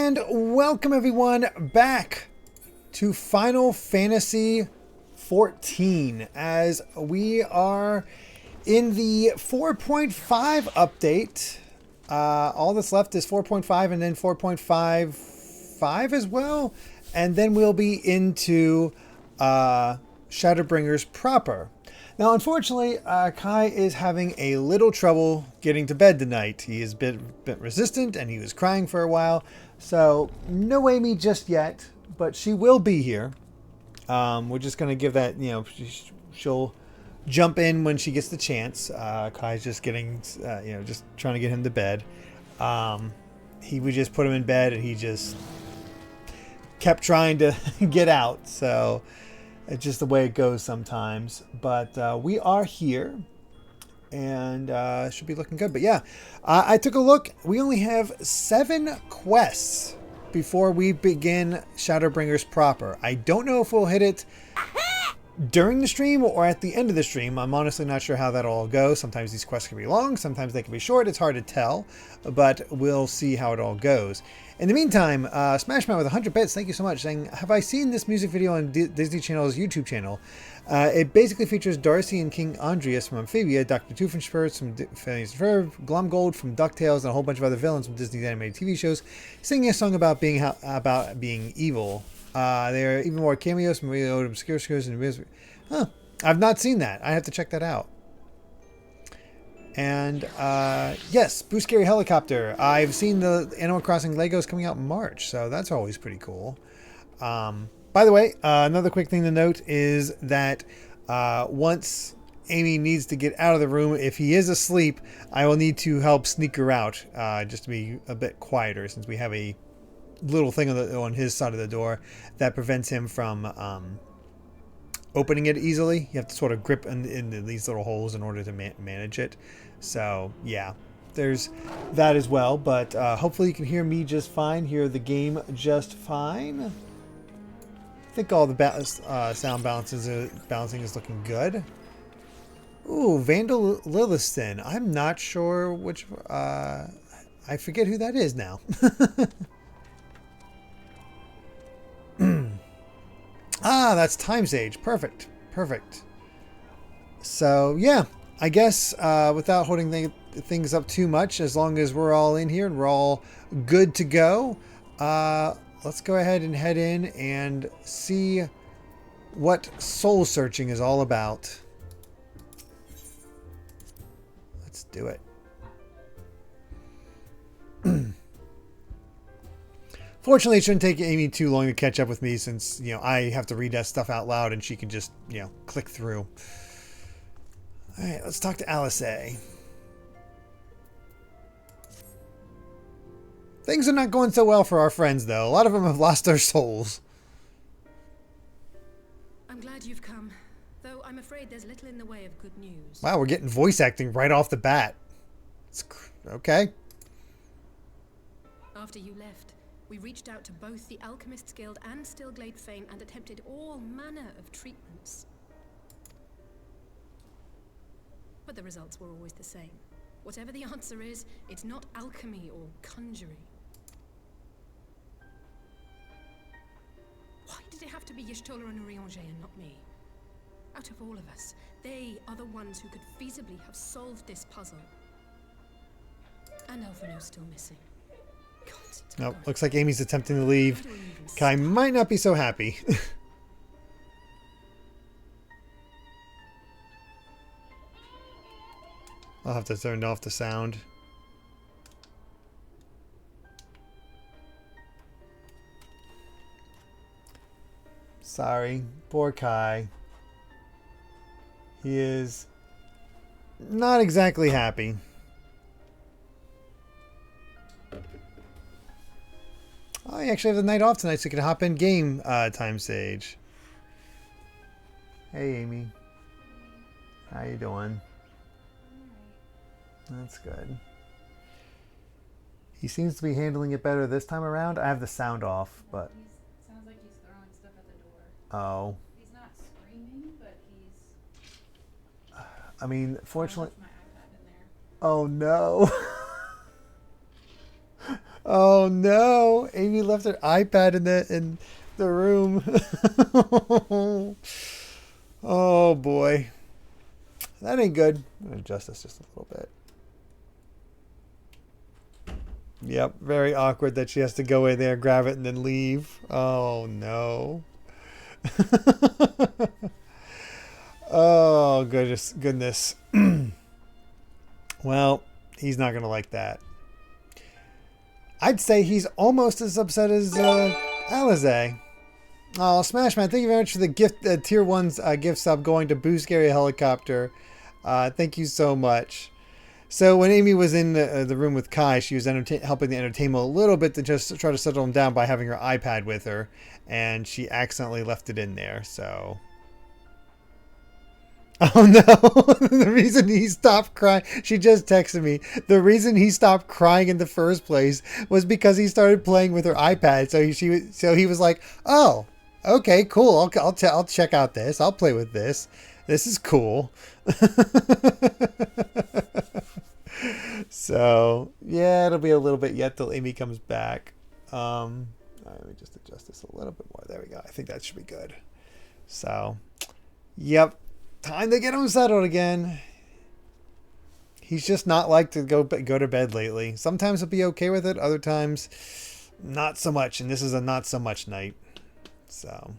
And welcome everyone back to Final Fantasy XIV as we are in the 4.5 update. All that's left is 4.5 and then 4.55 as well. And then we'll be into Shadowbringers proper. Now, unfortunately, Kai is having a little trouble getting to bed tonight. He is a bit resistant, and he was crying for a while. So, no Amy just yet, but she will be here. We're just going to give that, she'll jump in when she gets the chance. Kai's just getting, just trying to get him to bed. He would just put him in bed, and he just kept trying to get out. So it's just the way it goes sometimes. But we are here. And should be looking good. But yeah, I took a look. We only have 7 quests before we begin Shadowbringers proper. I don't know if we'll hit it during the stream or at the end of the stream. I'm honestly not sure how that'll all go. Sometimes these quests can be long. Sometimes they can be short. It's hard to tell. But we'll see how it all goes. In the meantime, Smashman with 100 bits, thank you so much, saying, have I seen this music video on Disney Channel's YouTube channel? It basically features Darcy and King Andreas from Amphibia, Dr. Doofenshmirtz from Phineas and Ferb, Glumgold from DuckTales, and a whole bunch of other villains from Disney's animated TV shows, singing a song about being evil. There are even more cameos from real obscure shows and I've not seen that. I have to check that out. And yes, Boo Scary Helicopter. I've seen the Animal Crossing Legos coming out in March, so that's always pretty cool. By the way, another quick thing to note is that once Amy needs to get out of the room, if he is asleep, I will need to help sneak her out just to be a bit quieter, since we have a little thing on his side of the door that prevents him from opening it easily. You have to sort of grip in these little holes in order to manage it. So yeah, there's that as well. But hopefully you can hear me just fine, hear the game just fine. I think all the sound balancing is looking good. Ooh, Vandal Lilliston. I'm not sure which. I forget who that is now. Ah, that's Time Sage. Perfect. Perfect. So, yeah. I guess without holding things up too much, as long as we're all in here and we're all good to go, let's go ahead and head in and see what soul searching is all about. Let's do it. Fortunately, it shouldn't take Amy too long to catch up with me, since, I have to read that stuff out loud and she can just, click through. All right, let's talk to Alice. Things are not going so well for our friends, though. A lot of them have lost their souls. I'm glad you've come, though I'm afraid there's little in the way of good news. Wow, we're getting voice acting right off the bat. It's okay. After you left, we reached out to both the Alchemists Guild and Stillglade Fane and attempted all manner of treatments. But the results were always the same. Whatever the answer is, it's not alchemy or conjuring. Why did it have to be Y'shtola and Urianger and not me? Out of all of us, they are the ones who could feasibly have solved this puzzle. And Elfino's still missing. Nope, looks like Amy's attempting to leave. Kai might not be so happy. I'll have to turn off the sound. Sorry, poor Kai. He is not exactly happy. Oh, you actually have the night off tonight, so you can hop in game Time Sage. Hey, Amy. How you doing? That's good. He seems to be handling it better this time around. I have the sound off, but... Sounds like he's throwing stuff at the door. Oh. He's not screaming, but he's... I mean, fortunately... I left my iPad in there. Oh, no. Oh no! Amy left her iPad in the room. Oh boy, that ain't good. I'm gonna adjust this just a little bit. Yep, very awkward that she has to go in there, grab it, and then leave. Oh no. Oh goodness. Well, he's not gonna like that. I'd say he's almost as upset as Alize. Oh, Smashman, thank you very much for the gift, Tier 1's gift sub going to Boo Scary Helicopter. Thank you so much. So when Amy was in the room with Kai, she was helping the entertainment a little bit to just try to settle him down by having her iPad with her. And she accidentally left it in there, so... Oh no, the reason he stopped crying, she just texted me, the reason he stopped crying in the first place was because he started playing with her iPad. So he was like, oh, okay, cool. I'll check out this. I'll play with this. This is cool. So yeah, it'll be a little bit yet till Amy comes back. All right, let me just adjust this a little bit more. There we go. I think that should be good. So, yep. Time to get him settled again. He's just not like to go to bed lately. Sometimes he'll be okay with it. Other times, not so much. And this is a not so much night. So,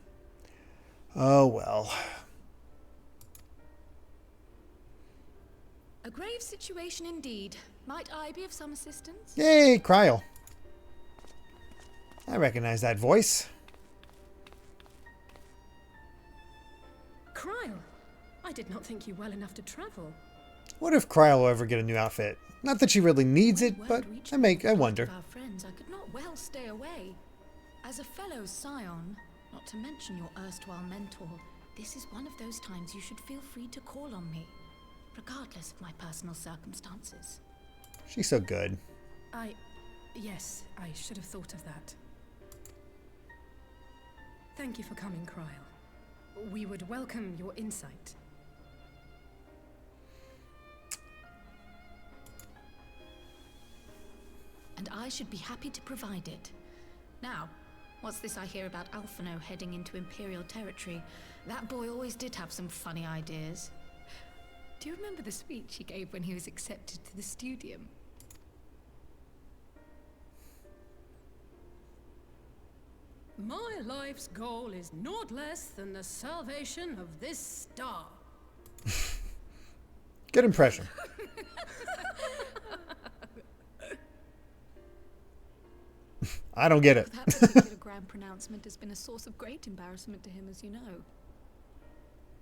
oh well. A grave situation indeed. Might I be of some assistance? Yay, Cryle. I recognize that voice. Cryle, I did not think you well enough to travel. What if Cryle will ever get a new outfit? Not that she really needs it, but I wonder. Our friends, I could not well stay away. As a fellow scion, not to mention your erstwhile mentor, this is one of those times you should feel free to call on me, regardless of my personal circumstances. She's so good. Yes, I should have thought of that. Thank you for coming, Cryle. We would welcome your insight. And I should be happy to provide it. Now, what's this I hear about Alphino heading into Imperial territory? That boy always did have some funny ideas. Do you remember the speech he gave when he was accepted to the Studium? My life's goal is naught less than the salvation of this star. Good impression. I don't get it. That particular grand pronouncement has been a source of great embarrassment to him, as you know.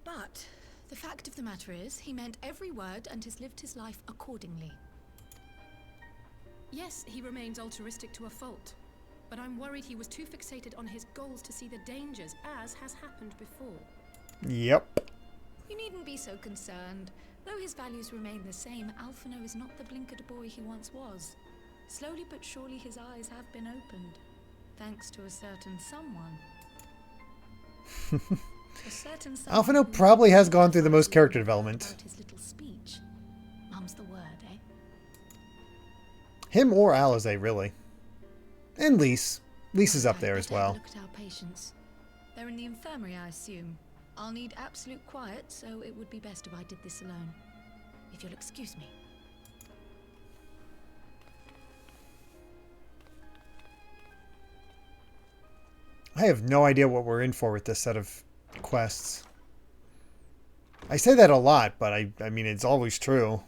But the fact of the matter is, he meant every word and has lived his life accordingly. Yes, he remains altruistic to a fault, but I'm worried he was too fixated on his goals to see the dangers, as has happened before. Yep. You needn't be so concerned. Though his values remain the same, Alphino is not the blinkered boy he once was. Slowly but surely his eyes have been opened, thanks to a certain someone. A certain someone Alphino probably has gone through the most character development. About his little speech. Mum's the word, eh? Him or Alize, really. And Lise. Lise is up there as well. Look at our patients. They're in the infirmary, I assume. I'll need absolute quiet, so it would be best if I did this alone. If you'll excuse me. I have no idea what we're in for with this set of quests. I say that a lot, but I mean, it's always true.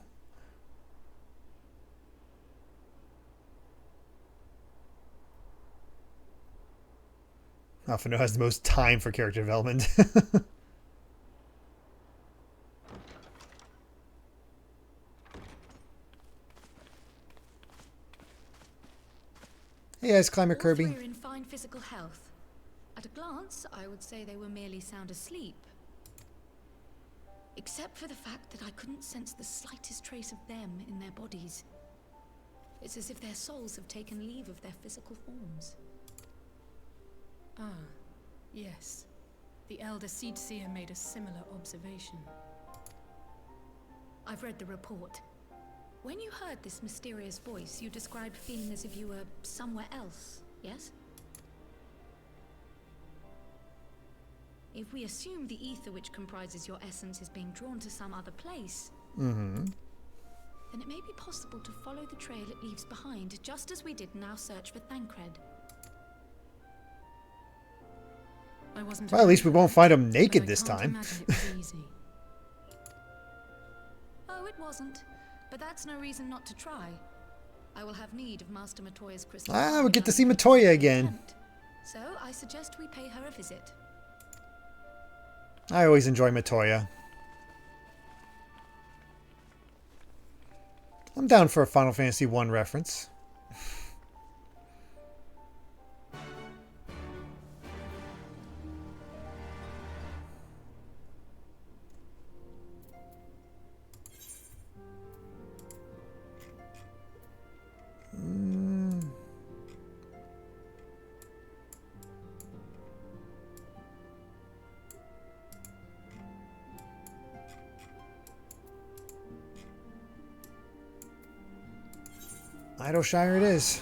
Alphino has the most time for character development. Hey guys, Climber Kirby. All three are in fine physical health. At a glance, I would say they were merely sound asleep. Except for the fact that I couldn't sense the slightest trace of them in their bodies. It's as if their souls have taken leave of their physical forms. Ah, yes. The Elder Seedseer made a similar observation. I've read the report. When you heard this mysterious voice, you described feeling as if you were somewhere else, yes? If we assume the ether which comprises your essence is being drawn to some other place, then it may be possible to follow the trail it leaves behind, just as we did in our search for Thancred. I wasn't. Well, at least we won't find him naked but I this can't time. imagine it was easy. Oh, it wasn't. But that's no reason not to try. I will have need of Master Matoya's crystal. Ah, we get to see Matoya again. So I suggest we pay her a visit. I always enjoy Matoya. I'm down for a Final Fantasy I reference. Idleshire it is.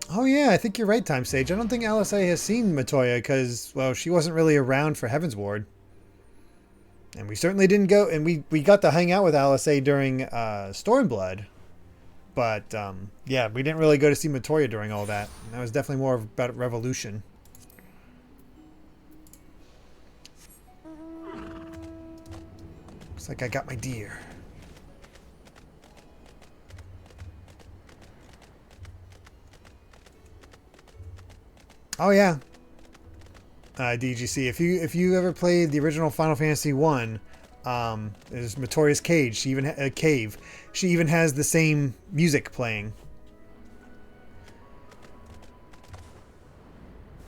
Oh yeah, I think you're right, Time Sage. I don't think LSA has seen Matoya because, well, she wasn't really around for Heaven's Ward. And we certainly didn't go, and we got to hang out with LSA during Stormblood. But, yeah, we didn't really go to see Matoya during all that. That was definitely more about Revolution. Looks like I got my deer. Oh yeah, DGC. If you ever played the original Final Fantasy I, there's Matoya's cage. She even cave. She even has the same music playing.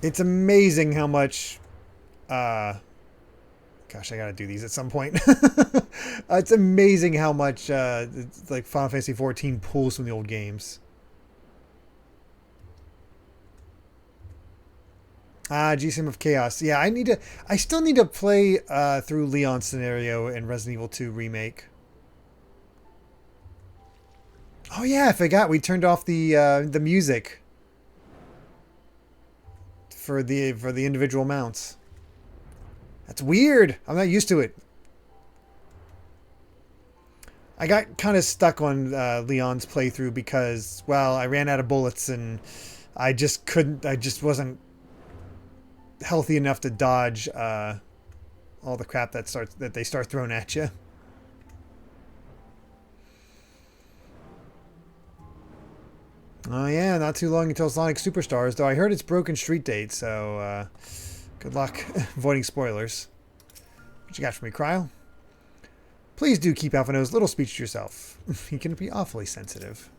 It's amazing how much. Gosh, I gotta do these at some point. It's amazing how much like Final Fantasy XIV pulls from the old games. GSIM of Chaos. Yeah, I still need to play through Leon's scenario in Resident Evil 2 Remake. Oh yeah, I forgot we turned off the music for the individual mounts. That's weird. I'm not used to it. I got kind of stuck on Leon's playthrough because, well, I ran out of bullets and I just wasn't healthy enough to dodge all the crap that they start throwing at you. Oh yeah, not too long until Sonic Superstars, though I heard it's broken street date, so good luck avoiding spoilers. What you got for me, Cryo? Please do keep Alphino's little speech to yourself. He can be awfully sensitive.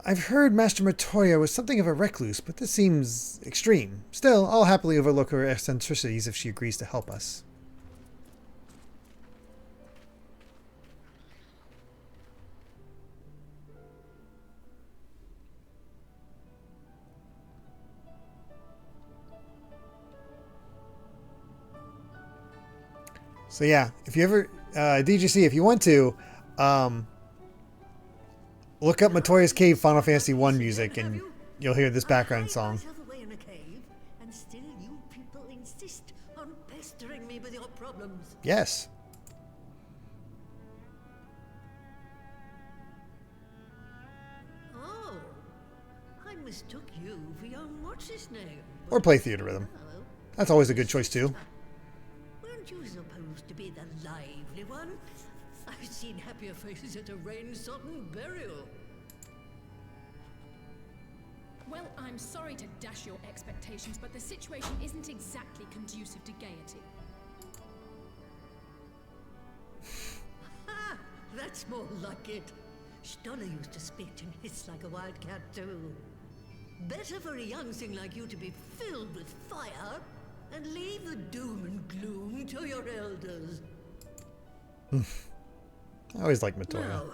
I've heard Master Matoya was something of a recluse, but this seems extreme. Still, I'll happily overlook her eccentricities if she agrees to help us. So yeah, if you ever, DGC, if you want to, look up Matoya's Cave Final Fantasy I music and you'll hear this background song. Yes. Oh, I mistook you for young what's-his-name. Or play Theater Rhythm. That's always a good choice too. Weren't you supposed to be the lively one? I've seen happier faces at a rain-sodden burial. Well, I'm sorry to dash your expectations, but the situation isn't exactly conducive to gaiety. Ha! That's more like it. Stoller used to spit and hiss like a wildcat too. Better for a young thing like you to be filled with fire and leave the doom and gloom to your elders. I always like Matoya. Now,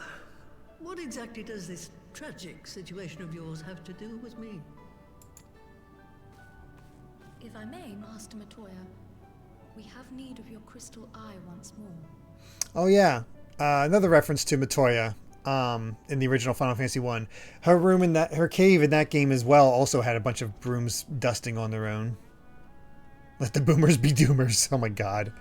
what exactly does this tragic situation of yours have to do with me? If I may, Master Matoya, We have need of your crystal eye once more. Oh yeah, another reference to Matoya in the original Final Fantasy I. Her room in her cave in that game as well also had a bunch of brooms dusting on their own. Let the boomers be doomers. Oh my god.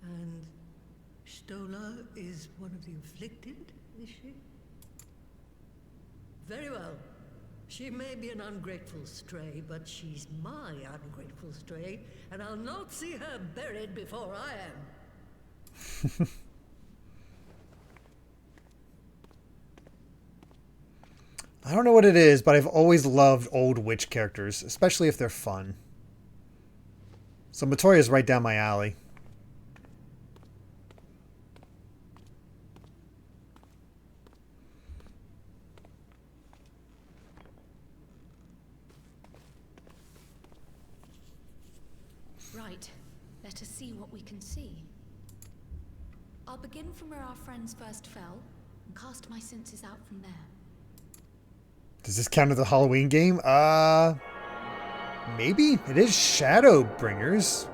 And Stola is one of the afflicted, is she? Very well. She may be an ungrateful stray, but she's my ungrateful stray, and I'll not see her buried before I am. I don't know what it is, but I've always loved old witch characters, especially if they're fun. So Matoya's right down my alley. Right. Let us see what we can see. I'll begin from where our friends first fell and cast my senses out from there. Does this count as a Halloween game? Maybe? It is Shadowbringers.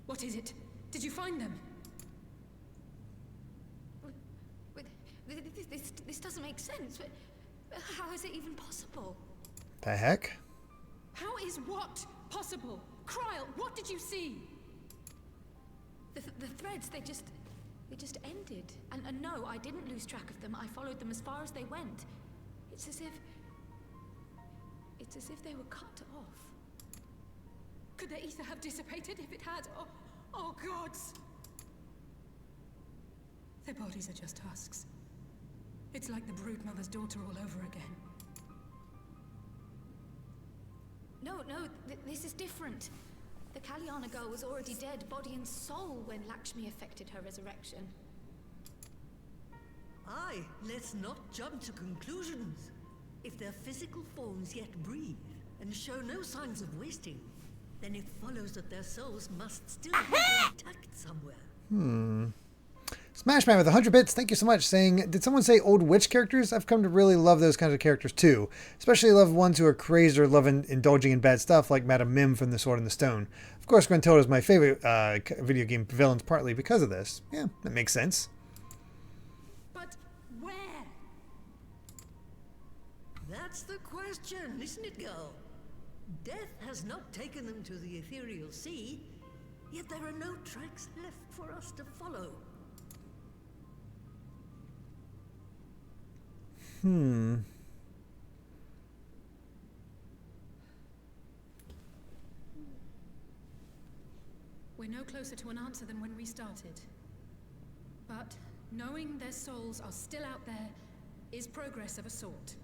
What is it? Did you find them? This doesn't make sense. How is it even possible? The heck? How is what possible? Kryl, what did you see? The threads, they just ended. And no, I didn't lose track of them. I followed them as far as they went. It's as if they were cut off. Could the ether have dissipated if it had? Oh gods! Their bodies are just husks. It's like the Broodmother's daughter all over again. No, this is different. The Kalyana girl was already dead, body and soul, when Lakshmi effected her resurrection. Aye, let's not jump to conclusions. If their physical forms yet breathe and show no signs of wasting, then it follows that their souls must still be intact somewhere. Smashman with 100 bits, thank you so much, saying, did someone say old witch characters? I've come to really love those kinds of characters too. Especially love ones who are crazed or love indulging in bad stuff like Madame Mim from The Sword and the Stone. Of course, Grantilda is my favorite video game villains partly because of this. Yeah, that makes sense. But where? That's the question, isn't it, girl? Death has not taken them to the ethereal sea, yet there are no tracks left for us to follow. We're no closer to an answer than when we started. But knowing their souls are still out there is progress of a sort.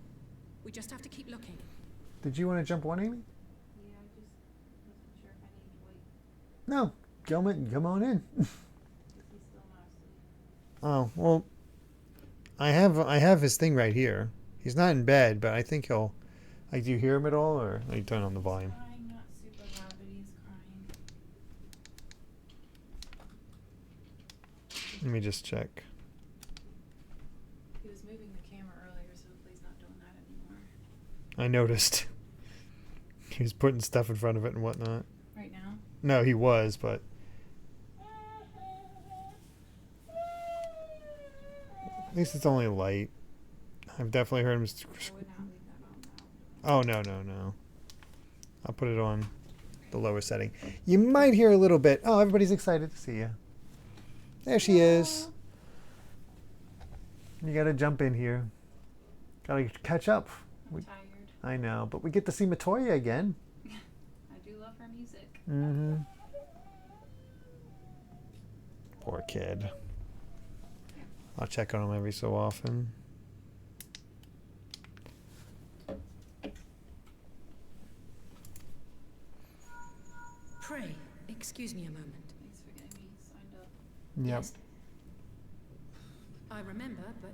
We just have to keep looking. Did you want to jump on, Amy? Yeah, I just wasn't sure if I needed to wait. No, come on in. Is he still not asleep? Oh, well, I have his thing right here. He's not in bed, but I think he'll... Like, do you hear him at all, or are you turning on the volume? Crying, not super loud, but he's crying. Let me just check. He was moving the camera earlier, so hopefully he's not doing that anymore. I noticed. He was putting stuff in front of it and whatnot. Right now? No, he was, but... At least it's only light. I've definitely heard him... I would not leave that on loud. Oh, no. I'll put it on the lower setting. You might hear a little bit. Oh, everybody's excited to see you. There she is. You gotta jump in here. Gotta catch up. I'm tired. I know, but we get to see Matoya again. I do love her music. Mm-hmm. Poor kid. I'll check on him every so often. Pray, excuse me a moment. Thanks for getting me signed up. Yep. Yes. I remember, but...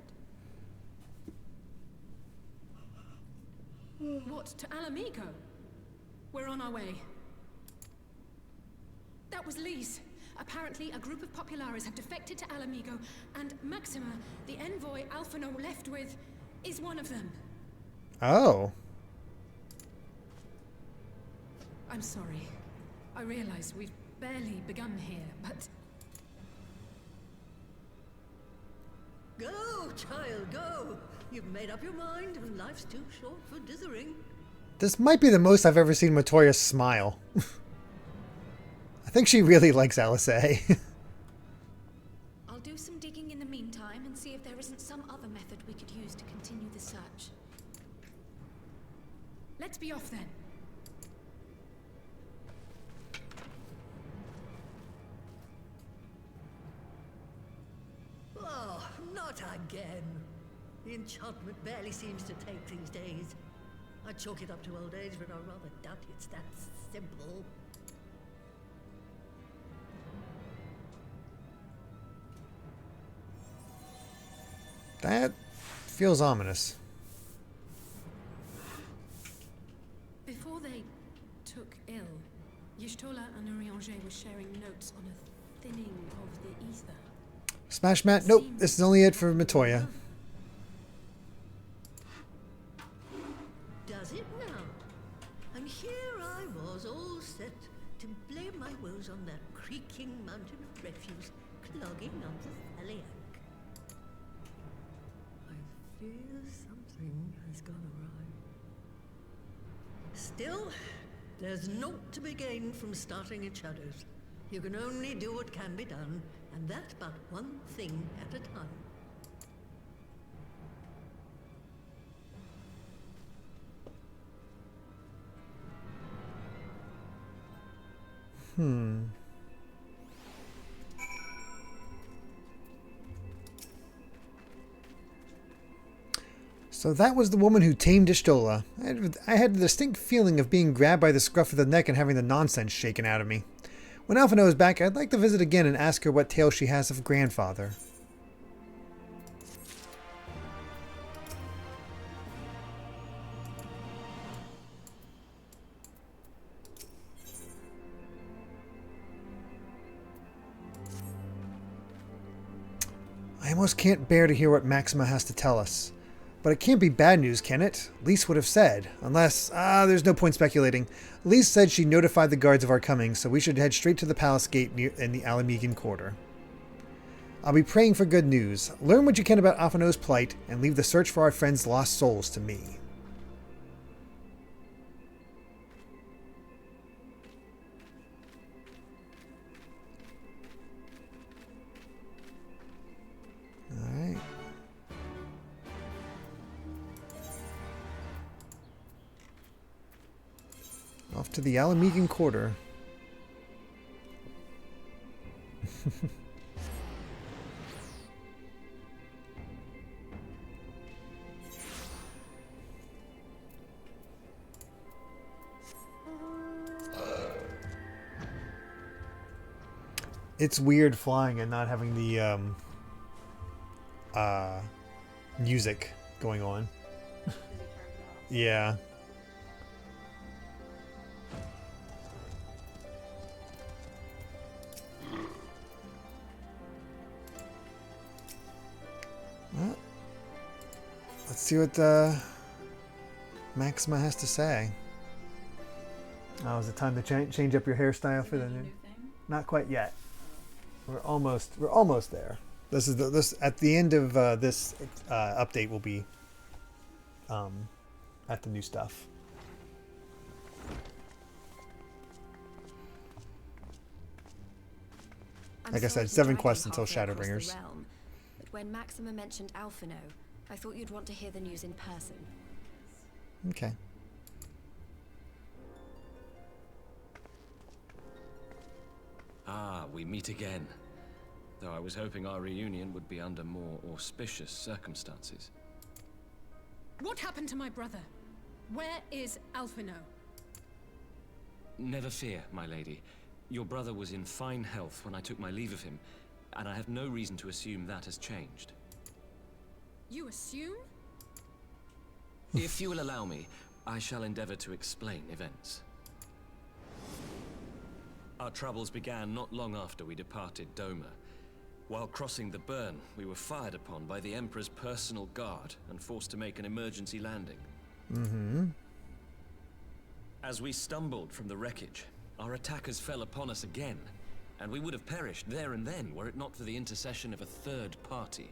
What, to Alamigo? We're on our way. That was Lee's. Apparently, a group of Populares have defected to Alamigo, and Maxima, the envoy Alphino left with, is one of them. Oh. I'm sorry. I realize we've barely begun here, but... Go, child, go! You've made up your mind, and life's too short for dithering. This might be the most I've ever seen Matoya smile. I think she really likes Alizé. I'll do some digging in the meantime and see if there isn't some other method we could use to continue the search. let's be off then. Oh, not again. The enchantment barely seems to take these days. I chalk it up to old age, but I rather doubt it's that simple. That feels ominous. Before they took ill, Y'shtola and Urianger were sharing notes on a thinning of the ether. Smash Mat, nope, this is only it for Matoya. Does it now? And here I was, all set to blame my woes on that creaking mountain of refuse clogging up the Thaliac. I fear something has gone awry. Still, there's naught to be gained from starting in shadows. You can only do what can be done, and that but one thing at a time. So that was the woman who tamed Y'shtola. I had a distinct feeling of being grabbed by the scruff of the neck and having the nonsense shaken out of me. When Alphino is back, I'd like to visit again and ask her what tale she has of grandfather. I almost can't bear to hear what Maxima has to tell us. But it can't be bad news, can it? Lise would have said. Unless, there's no point speculating. Lise said she notified the guards of our coming, so we should head straight to the palace gate in the Alamigan Quarter. I'll be praying for good news. Learn what you can about Alphino's plight, and leave the search for our friends' lost souls to me. Alright. Off to the Alamigan Quarter. It's weird flying and not having the music going on. Because he turned it off. Yeah. Well, let's see what Maxima has to say. Oh, is it time to change up your hairstyle for the new? New thing? Not quite yet. We're almost there. This is this at the end of this update will be at the new stuff. Like I said, 7 quests until Shadowbringers. Realm, but when Maxima mentioned Alphino, I thought you'd want to hear the news in person. Okay. Ah, we meet again. Though I was hoping our reunion would be under more auspicious circumstances. What happened to my brother? Where is Alphino? Never fear, my lady. Your brother was in fine health when I took my leave of him, and I have no reason to assume that has changed. You assume? If you will allow me, I shall endeavor to explain events. Our troubles began not long after we departed Doma. While crossing the burn, we were fired upon by the Emperor's personal guard and forced to make an emergency landing. Mm-hmm. As we stumbled from the wreckage, our attackers fell upon us again, and we would have perished there and then were it not for the intercession of a third party,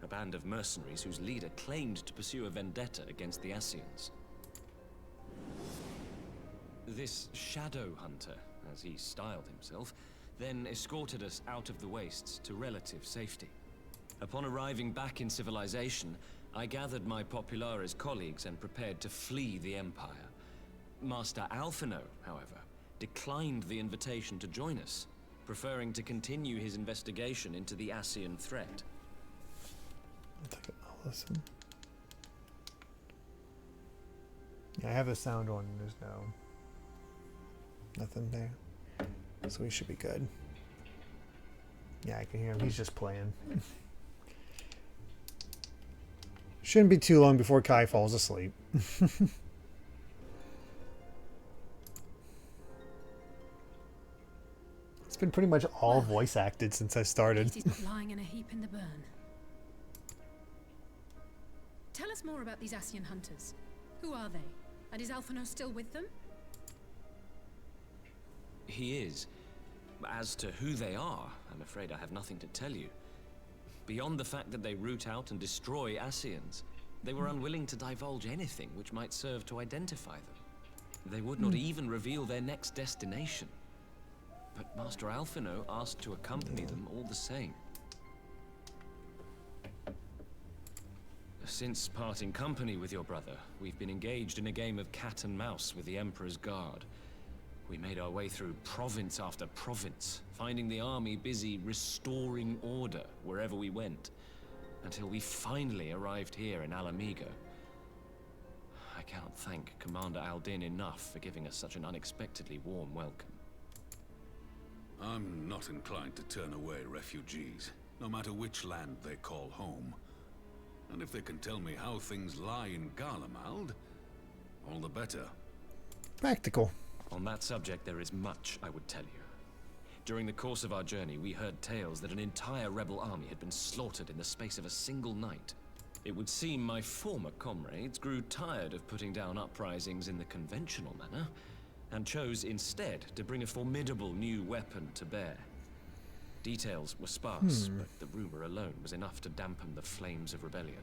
a band of mercenaries whose leader claimed to pursue a vendetta against the Ascians. This Shadow Hunter, as he styled himself, then escorted us out of the wastes to relative safety. Upon arriving back in civilization, I gathered my Popularis colleagues and prepared to flee the Empire. Master Alphino, however, declined the invitation to join us, preferring to continue his investigation into the Ascian threat. I'll listen. Yeah, I have the sound on. There's nothing there, so we should be good. Yeah, I can hear him. He's just playing. Shouldn't be too long before Kai falls asleep. It's been pretty much all voice acted since I started. He's not lying in a heap in the burn. Tell us more about these Ascian hunters. Who are they? And is Alphino still with them? He is. As to who they are, I'm afraid I have nothing to tell you. Beyond the fact that they root out and destroy Ascians, they were unwilling to divulge anything which might serve to identify them. They would not even reveal their next destination. But Master Alphino asked to accompany them all the same. Since parting company with your brother, we've been engaged in a game of cat and mouse with the Emperor's guard. We made our way through province after province, finding the army busy restoring order wherever we went, until we finally arrived here in Alamigo. I cannot thank Commander Aldin enough for giving us such an unexpectedly warm welcome. I'm not inclined to turn away refugees, no matter which land they call home. And if they can tell me how things lie in Garlemald, all the better. Practical. On that subject, there is much I would tell you. During the course of our journey, we heard tales that an entire rebel army had been slaughtered in the space of a single night. It would seem my former comrades grew tired of putting down uprisings in the conventional manner, and chose instead to bring a formidable new weapon to bear. Details were sparse, but the rumor alone was enough to dampen the flames of rebellion.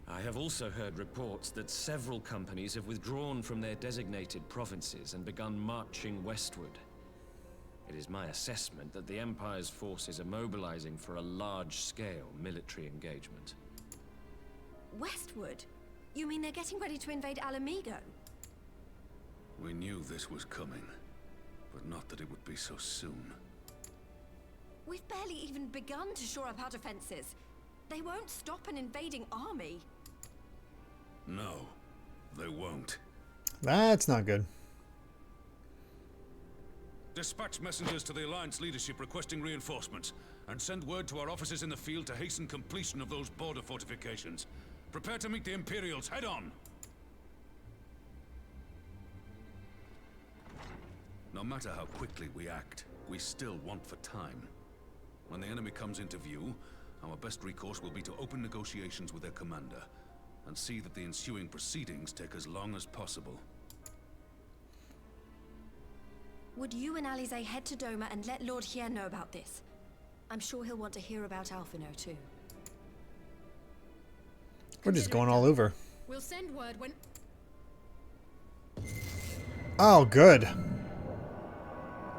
I have also heard reports that several companies have withdrawn from their designated provinces and begun marching westward. It is my assessment that the Empire's forces are mobilizing for a large-scale military engagement. Westward? You mean they're getting ready to invade Alamigo? We knew this was coming, but not that it would be so soon. We've barely even begun to shore up our defenses. They won't stop an invading army. No, they won't. That's not good. Dispatch messengers to the Alliance leadership requesting reinforcements, and send word to our officers in the field to hasten completion of those border fortifications. Prepare to meet the Imperials head on! No matter how quickly we act, we still want for time. When the enemy comes into view, our best recourse will be to open negotiations with their commander, and see that the ensuing proceedings take as long as possible. Would you and Alize head to Doma and let Lord Hien know about this? I'm sure he'll want to hear about Alphino too. We're just going all over. We'll send word when... Oh, good.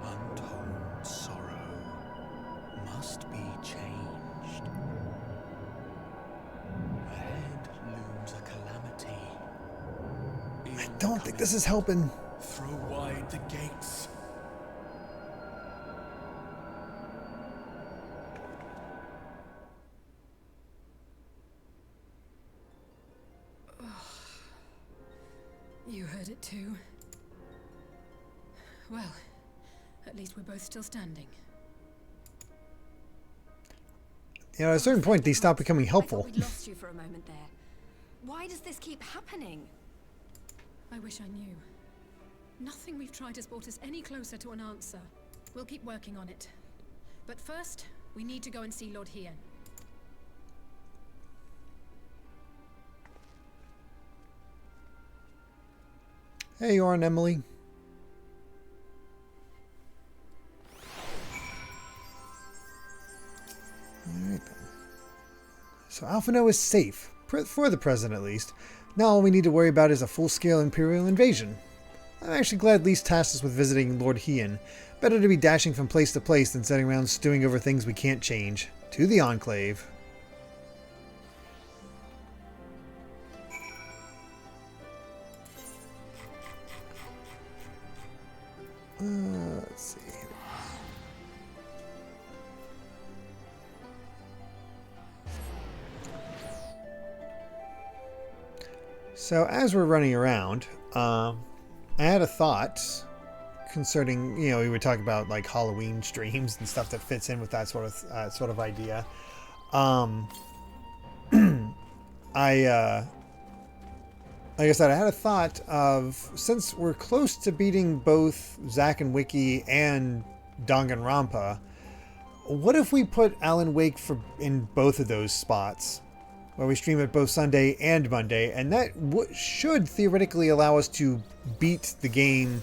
Untold sorrow must be changed. Ahead looms a calamity. I don't think this is helping. Throw wide the gates. You heard it too. Well, At least we're both still standing. You know, at a certain point, these stop becoming I helpful. thought we'd lost you for a moment there. Why does this keep happening? I wish I knew. Nothing we've tried has brought us any closer to an answer. We'll keep working on it. But first, we need to go and see Lord Hien. Hey, Orin, Emily. Alright then. So Alphino is safe, for the present at least. Now all we need to worry about is a full-scale Imperial invasion. I'm actually glad Lise tasked us with visiting Lord Hien. Better to be dashing from place to place than sitting around stewing over things we can't change. To the Enclave. Let's see. So as we're running around, I had a thought concerning, you know, we were talking about like Halloween streams and stuff that fits in with that sort of idea. Like I said, I had a thought of, since we're close to beating both Zack and Wiki and Danganronpa, what if we put Alan Wake in both of those spots, where we stream it both Sunday and Monday, and that should theoretically allow us to beat the game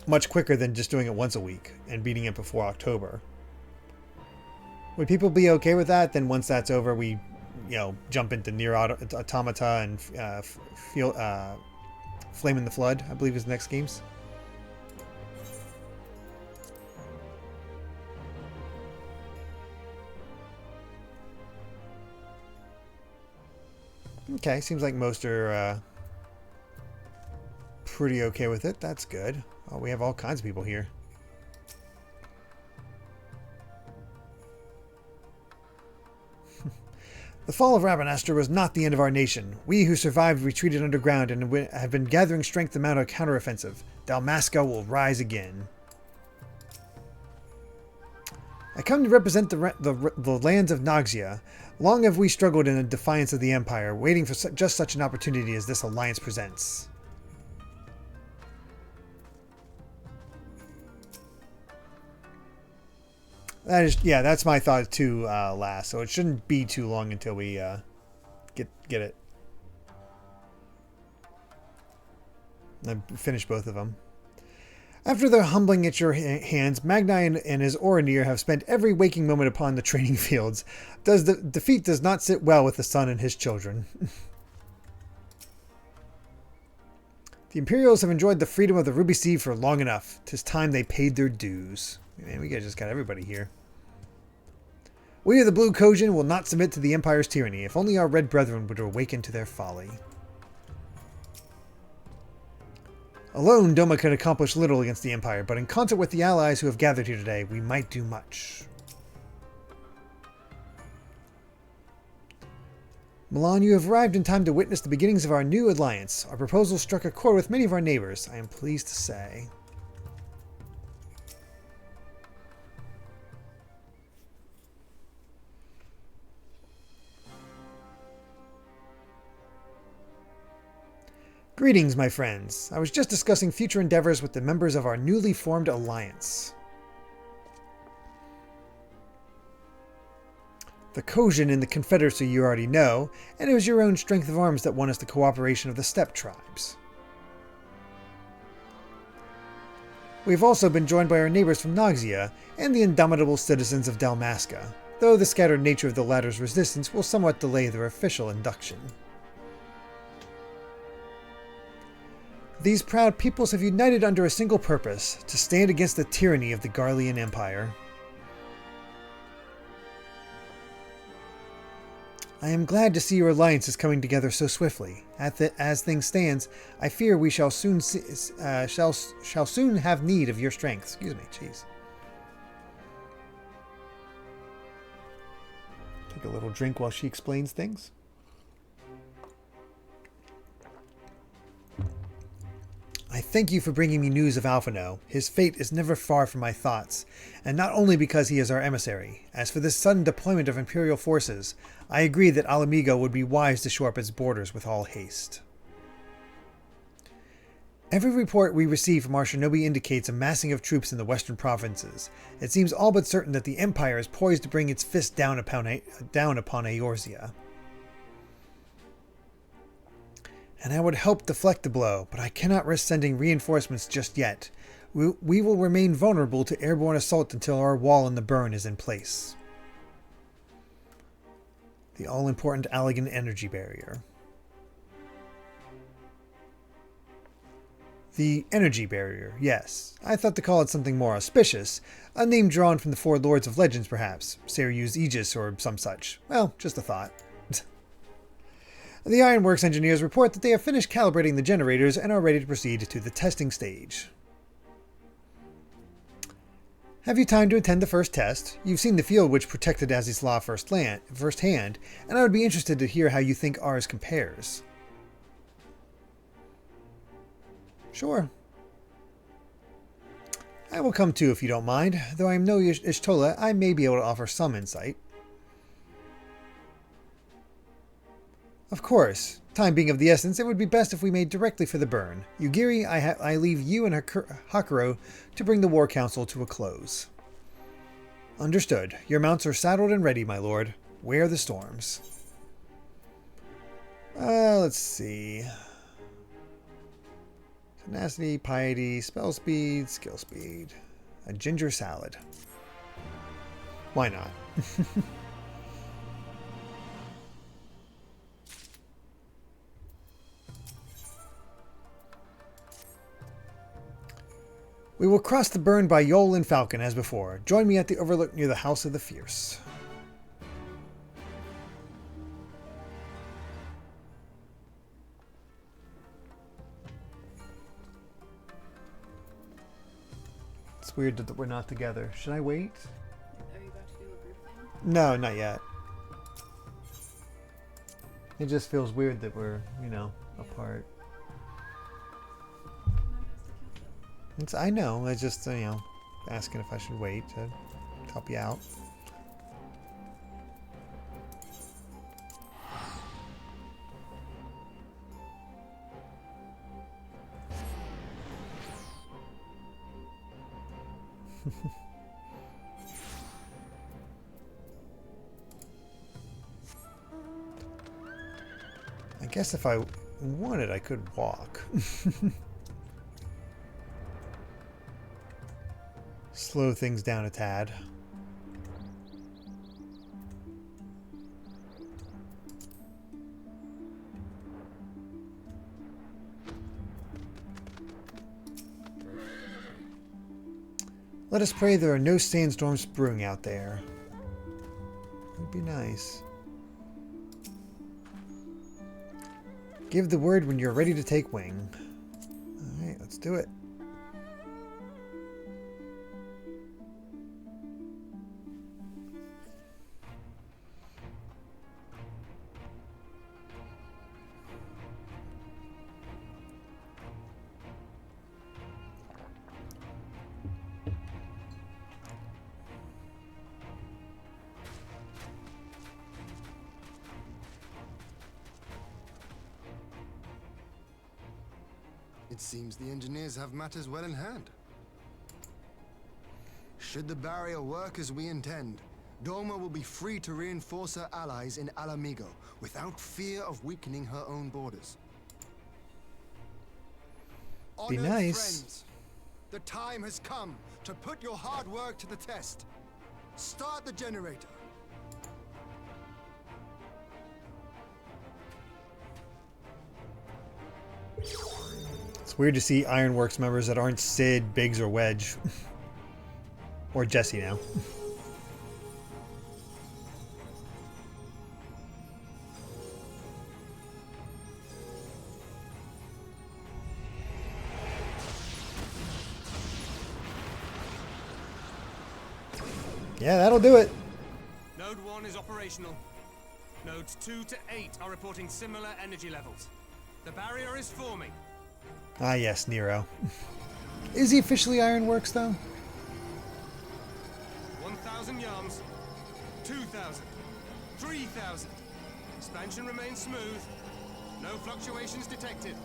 much quicker than just doing it once a week and beating it before October. Would people be okay with that? Then once that's over, we, you know, jump into Nier Automata and Flame in the Flood, I believe is the next games. Okay, seems like most are pretty okay with it. That's good. Oh, we have all kinds of people here. The fall of Rabanastre was not the end of our nation. We who survived retreated underground and have been gathering strength to mount a counteroffensive. Dalmasca will rise again. I come to represent the lands of Noxia. Long have we struggled in defiance of the Empire, waiting for just such an opportunity as this alliance presents. That is, yeah, that's my thought too, last. So it shouldn't be too long until we get it. I finish both of them. After their humbling at your hands, Magnai and his Oronir have spent every waking moment upon the training fields. The defeat does not sit well with the son and his children. The Imperials have enjoyed the freedom of the Ruby Sea for long enough. 'Tis time they paid their dues. Man, we just got everybody here. We of the Blue Kojin will not submit to the Empire's tyranny. If only our red brethren would awaken to their folly. Alone, Doma could accomplish little against the Empire, but in concert with the allies who have gathered here today, we might do much. Milan, you have arrived in time to witness the beginnings of our new alliance. Our proposal struck a chord with many of our neighbors, I am pleased to say. Greetings, my friends. I was just discussing future endeavors with the members of our newly formed alliance. The Kojin in the Confederacy you already know, and it was your own strength of arms that won us the cooperation of the steppe tribes. We have also been joined by our neighbors from Noxia and the indomitable citizens of Dalmasca, though the scattered nature of the latter's resistance will somewhat delay their official induction. These proud peoples have united under a single purpose, to stand against the tyranny of the Garlean Empire. I am glad to see your alliance is coming together so swiftly. As things stand, I fear we shall soon have need of your strength. Excuse me, jeez. Take a little drink while she explains things. I thank you for bringing me news of Alphino. His fate is never far from my thoughts, and not only because he is our emissary. As for this sudden deployment of Imperial forces, I agree that Alamigo would be wise to shore up its borders with all haste. Every report we receive from our shinobi indicates a massing of troops in the western provinces. It seems all but certain that the Empire is poised to bring its fist down upon Eorzea. And I would help deflect the blow, but I cannot risk sending reinforcements just yet. We will remain vulnerable to airborne assault until our wall in the burn is in place. The all-important Allegan energy barrier. The energy barrier, yes. I thought to call it something more auspicious. A name drawn from the four lords of legends, perhaps. Seryu's Aegis or some such. Well, just a thought. The Ironworks engineers report that they have finished calibrating the generators and are ready to proceed to the testing stage. Have you time to attend the first test? You've seen the field which protected Azizla firsthand, and I would be interested to hear how you think ours compares. Sure. I will come too if you don't mind. Though I am no Ishtola, I may be able to offer some insight. Of course. Time being of the essence, it would be best if we made directly for the burn. Yugiri, I leave you and Hakuro to bring the War Council to a close. Understood. Your mounts are saddled and ready, my lord. Wear the storms. Let's see. Tenacity, piety, spell speed, skill speed. A ginger salad. Why not? We will cross the burn by Yol and Falcon as before. Join me at the overlook near the House of the Fierce. It's weird that we're not together. Should I wait? Are you about to do a group thing? No, not yet. It just feels weird that we're, apart. I know. I just, asking if I should wait to help you out. I guess if I wanted, I could walk. Slow things down a tad. Let us pray there are no sandstorms brewing out there. Would be nice. Give the word when you're ready to take wing. Alright, let's do it. It seems the engineers have matters well in hand. Should the barrier work as we intend, Doma will be free to reinforce her allies in Alamigo without fear of weakening her own borders. Be Honored nice. Friends, the time has come to put your hard work to the test. Start the generator. It's weird to see Ironworks members that aren't Sid, Biggs, or Wedge. Or Jesse now. Yeah, that'll do it. Node 1 is operational. Nodes 2 to 8 are reporting similar energy levels. The barrier is forming. Ah, yes, Nero. Is he officially Ironworks, though? 1,000 yards. 2,000. 3,000. Expansion remains smooth. No fluctuations detected.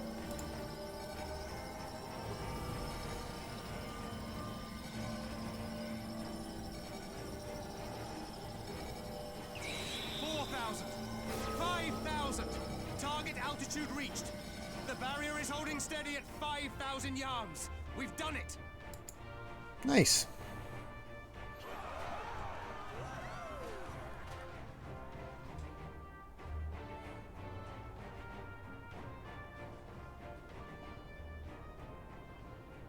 4,000. 5,000. Target altitude reached. The barrier is holding steady at 5,000 yards. We've done it. Nice.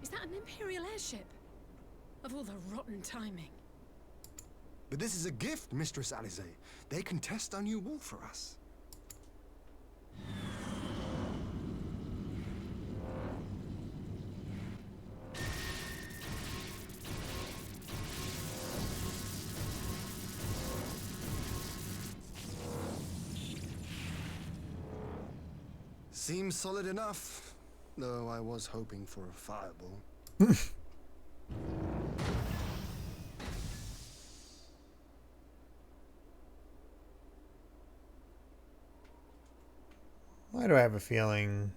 Is that an Imperial airship? Of all the rotten timing. But this is a gift, Mistress Alize. They can test our new wall for us. Seems solid enough, though I was hoping for a fireball. Why do I have a feeling?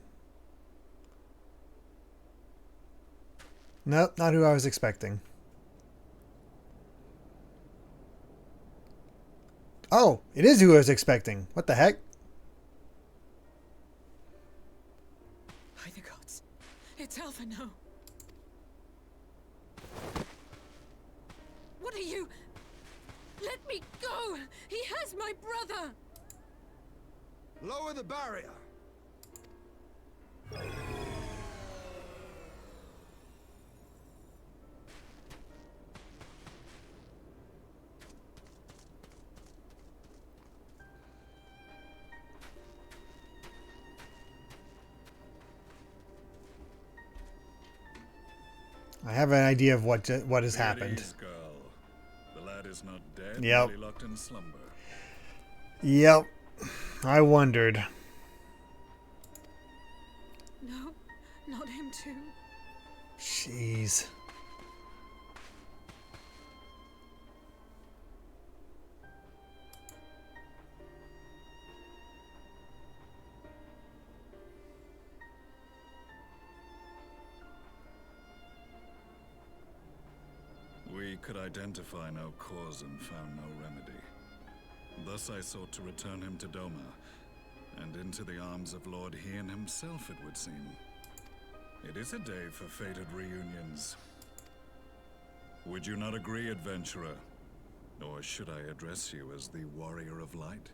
Nope, not who I was expecting. Oh, it is who I was expecting. What the heck? By the gods, it's Alphino. What are you? Let me go! He has my brother! Lower the barrier! I have an idea of what has happened. Ease, girl. The lad is not dead. Yep. Merely locked in slumber. Yep. I wondered. No, not him too. Jeez. We could identify no cause and found no remedy. Thus I sought to return him to Doma, and into the arms of Lord Hien himself, it would seem. It is a day for fated reunions. Would you not agree, adventurer? Or should I address you as the Warrior of Light?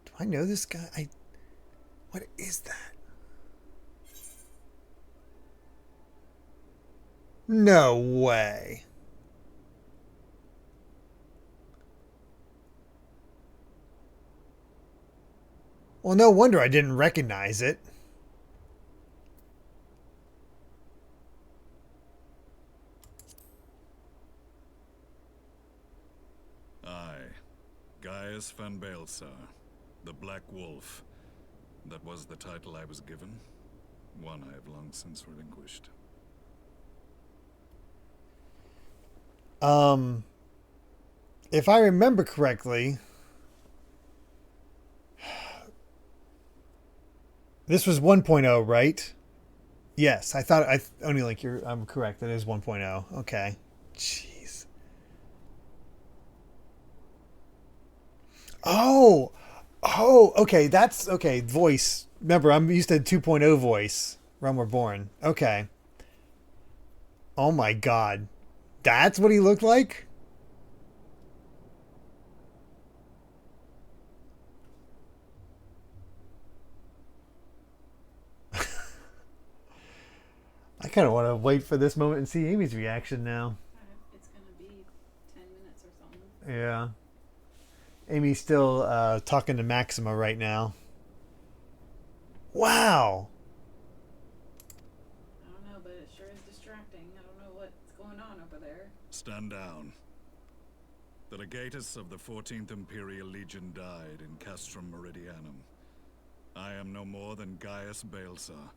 Do I know this guy? What is that? No way. Well, no wonder I didn't recognize it. Aye. Gaius van Baelsar, the Black Wolf. That was the title I was given. One I have long since relinquished. If I remember correctly, this was 1.0, right? Yes, I thought only like I'm correct. It is 1.0. Okay. Jeez. Oh, okay. That's okay. Voice. Remember, I'm used to 2.0 voice. Realm Reborn. Okay. Oh my God. That's what he looked like? I kind of want to wait for this moment and see Amy's reaction now. It's gonna be 10 minutes or something. Yeah. Amy's still talking to Maxima right now. Wow. I don't know, but it sure is distracting. I don't know what's going on over there. Stand down. The legatus of the 14th Imperial Legion died in Castrum Meridianum. I am no more than Gaius Baelsar,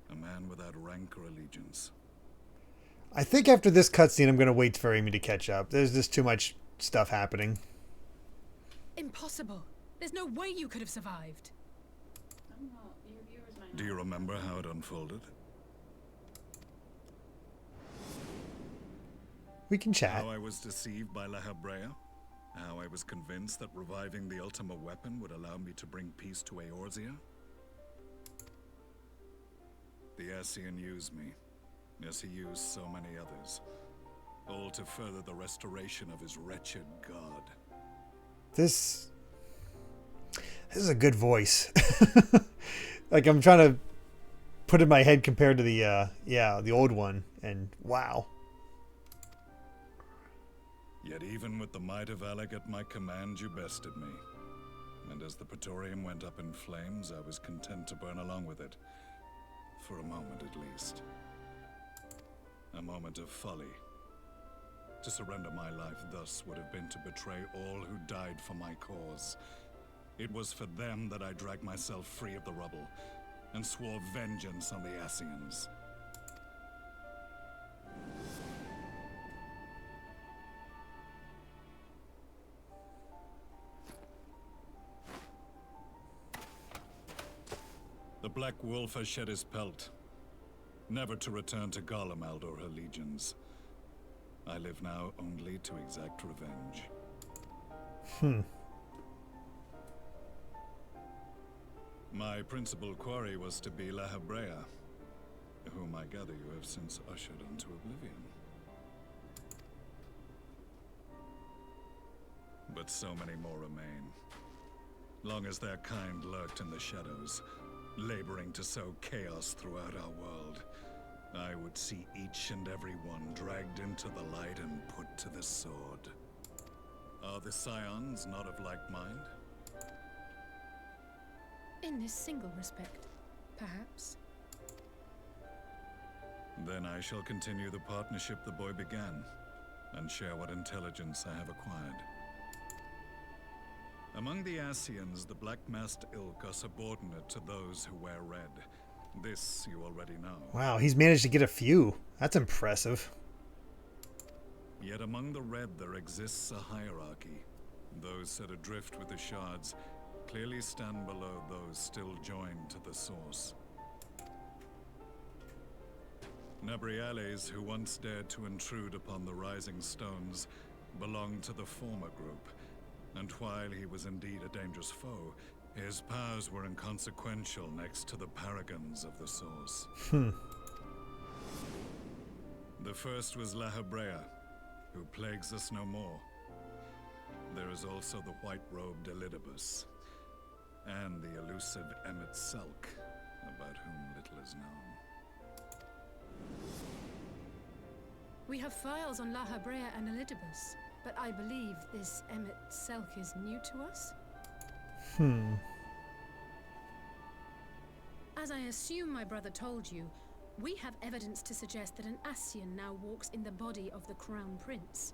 a man without rank or allegiance. I think after this cutscene, I'm going to wait for Amy to catch up. There's just too much stuff happening. Impossible. There's no way you could have survived. I don't know. Your viewers might Do you remember how it unfolded? We can chat. How I was deceived by La Habrea? How I was convinced that reviving the Ultima weapon would allow me to bring peace to Eorzea? The Ascian used me, as he used so many others, all to further the restoration of his wretched god. This is a good voice. Like, I'm trying to put it in my head compared to the old one, and wow. Yet even with the might of Alec at my command, you bested me. And as the Praetorium went up in flames, I was content to burn along with it. For a moment at least. A moment of folly. To surrender my life thus would have been to betray all who died for my cause. It was for them that I dragged myself free of the rubble, and swore vengeance on the Ascians. The Black Wolf has shed his pelt, never to return to Garlemald or her legions. I live now only to exact revenge. My principal quarry was to be La Habrea, whom I gather you have since ushered into oblivion. But so many more remain. Long as their kind lurked in the shadows, laboring to sow chaos throughout our world, I would see each and every one dragged into the light and put to the sword. Are the Scions not of like mind? In this single respect, perhaps. Then I shall continue the partnership the boy began, and share what intelligence I have acquired. Among the Ascians, the Black-Masked Ilk are subordinate to those who wear red. This you already know. Wow, he's managed to get a few. That's impressive. Yet among the red there exists a hierarchy. Those set adrift with the shards clearly stand below those still joined to the source. Nabriales, who once dared to intrude upon the Rising Stones, belonged to the former group, and while he was indeed a dangerous foe, his powers were inconsequential next to the paragons of the source. The first was La Habrea, who plagues us no more. There is also the white-robed Elidibus, and the elusive Emmet Selk, about whom little is known. We have files on La Habrea and Elidibus, but I believe this Emmet Selk is new to us? As I assume my brother told you, we have evidence to suggest that an Ascian now walks in the body of the Crown Prince.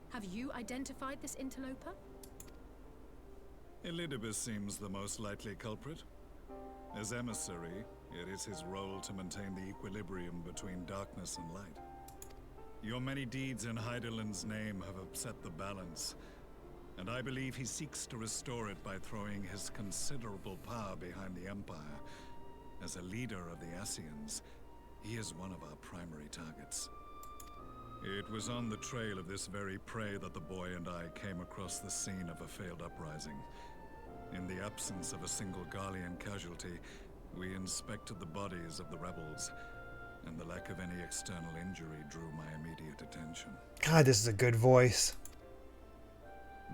Have you identified this interloper? Elidibus seems the most likely culprit. As emissary, it is his role to maintain the equilibrium between darkness and light. Your many deeds in Hydaelyn's name have upset the balance, and I believe he seeks to restore it by throwing his considerable power behind the Empire. As a leader of the Ascians, he is one of our primary targets. It was on the trail of this very prey that the boy and I came across the scene of a failed uprising. In the absence of a single Garlean casualty, we inspected the bodies of the rebels, and the lack of any external injury drew my immediate attention. God, this is a good voice.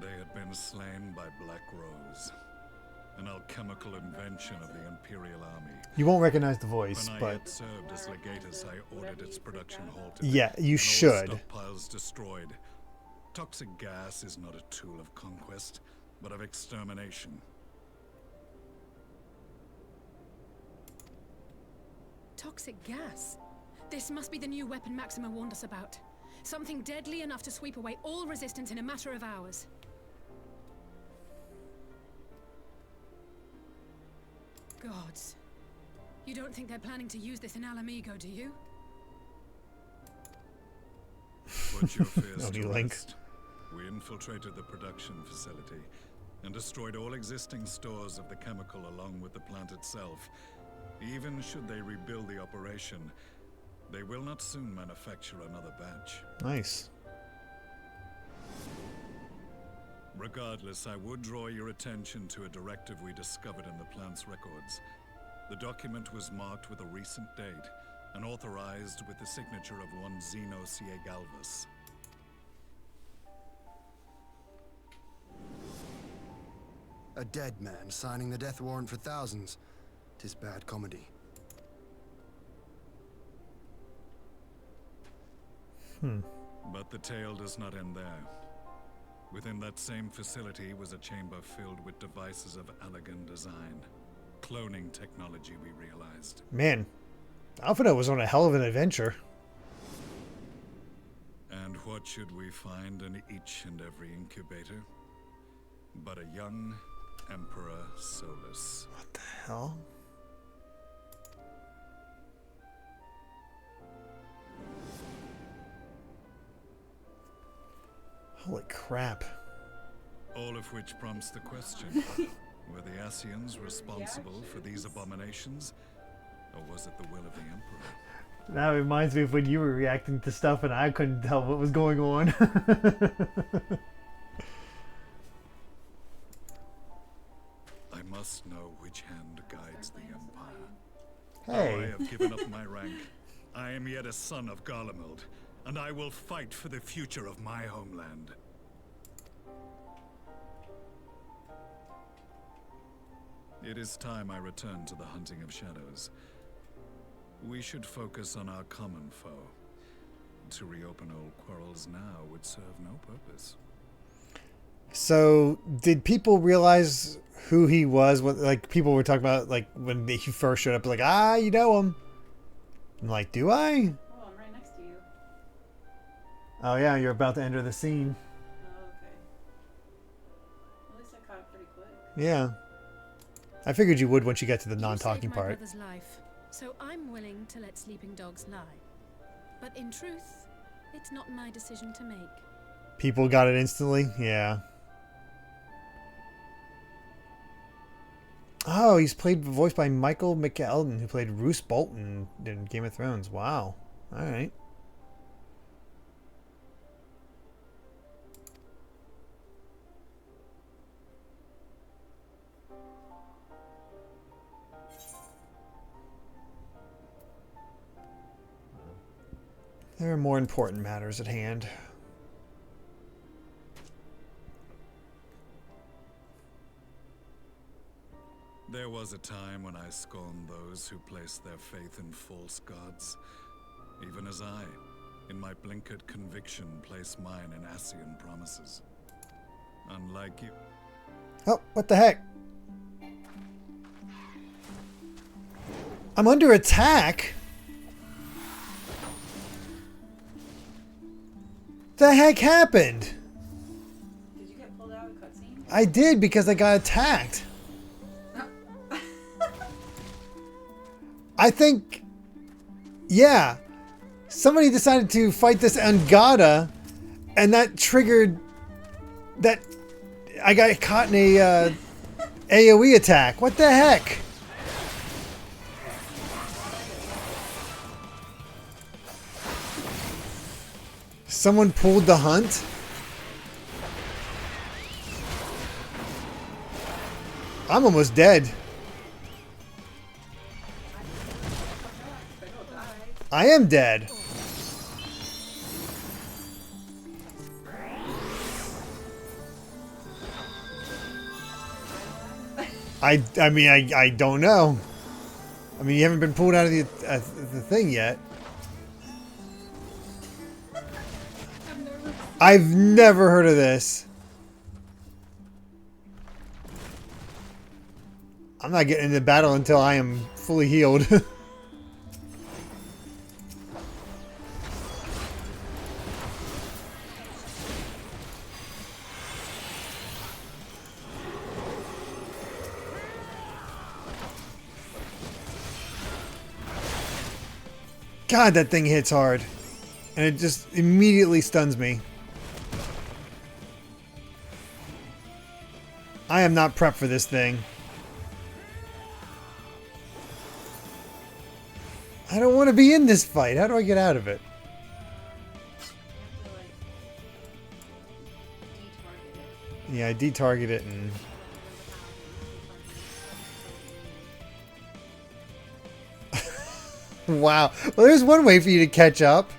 They had been slain by Black Rose, an alchemical invention of the Imperial Army. You won't recognize the voice, When I but yet served as legatus, I ordered its production halted. yeah, you and should. all stockpiles destroyed. Toxic gas is not a tool of conquest, but of extermination. Toxic gas? This must be the new weapon Maxima warned us about. Something deadly enough to sweep away all resistance in a matter of hours. Gods. You don't think they're planning to use this in Alamigo, do you? Put your fears Only to Link. rest. We infiltrated the production facility and destroyed all existing stores of the chemical along with the plant itself. Even should they rebuild the operation, they will not soon manufacture another batch. Nice. Regardless, I would draw your attention to a directive we discovered in the plant's records. The document was marked with a recent date and authorized with the signature of one Zeno Ciegalvis. A dead man signing the death warrant for thousands. 'Tis bad comedy. But the tale does not end there. Within that same facility was a chamber filled with devices of elegant design. Cloning technology, we realized. Man, Alphinaud was on a hell of an adventure. And what should we find in each and every incubator? But a young Emperor Solus. What the hell? Holy crap. All of which prompts the question, were the Asians responsible for these abominations? Or was it the will of the Emperor? That reminds me of when you were reacting to stuff and I couldn't tell what was going on. I must know which hand guides the Empire. Hey. Though I have given up my rank, I am yet a son of Garlemald, and I will fight for the future of my homeland. It is time I return to the hunting of shadows. We should focus on our common foe. To reopen old quarrels now would serve no purpose. So, did people realize who he was? What, like, people were talking about, like, when he first showed up, like, you know him. I'm like, do I? Oh, I'm right next to you. Oh, yeah, you're about to enter the scene. Oh, okay. At least I caught it pretty quick. Yeah. I figured you would once you got to the You non-talking saved my part. brother's life, so I'm willing to let sleeping dogs lie. But in truth, it's not my decision to make. People got it instantly? Yeah. Oh, he's voiced by Michael McElden, who played Roose Bolton in Game of Thrones. Wow. All right. There are more important matters at hand. There was a time when I scorned those who placed their faith in false gods, even as I, in my blinkered conviction, place mine in Asian promises. Unlike you... Oh, what the heck? I'm under attack? The heck happened? Did you get pulled out of the cutscene? I did because I got attacked. I think, yeah, somebody decided to fight this Angada, and that triggered that. I got caught in a AoE attack. What the heck? Someone pulled the hunt? I'm almost dead. I am dead. I mean, I don't know. I mean, you haven't been pulled out of the thing yet. I've never heard of this. I'm not getting into battle until I am fully healed. God, that thing hits hard. And it just immediately stuns me. I am not prepped for this thing. I don't want to be in this fight. How do I get out of it? Yeah, I detarget it and... Wow. Well, there's one way for you to catch up.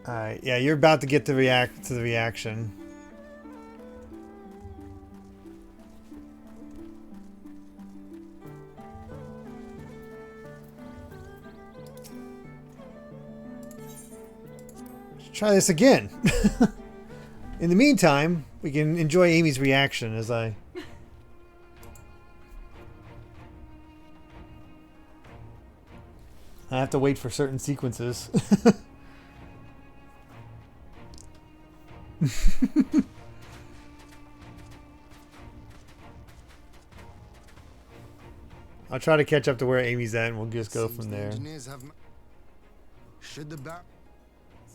Alright, yeah, you're about to get to react to the reaction. Let's try this again. In the meantime, we can enjoy Amy's reaction as I... I have to wait for certain sequences. I'll try to catch up to where Amy's at and we'll just go from there. So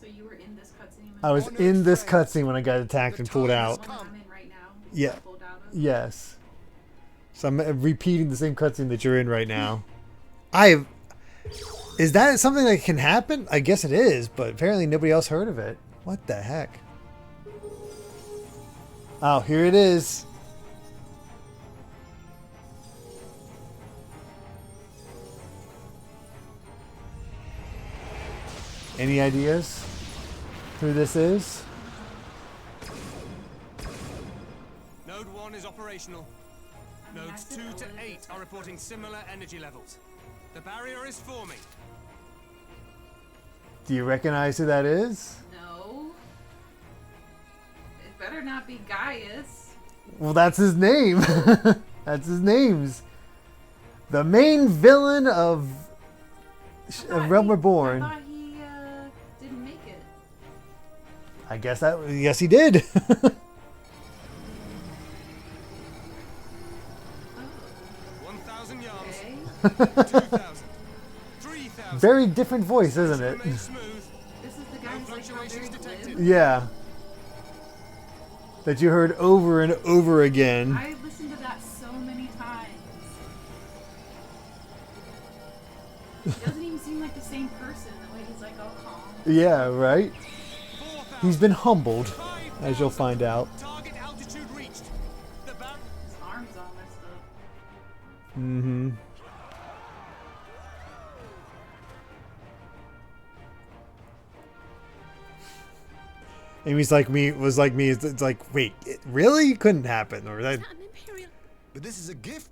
you were in this cutscene? I was in this cutscene when I got attacked and pulled out. I'm in right now. Yeah. Yes. So I'm repeating the same cutscene that you're in right now. Is that something that can happen? I guess it is, but apparently nobody else heard of it. What the heck? Oh, here it is. Any ideas who this is? Node 1 is operational. Nodes 2 to 8 are reporting similar energy levels. The barrier is forming. Do you recognize who that is? No. It better not be Gaius. Well, that's his name. That's his name's. The main villain of Realm Reborn. I thought he didn't make it. I guess that. Yes, he did. 1,000 yards. 2,000. 3,000. Very different voice, isn't it? This is the guy who's like very glib. Yeah. That you heard over and over again. I listened to that so many times. He doesn't even seem like the same person, the way he's like all calm. Yeah, right? He's been humbled, as you'll find out. Target altitude reached. His arm's all messed up. Mm-hmm. Amy's like me, was like me. It's like, wait, it really couldn't happen, or that. But this is a gift.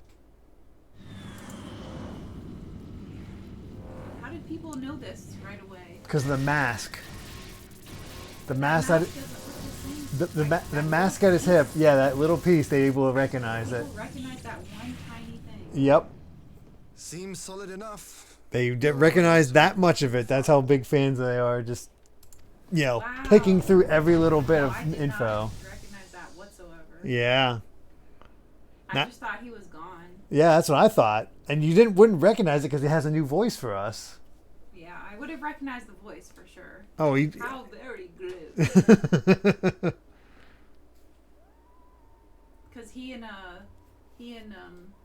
How did people know this right away? Because of the mask. The mask that. The mask at his hip. Yeah, that little piece. They able to recognize it. People recognize that one tiny thing. Yep. Seems solid enough. They recognize that much of it. That's how big fans they are. Just, you know, picking through every little bit of info. Not recognize that whatsoever. Yeah. I just thought he was gone. Yeah, that's what I thought. And you wouldn't recognize it because he has a new voice for us. Yeah, I would have recognized the voice for sure. Oh, How very good. Because he and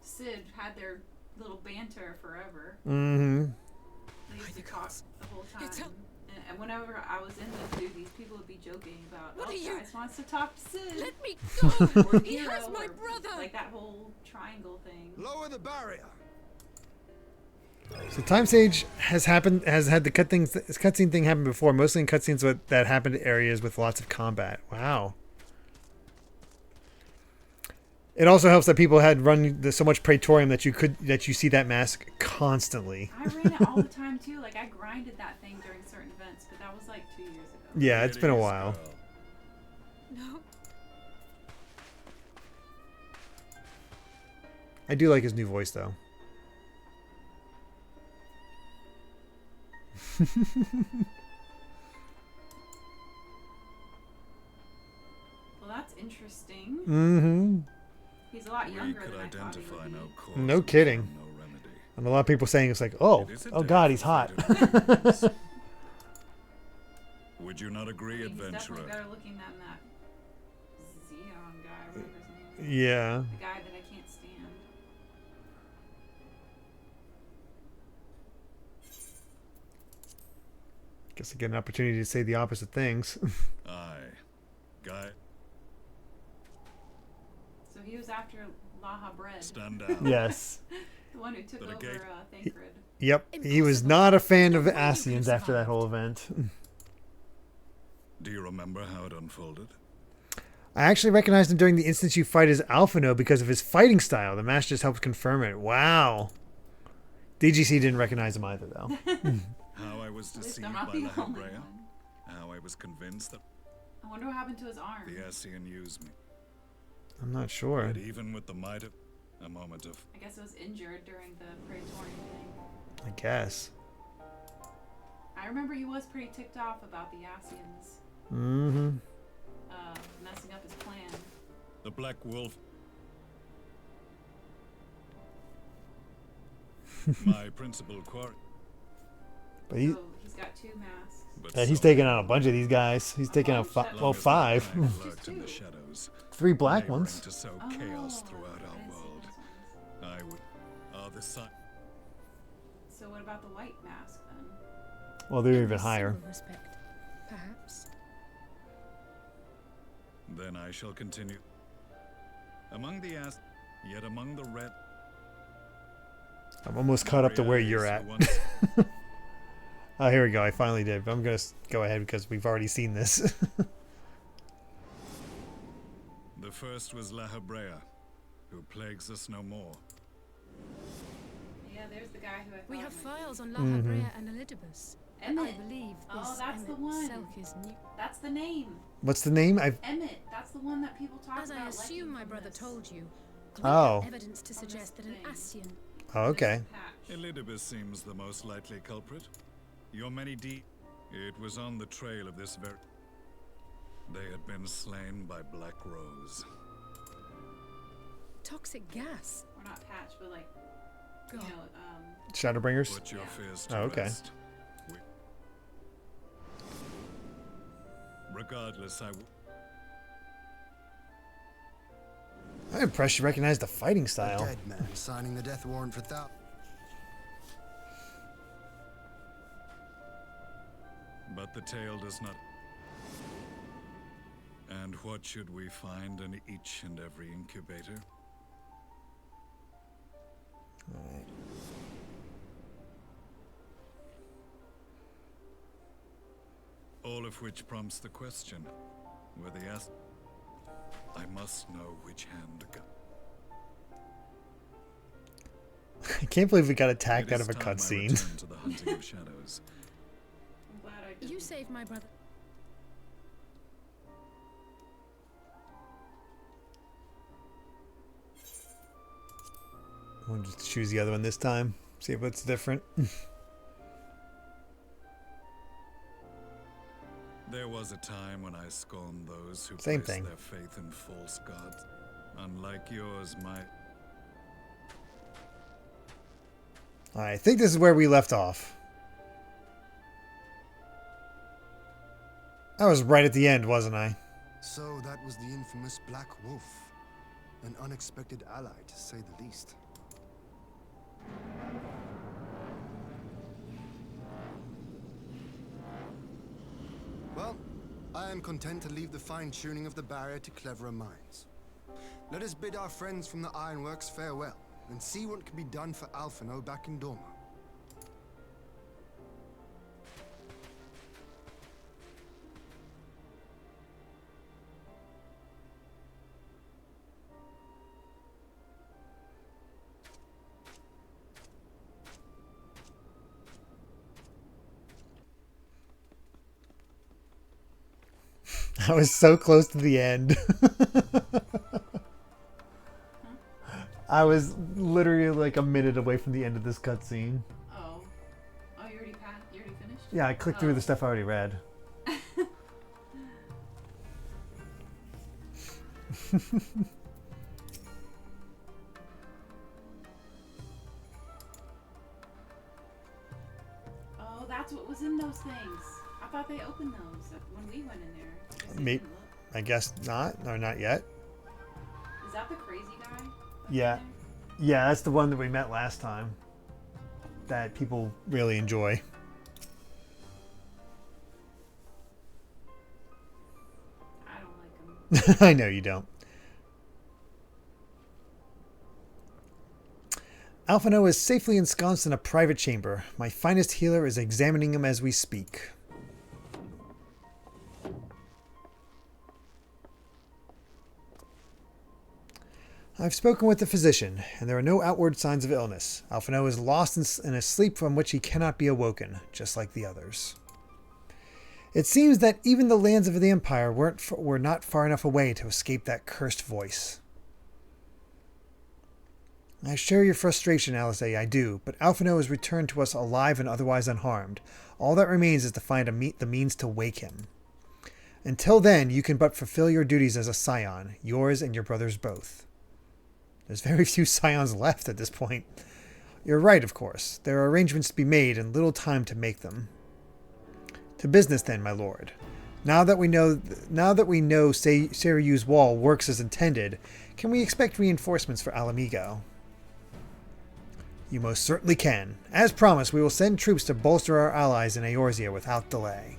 Sid had their little banter forever. Mm-hmm. They used to talk the whole time. And whenever I was in the zoo, these people would be joking about, Gaius wants to talk to Sid. Let me go! Or He Hero, has my or, brother! like that whole triangle thing. Lower the barrier. So Time Sage has had the cutscene thing happen before, mostly in cutscenes that happen to areas with lots of combat. Wow. It also helps that people had run so much Praetorium that you see that mask constantly. I ran it all the time too. Like I grinded that thing during certain events, but that was like 2 years ago. Yeah, it's been a while. No. I do like his new voice though. Well, that's interesting. Mm-hmm. He's a lot younger could than I thought he identify would be. no cause No and kidding. found no remedy. And a lot of people saying it's like, oh God, he's hot. Would you not agree, He's adventurer? definitely better looking than that Xeon guy, whatever his name is. Yeah. The guy that I can't stand. Guess I get an opportunity to say the opposite things. Aye. Guy. So he was after Laha Bread. Stand down. Yes. The one who took The over gate. Thancred. Yep. He was not a fan of Ascians after that whole event. Do you remember how it unfolded? I actually recognized him during the instance you fight as Alphino because of his fighting style. The match just helps confirm it. Wow. DGC didn't recognize him either, though. How I was At least deceived I'm by not the only Lahebrea. one. How I was convinced that I wonder what happened to his arm. the Ascian used me. I'm not sure. But even with the might of a moment of I guess it was injured during the Praetorian thing. I guess. I remember he was pretty ticked off about the Ascians Mm-hmm. messing up his plan. the Black Wolf. My principal quarry. But he, So he's got 2 masks. But he's so taking out a bunch of these guys. He's taking out long as 5. the Black lurked in the shadows, 3 black laboring ones. to sow Oh, chaos throughout I our didn't see world. those ones. I would. The sign. So what about the white mask then? Well, they're In even a higher. similar respect, perhaps. Then I shall continue. Among the yet among the red. I'm almost caught up to where Maria you're is at. the one- Oh, here we go. I finally did. But I'm going to go ahead because we've already seen this. The first was Lahebrea, who plagues us no more. Yeah, there's the guy who I thought We have might- files on Lahebrea and Elidibus. And I Emmett. believe Oh, this that's the Emmett one. Selk is new. That's the name. What's the name? Emmett. That's the one that people talk As about. I assume liking my from brother this. told you, we Oh. have evidence to suggest that an thing. Ascian. Oh, okay. Patch. Elidibus seems the most likely culprit. Your many It was on the trail of this very. They had been slain by Black Rose. Toxic gas. Or not patch, but like, God. you know, Shadowbringers? Put your Yeah. fears to Oh, okay. rest. Regardless, I'm impressed you recognize the fighting A style. dead man signing the death warrant for thou. But the tale does not. And what should we find in each and every incubator? Alright. All of which prompts the question, whether yes, I must know which hand to go. I can't believe we got attacked It out is of a time I cutscene. return to the hunting of shadows. I'm glad I did. You saved my brother. We'll just choose the other one this time. See if it's different. There was a time when I scorned those who Same placed thing. their faith in false gods. Unlike yours, my I think this is where we left off. I was right at the end, wasn't I? So that was the infamous Black Wolf. An unexpected ally, to say the least. Well, I am content to leave the fine-tuning of the barrier to cleverer minds. Let us bid our friends from the Ironworks farewell, and see what can be done for Alphino back in Dorma. I was so close to the end. I was literally like a minute away from the end of this cutscene. Oh. Oh, you already finished? Yeah, I clicked through the stuff I already read. Oh, that's what was in those things. I thought they opened those when we went in there. Maybe, I guess not, or not yet. Is that the crazy guy? Yeah. Yeah, that's the one that we met last time. That people really enjoy. I don't like him. I know you don't. Alphino is safely ensconced in a private chamber. My finest healer is examining him as we speak. I've spoken with the physician, and there are no outward signs of illness. Alphino is lost in a sleep from which he cannot be awoken, just like the others. It seems that even the lands of the Empire were not far enough away to escape that cursed voice. I share your frustration, Alizé, I do, but Alphino has returned to us alive and otherwise unharmed. All that remains is to find the means to wake him. Until then, you can but fulfill your duties as a scion, yours and your brother's both. There's very few scions left at this point. You're right, of course. There are arrangements to be made and little time to make them. To business then, my lord. Now that we know Seryu's wall works as intended, can we expect reinforcements for Alamigo? You most certainly can. As promised, we will send troops to bolster our allies in Eorzea without delay.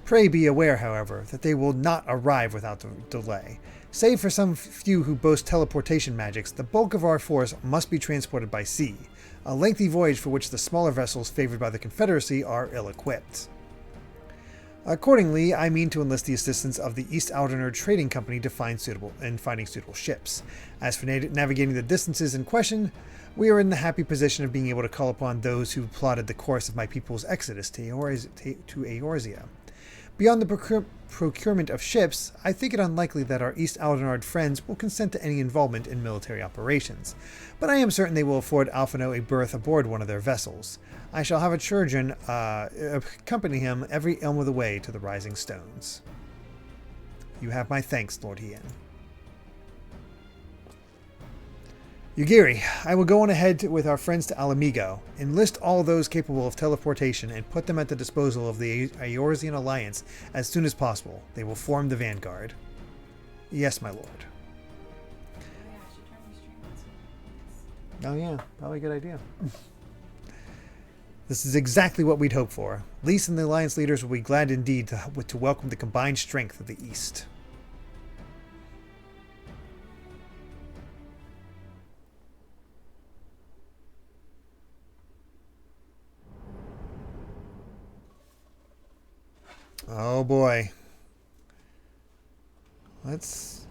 Pray be aware, however, that they will not arrive without delay. Save for some few who boast teleportation magics, the bulk of our force must be transported by sea, a lengthy voyage for which the smaller vessels favored by the Confederacy are ill-equipped. Accordingly, I mean to enlist the assistance of the East Alderner Trading Company to finding suitable ships. As for navigating the distances in question, we are in the happy position of being able to call upon those who plotted the course of my people's exodus to Eorzea. Beyond the procurement of ships, I think it unlikely that our East Aldenard friends will consent to any involvement in military operations, but I am certain they will afford Alphino a berth aboard one of their vessels. I shall have a chirurgeon accompany him every elm of the way to the Rising Stones. You have my thanks, Lord Hien. Yugiri, I will go on ahead with our friends to Alamigo, enlist all those capable of teleportation, and put them at the disposal of the Eorzean Alliance as soon as possible. They will form the vanguard. Yes, my lord. Oh yeah, probably a good idea. This is exactly what we'd hoped for. Lys and the Alliance leaders will be glad indeed to welcome the combined strength of the East. Oh boy. Let's...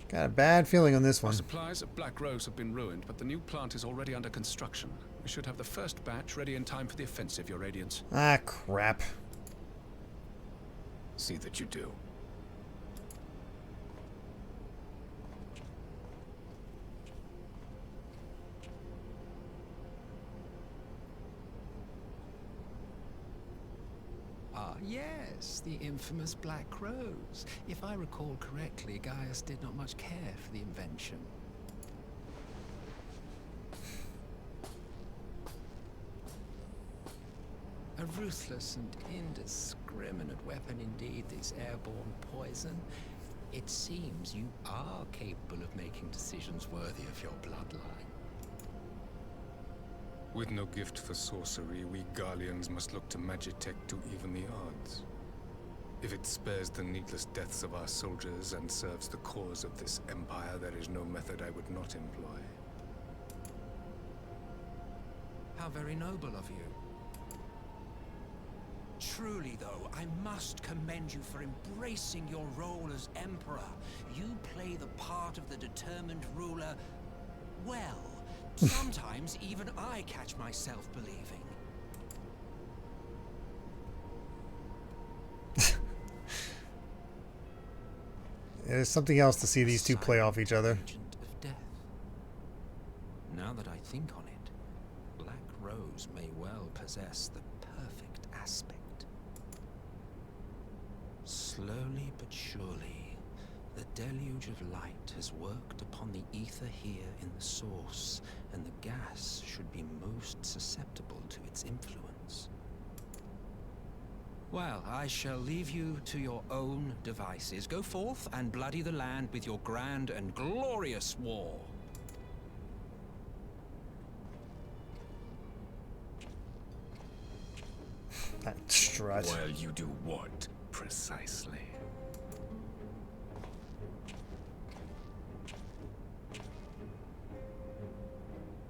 Got a bad feeling on this one. Our supplies at Black Rose have been ruined, but the new plant is already under construction. We should have the first batch ready in time for the offensive, Your Radiance. Ah, crap. See that you do. Ah, yes, the infamous Black Rose. If I recall correctly, Gaius did not much care for the invention. A ruthless and indiscriminate weapon indeed, this airborne poison. It seems you are capable of making decisions worthy of your bloodline. With no gift for sorcery, we Garleans must look to Magitech to even the odds. If it spares the needless deaths of our soldiers and serves the cause of this empire, there is no method I would not employ. How very noble of you. Truly, though, I must commend you for embracing your role as Emperor. You play the part of the determined ruler well. Sometimes even I catch myself believing. There's something else to see these two play off each other. Agent of death. Now that I think on it, Black Rose may well possess the perfect aspect. Slowly but surely, the deluge of light has worked upon the ether here in the source, and the gas should be most susceptible to its influence. Well, I shall leave you to your own devices. Go forth and bloody the land with your grand and glorious war. That strut. While you do what, precisely?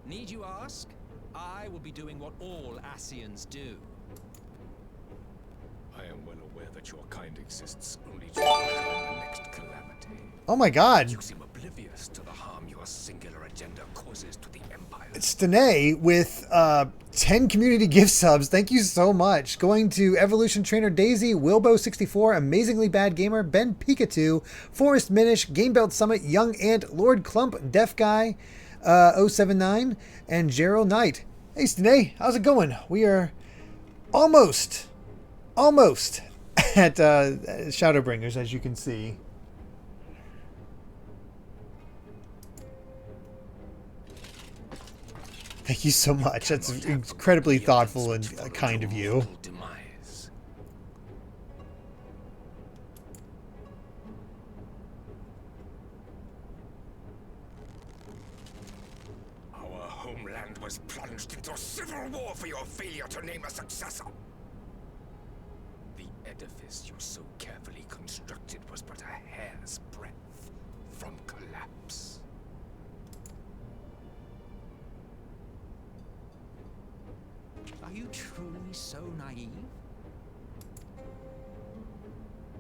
Need you ask? I will be doing what all Ascians do. I am well aware that your kind exists only to prevent the next calamity. Oh my god. You seem oblivious to the harm your singular agenda causes to the Empire. It's Danae with 10 community gift subs. Thank you so much. Going to Evolution Trainer Daisy, Wilbo64, Amazingly Bad Gamer, Ben Pikachu, Forrest Minish, Game Belt Summit, Young Ant, Lord Clump, Deaf Guy, 079, and Gerald Knight. Hey, Danae, how's it going? We are almost at Shadowbringers, as you can see. Thank you so much. That's incredibly thoughtful and kind of you. Our homeland was plunged into civil war for your failure to name a successor. The edifice you so carefully constructed was but a hair's breadth from collapse. Are you truly so naive?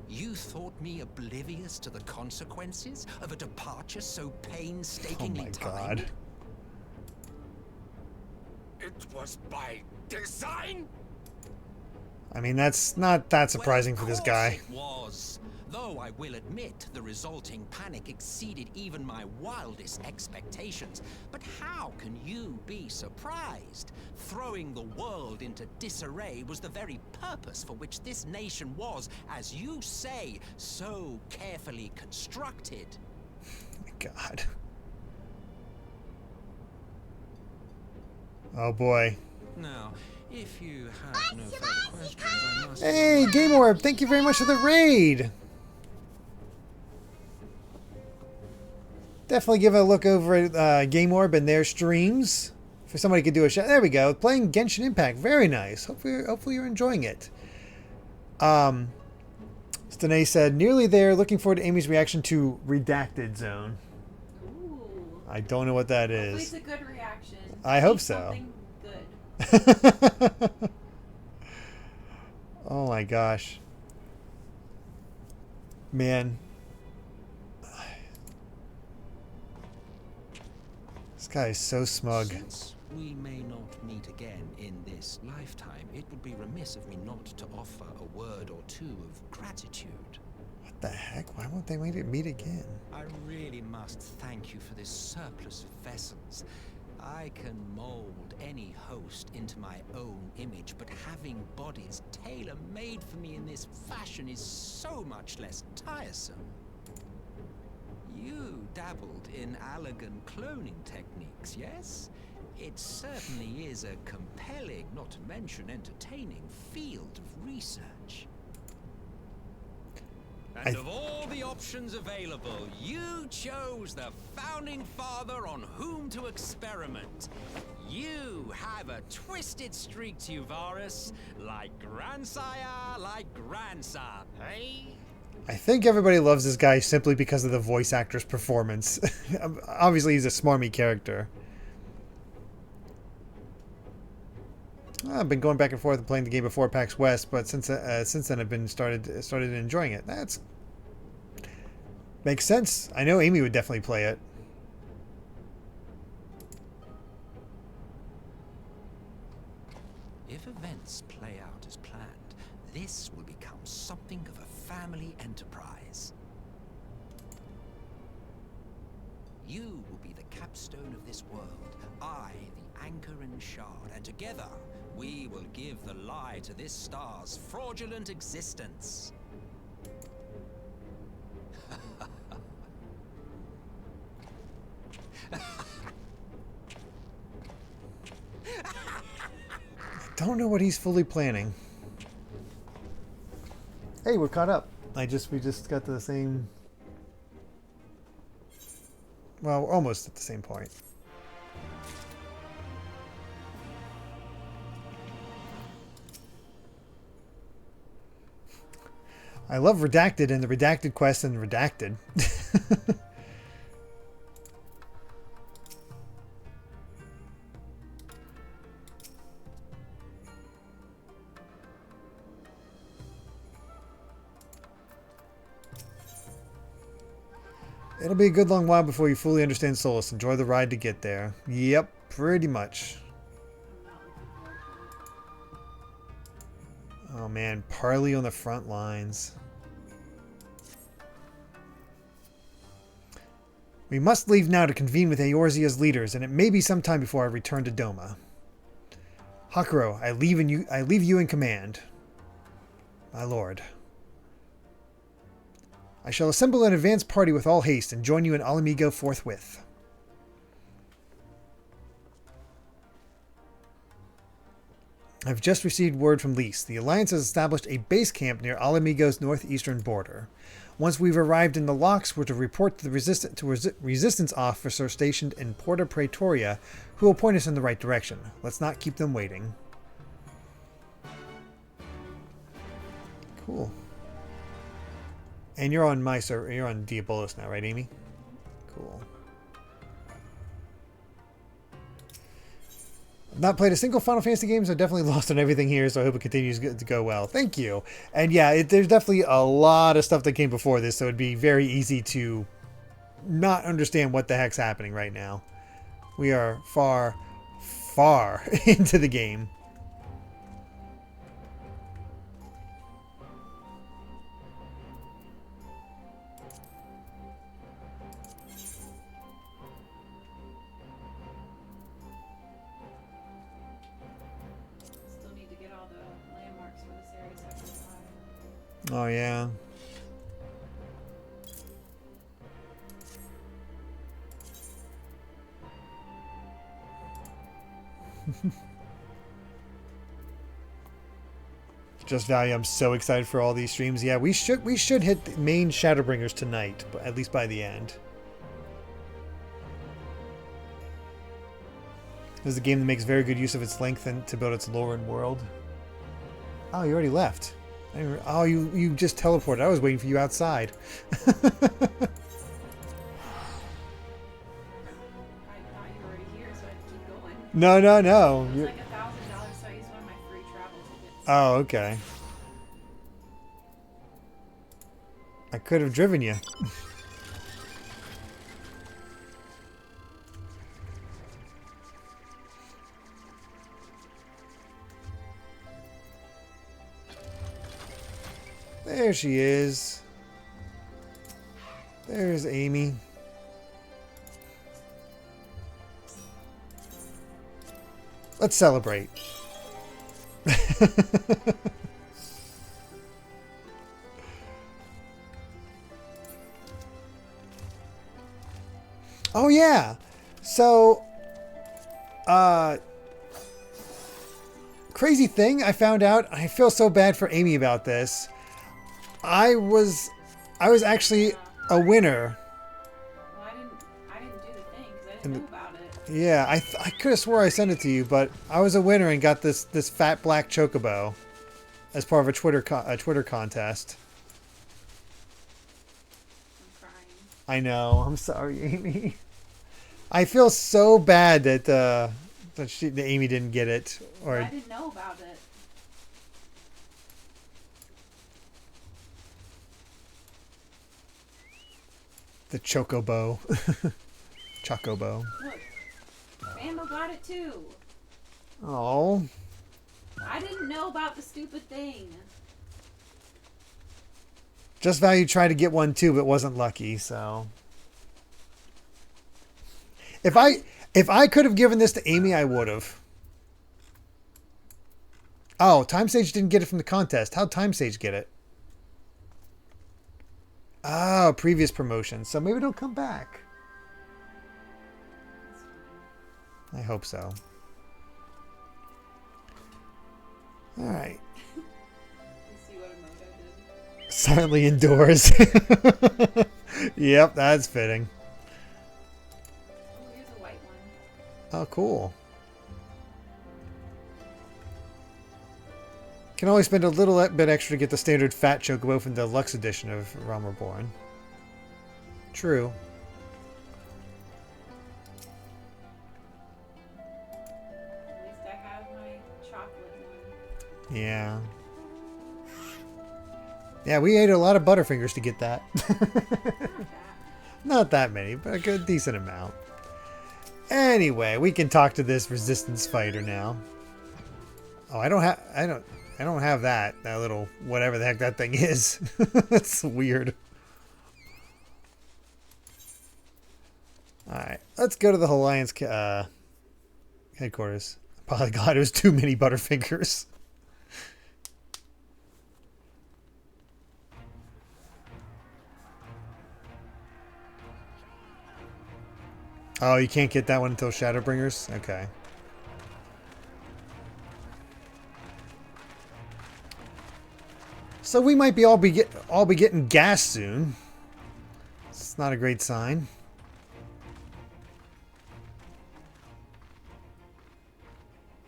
You thought me oblivious to the consequences of a departure so painstakingly timed? God. It was by design? I mean, that's not that surprising for this guy. It was. Though I will admit the resulting panic exceeded even my wildest expectations. But how can you be surprised? Throwing the world into disarray was the very purpose for which this nation was, as you say, so carefully constructed. God. Oh boy. Now, if you have no further questions, I must... Hey, Game Orb, thank you very much for the raid. Definitely give a look over at Game Orb and their streams. For somebody could do a shot. There we go. Playing Genshin Impact. Very nice. Hopefully you're enjoying it. Stanae said, nearly there. Looking forward to Amy's reaction to Redacted Zone. Ooh. I don't know what that is. Hopefully it's a good reaction. I hope so. Good. Oh my gosh. Man. This guy is so smug. Since we may not meet again in this lifetime, it would be remiss of me not to offer a word or two of gratitude. What the heck? Why won't they meet again? I really must thank you for this surplus of vessels. I can mold any host into my own image, but having bodies tailor-made for me in this fashion is so much less tiresome. You dabbled in Allagan cloning techniques, yes? It certainly is a compelling, not to mention entertaining, field of research. And of all the options available, you chose the Founding Father on whom to experiment. You have a twisted streak to you, Varus, like grandsire, like grandson, hey? I think everybody loves this guy simply because of the voice actor's performance. Obviously, he's a smarmy character. I've been going back and forth and playing the game before PAX West, but since then I've been started enjoying it. That's makes sense. I know Amy would definitely play it. If events play out as planned, this will become something of a family enterprise. You will be the capstone of this world, I the anchor and shard, and together we will give the lie to this star's fraudulent existence. Don't know what he's fully planning. Hey, we're caught up. We just got to the same. Well, we're almost at the same point. I love Redacted and the Redacted quest and Redacted. It'll be a good long while before you fully understand Solus. Enjoy the ride to get there. Yep, pretty much. Oh man, Parley on the front lines. We must leave now to convene with Eorzea's leaders, and it may be some time before I return to Doma. Hakuro, I leave you in command. My lord. I shall assemble an advance party with all haste and join you in Alamigo forthwith. I've just received word from Lys. The Alliance has established a base camp near Alamigo's northeastern border. Once we've arrived in the locks, we're to report to the resistance officer stationed in Porta Praetoria, who will point us in the right direction. Let's not keep them waiting. Cool. And you're on my server. You're on Diabolos now, right, Amy? Cool. I've not played a single Final Fantasy game, so definitely lost on everything here, so I hope it continues to go well. Thank you. And yeah, there's definitely a lot of stuff that came before this, so it'd be very easy to not understand what the heck's happening right now. We are far, far into the game. Oh, yeah. Just Value, I'm so excited for all these streams. Yeah, we should hit the main Shadowbringers tonight, but at least by the end. This is a game that makes very good use of its length and to build its lore and world. Oh, you already left. Oh, you just teleported. I was waiting for you outside. I thought you were already here, so I had to keep going. No. It was like $1,000, so I used one of my free travel tickets. Oh, okay. I could have driven you. There she is. There's Amy. Let's celebrate. Oh yeah. So crazy thing I found out. I feel so bad for Amy about this. I was actually a winner. Well, I didn't do the thing because I didn't know about it. Yeah, I could have swore I sent it to you, but I was a winner and got this fat black chocobo as part of a Twitter contest. I'm crying. I know. I'm sorry, Amy. I feel so bad that that Amy didn't get it, or I didn't know about it. the chocobo. Chocobo. Look, Vandal got it too. Oh. I didn't know about the stupid thing. Just Value tried to get one too, but wasn't lucky, so. If I could have given this to Amy, I would have. Oh, Time Sage didn't get it from the contest. How'd Time Sage get it? Oh, previous promotion. So maybe it'll come back. I hope so. All right. Silently indoors. Yep, that's fitting. Oh, here's a white one. Oh, cool. Can always spend a little bit extra to get the standard fat chocobo from the deluxe edition of Realm Reborn. True. At least I have my chocolate one. Yeah. Yeah, we ate a lot of Butterfingers to get that. Not that many, but a good decent amount. Anyway, we can talk to this resistance fighter now. Oh, I don't have that little whatever the heck that thing is. That's weird. All right, let's go to the Alliance headquarters. By God, it was too many Butterfingers. Oh, you can't get that one until Shadowbringers? Okay. So we might all be getting gas soon. It's not a great sign.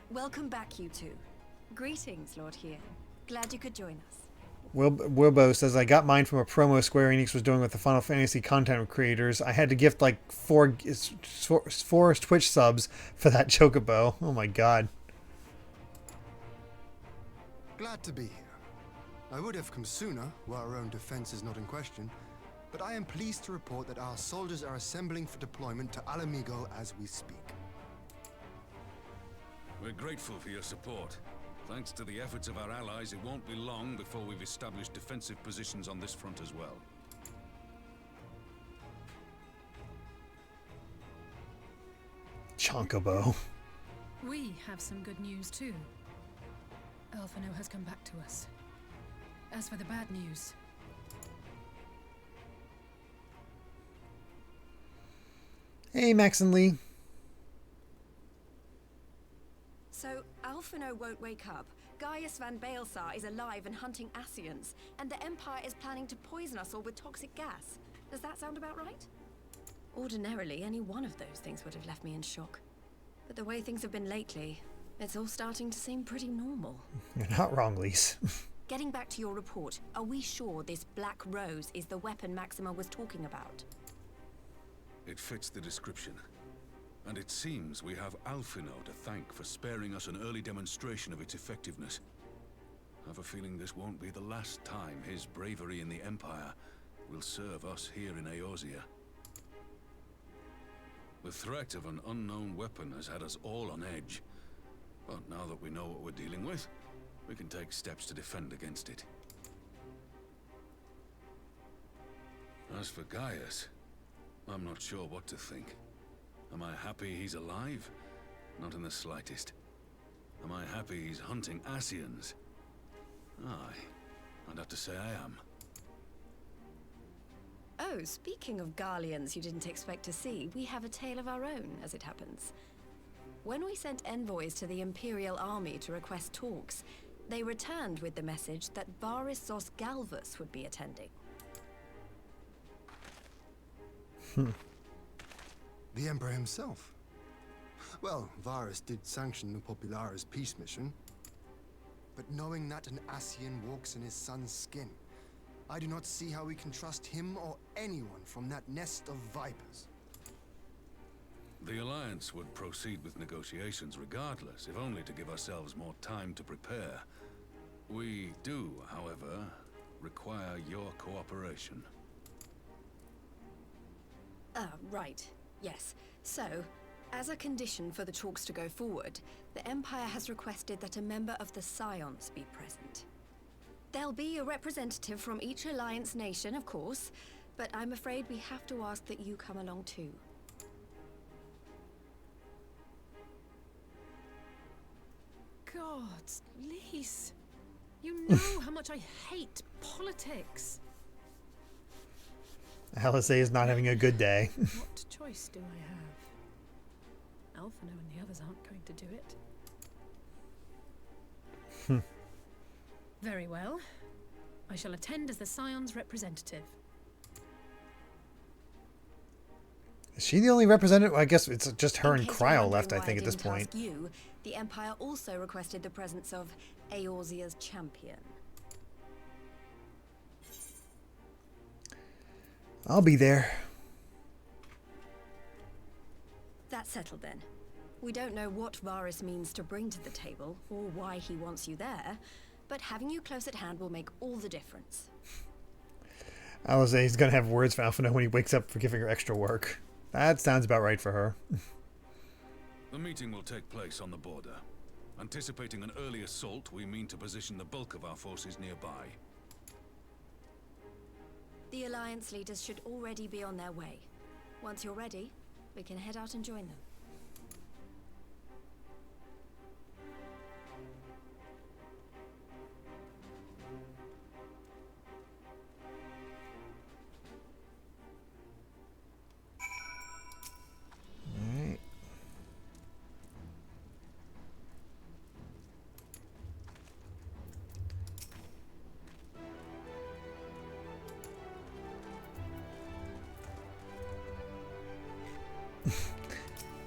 Welcome back, you two. Greetings, Lord Hien. Glad you could join us. Wilbo says, I got mine from a promo Square Enix was doing with the Final Fantasy content creators. I had to gift like four Twitch subs for that chocobo. Oh my god. Glad to be here. I would have come sooner, while our own defense is not in question, but I am pleased to report that our soldiers are assembling for deployment to Alamigo as we speak. We're grateful for your support. Thanks to the efforts of our allies, it won't be long before we've established defensive positions on this front as well. Chocobo. We have some good news too. Alphino has come back to us. As for the bad news... Hey, Max and Lee. So, Alphino won't wake up. Gaius van Baelsar is alive and hunting Ascians, and the Empire is planning to poison us all with toxic gas. Does that sound about right? Ordinarily, any one of those things would have left me in shock. But the way things have been lately, it's all starting to seem pretty normal. You're not wrong, Lise. Getting back to your report, are we sure this Black Rose is the weapon Maxima was talking about? It fits the description. And it seems we have Alphino to thank for sparing us an early demonstration of its effectiveness. I have a feeling this won't be the last time his bravery in the Empire will serve us here in Eorzea. The threat of an unknown weapon has had us all on edge. But now that we know what we're dealing with, we can take steps to defend against it. As for Gaius, I'm not sure what to think. Am I happy he's alive? Not in the slightest. Am I happy he's hunting Ascians? Aye, I'd have to say I am. Oh, speaking of Garleans you didn't expect to see, we have a tale of our own, as it happens. When we sent envoys to the Imperial Army to request talks, they returned with the message that Varys Zos Galvus would be attending. The Emperor himself. Well, Varys did sanction the Popularis peace mission. But knowing that an Ascian walks in his son's skin, I do not see how we can trust him or anyone from that nest of vipers. The Alliance would proceed with negotiations regardless, if only to give ourselves more time to prepare. We do, however, require your cooperation. Right. Yes. So, as a condition for the talks to go forward, the Empire has requested that a member of the Scions be present. There'll be a representative from each Alliance nation, of course, but I'm afraid we have to ask that you come along too. gods, Lise. You know how much I hate politics. Alizé is not having a good day. What choice do I have? Alphino and the others aren't going to do it. Very well. I shall attend as the Scion's representative. Is she the only representative? I guess it's just her and In case Cryo you're left, I wondering think, at why I this didn't point. ask you, the Empire also requested the presence of Eorzea's champion. I'll be there. That's settled then. We don't know what Varys means to bring to the table, or why he wants you there, but having you close at hand will make all the difference. Alizé's gonna have words for Alphino when he wakes up for giving her extra work. That sounds about right for her. The meeting will take place on the border. Anticipating an early assault, we mean to position the bulk of our forces nearby. The Alliance leaders should already be on their way. Once you're ready, we can head out and join them. Alright.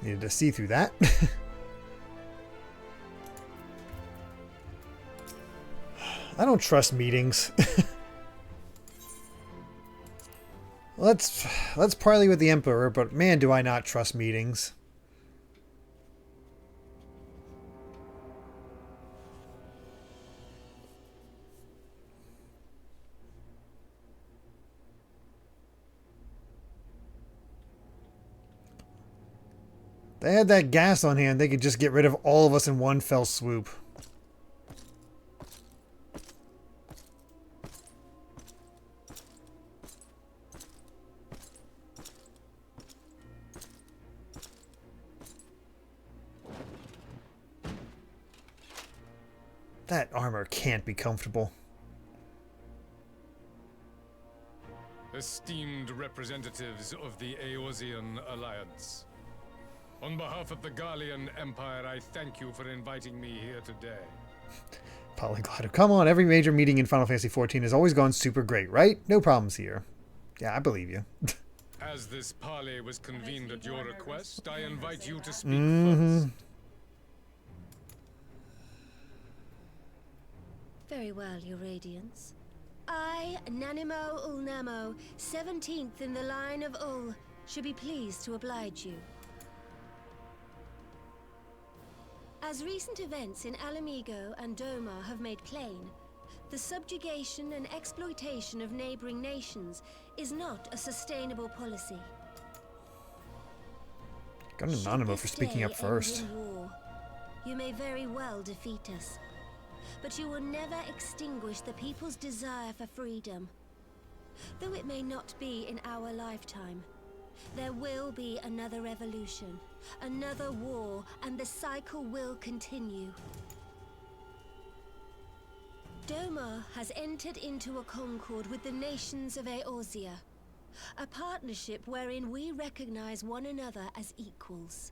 Needed to see through that. I don't trust meetings. Let's parley with the Emperor, but man, do I not trust meetings. They had that gas on hand, they could just get rid of all of us in one fell swoop. That armor can't be comfortable. Esteemed representatives of the Eorzean Alliance. On behalf of the Gallian Empire, I thank you for inviting me here today. Polyglot. Come on, every major meeting in Final Fantasy XIV has always gone super great, right? No problems here. Yeah, I believe you. As this parley was convened at your request, I invite you to speak first. Very well, Your Radiance. I, Nanimo Ulnamo, 17th in the line of Ul, should be pleased to oblige you. As recent events in Alamigo and Doma have made plain, the subjugation and exploitation of neighboring nations is not a sustainable policy. Got an Anonymous for speaking up first. War, you may very well defeat us, but you will never extinguish the people's desire for freedom. Though it may not be in our lifetime, there will be another revolution, another war, and the cycle will continue. Doma has entered into a concord with the nations of Eorzea, a partnership wherein we recognize one another as equals.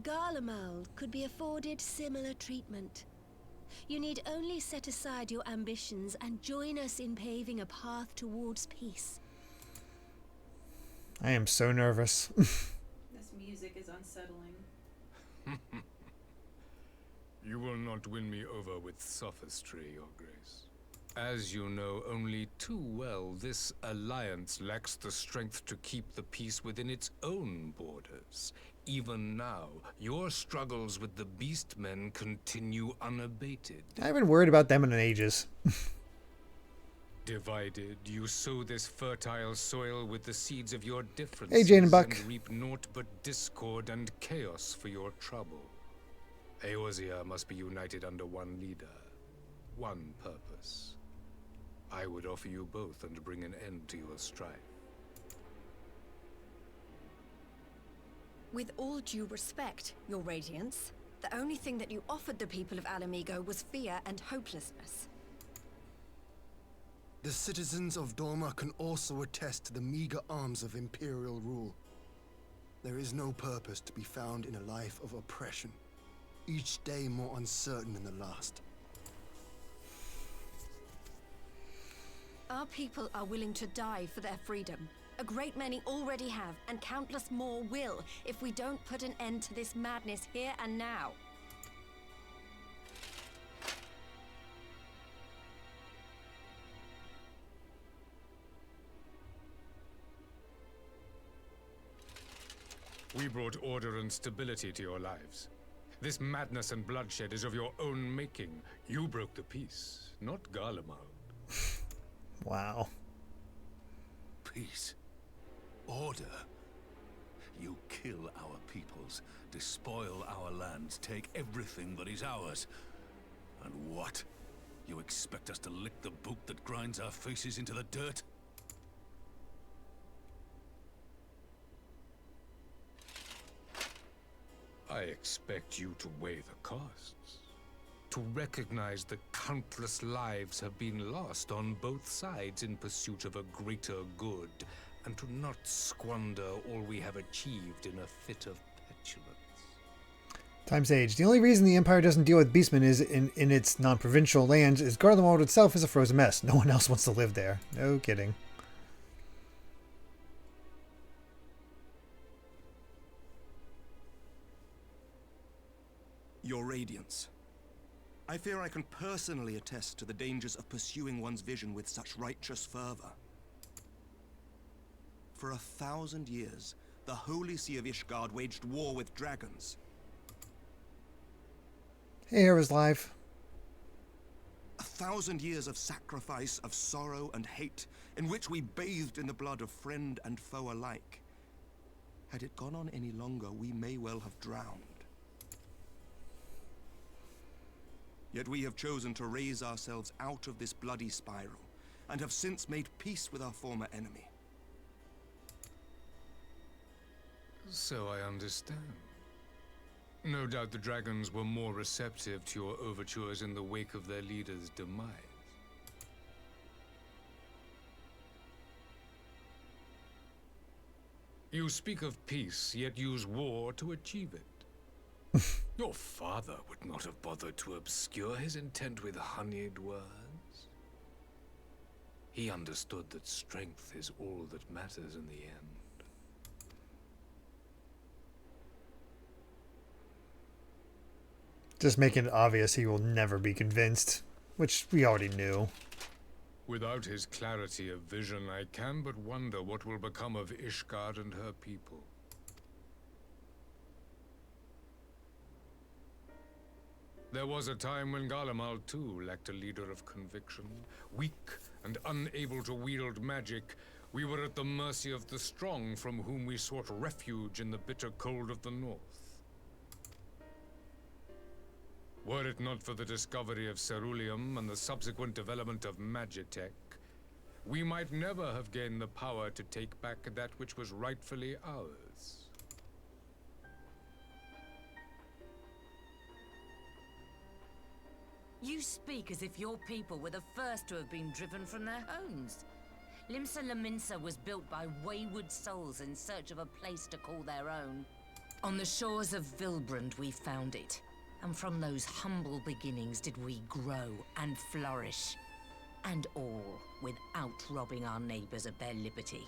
Garlemald could be afforded similar treatment. You need only set aside your ambitions and join us in paving a path towards peace. I am so nervous. This music is unsettling. You will not win me over with sophistry, Your Grace. As you know only too well, this alliance lacks the strength to keep the peace within its own borders. Even now, your struggles with the Beastmen continue unabated. I haven't worried about them in ages. Divided, you sow this fertile soil with the seeds of your differences. Hey, Jane and Buck. And reap naught but discord and chaos for your trouble. Eorzea must be united under one leader, one purpose. I would offer you both and bring an end to your strife. With all due respect, Your Radiance, The only thing that you offered the people of Alamigo was fear and hopelessness. The citizens of Dorma can also attest to the meager arms of Imperial rule. There is no purpose to be found in a life of oppression, each day more uncertain than the last. Our people are willing to die for their freedom. A great many already have, and countless more will, if we don't put an end to this madness here and now. We brought order and stability to your lives. This madness and bloodshed is of your own making. You broke the peace, not Garlemald. Wow. Peace. Order. You kill our peoples, despoil our lands, take everything that is ours. And what? You expect us to lick the boot that grinds our faces into the dirt? I expect you to weigh the costs. To recognize that countless lives have been lost on both sides in pursuit of a greater good, and to not squander all we have achieved in a fit of petulance. Time's age. The only reason the Empire doesn't deal with beastmen is in its non-provincial lands is Garlemald itself is a frozen mess. No one else wants to live there. No kidding. Your Radiance. I fear I can personally attest to the dangers of pursuing one's vision with such righteous fervor. For 1,000 years, the Holy See of Ishgard waged war with dragons. Hey, Hera's live. 1,000 years of sacrifice, of sorrow and hate, in which we bathed in the blood of friend and foe alike. Had it gone on any longer, we may well have drowned. Yet we have chosen to raise ourselves out of this bloody spiral, and have since made peace with our former enemy. So I understand. No doubt the dragons were more receptive to your overtures in the wake of their leader's demise. You speak of peace, yet use war to achieve it. Your father would not have bothered to obscure his intent with honeyed words. He understood that strength is all that matters in the end. Just making it obvious he will never be convinced, which we already knew. Without his clarity of vision, I can but wonder what will become of Ishgard and her people. There was a time when Garlemald too lacked a leader of conviction. Weak and unable to wield magic, we were at the mercy of the strong, from whom we sought refuge in the bitter cold of the north. Were it not for the discovery of Ceruleum and the subsequent development of Magitech, we might never have gained the power to take back that which was rightfully ours. You speak as if your people were the first to have been driven from their homes. Limsa Lominsa was built by wayward souls in search of a place to call their own. On the shores of Vilbrand we found it, and from those humble beginnings did we grow and flourish. And all without robbing our neighbors of their liberty.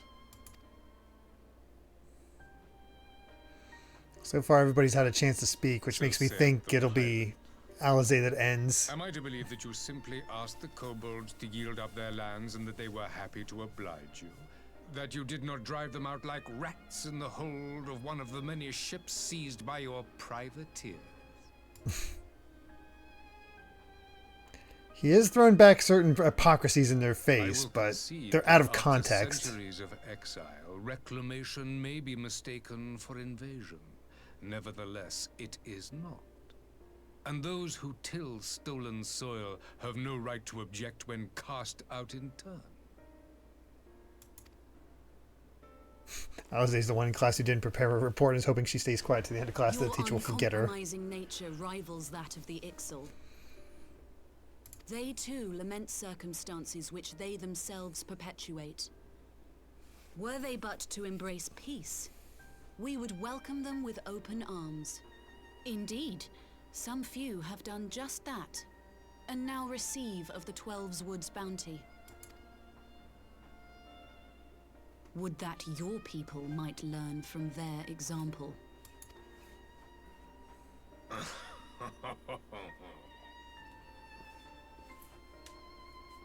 So far everybody's had a chance to speak, which makes me think it'll be Alizé that ends. Am I to believe that you simply asked the kobolds to yield up their lands and that they were happy to oblige you? That you did not drive them out like rats in the hold of one of the many ships seized by your privateers? He has thrown back certain hypocrisies in their face, but they're out of context. After centuries of exile, reclamation may be mistaken for invasion. Nevertheless, it is not. And those who till stolen soil have no right to object when cast out in turn. Alize's the one in class who didn't prepare a report and is hoping she stays quiet to the end of class so the teacher will forget her. Your uncompromising nature rivals that of the Ixal. They too lament circumstances which they themselves perpetuate. Were they but to embrace peace, we would welcome them with open arms. Indeed, some few have done just that, and now receive of the 12's Wood's bounty. Would that your people might learn from their example.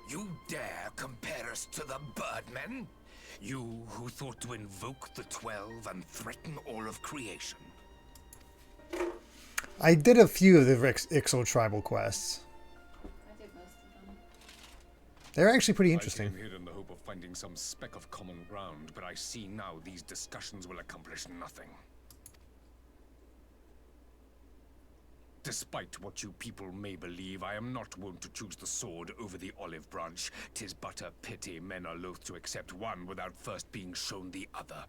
You dare compare us to the Birdmen? You who thought to invoke the 12 and threaten all of creation? I did a few of the Ixal tribal quests. I did most of them. They're actually pretty interesting. I came here in the hope of finding some speck of common ground, but I see now these discussions will accomplish nothing. Despite what you people may believe, I am not wont to choose the sword over the olive branch. 'Tis but a pity men are loath to accept one without first being shown the other.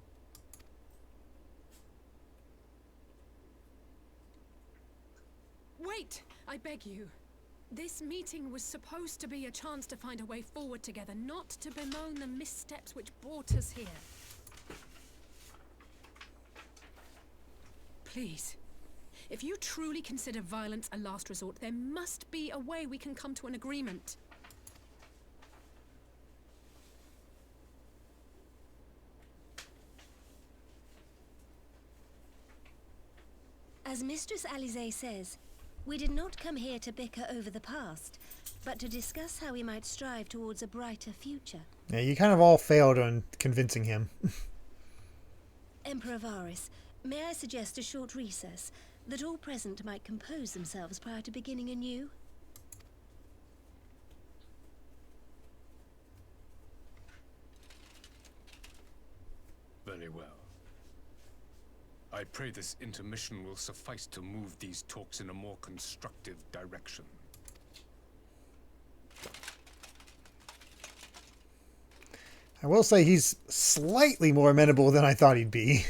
Wait! I beg you. This meeting was supposed to be a chance to find a way forward together, not to bemoan the missteps which brought us here. Please. If you truly consider violence a last resort, there must be a way we can come to an agreement. As Mistress Alize says, we did not come here to bicker over the past, but to discuss how we might strive towards a brighter future. Yeah, you kind of all failed on convincing him. Emperor Varys, may I suggest a short recess, that all present might compose themselves prior to beginning anew? Very well. I pray this intermission will suffice to move these talks in a more constructive direction. I will say he's slightly more amenable than I thought he'd be.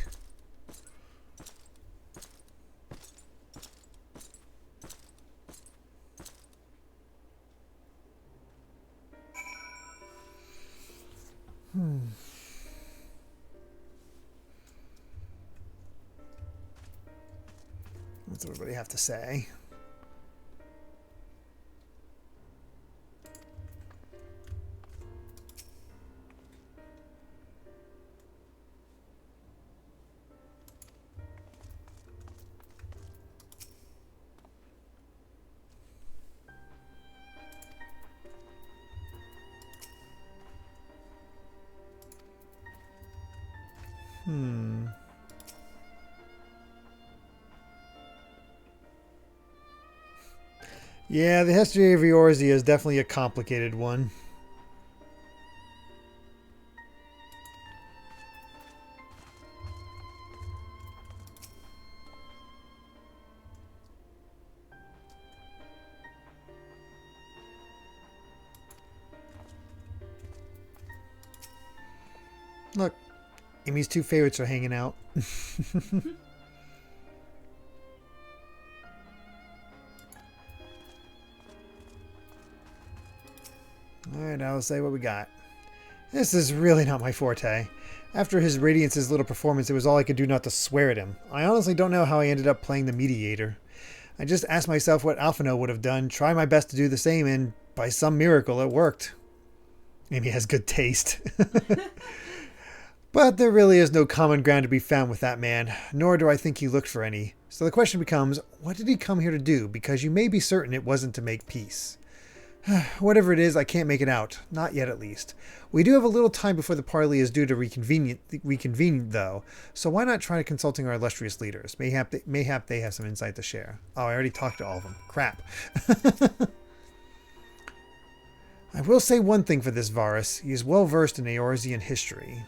What's everybody have to say? Yeah, the history of Eorzea is definitely a complicated one. Look, Amy's two favorites are hanging out. Alright, I'll say what we got. This is really not my forte. After his Radiance's little performance, it was all I could do not to swear at him. I honestly don't know how I ended up playing the mediator. I just asked myself what Alphino would have done, try my best to do the same, and by some miracle it worked. Amy has good taste. But there really is no common ground to be found with that man, nor do I think he looked for any. So the question becomes, what did he come here to do? Because you may be certain it wasn't to make peace. Whatever it is, I can't make it out. Not yet, at least. We do have a little time before the parley is due to reconvene, though. So why not try consulting our illustrious leaders? Mayhap they have some insight to share. Oh, I already talked to all of them. Crap. I will say one thing for this Varys. He is well versed in Eorzean history.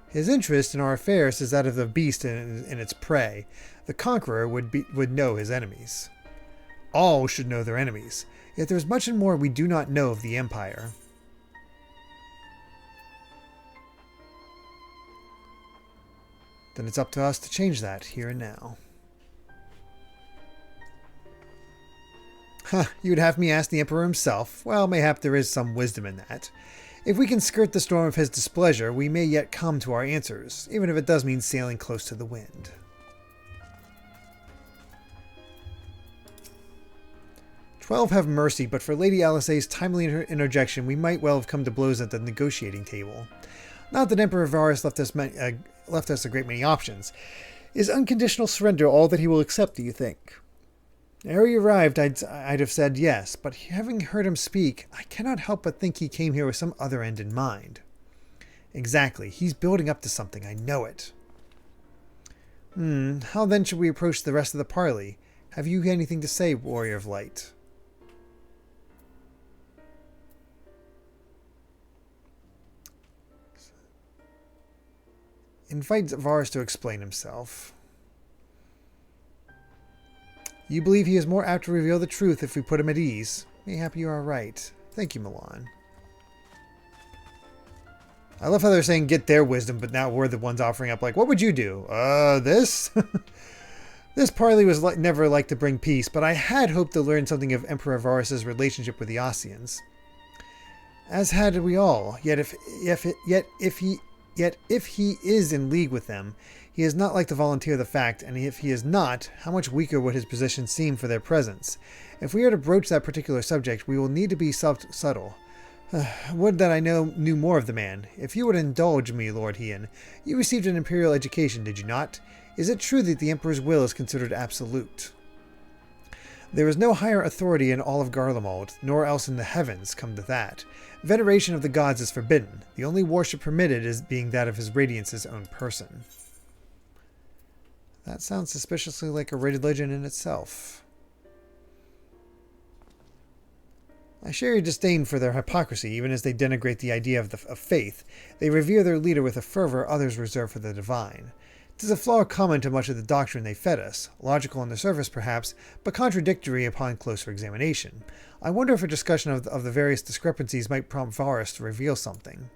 His interest in our affairs is that of the beast and its prey. The conqueror would know his enemies. All should know their enemies. Yet there is much and more we do not know of the Empire. Then it's up to us to change that here and now. Huh, you'd have me ask the Emperor himself. Well, mayhap there is some wisdom in that. If we can skirt the storm of his displeasure, we may yet come to our answers, even if it does mean sailing close to the wind. "12 have mercy, but for Lady Alisaie's timely interjection, we might well have come to blows at the negotiating table. Not that Emperor Varus left us a great many options. Is unconditional surrender all that he will accept, do you think?" Ere he arrived, I'd have said yes, but having heard him speak, I cannot help but think he came here with some other end in mind. Exactly, he's building up to something, I know it. How then should we approach the rest of the parley? Have you anything to say, Warrior of Light? Invite Varus to explain himself. You believe he is more apt to reveal the truth if we put him at ease. Mayhap you are right. Thank you, Milan. I love how they're saying get their wisdom, but now we're the ones offering up, like, what would you do? This? This parley was never like to bring peace, but I had hoped to learn something of Emperor Varus's relationship with the Ossians. As had we all, yet if he is in league with them, he is not like to volunteer the fact, and if he is not, how much weaker would his position seem for their presence? If we are to broach that particular subject, we will need to be subtle. Would that I knew more of the man. If you would indulge me, Lord Hien, you received an imperial education, did you not? Is it true that the Emperor's will is considered absolute? There is no higher authority in all of Garlemald, nor else in the heavens, come to that. Veneration of the gods is forbidden, the only worship permitted is being that of his radiance's own person. That sounds suspiciously like a religion in itself. I share your disdain for their hypocrisy, even as they denigrate the idea of faith. They revere their leader with a fervor others reserve for the divine. 'Tis a flaw common to much of the doctrine they fed us, logical on the surface perhaps, but contradictory upon closer examination. I wonder if a discussion of the various discrepancies might prompt Varus to reveal something.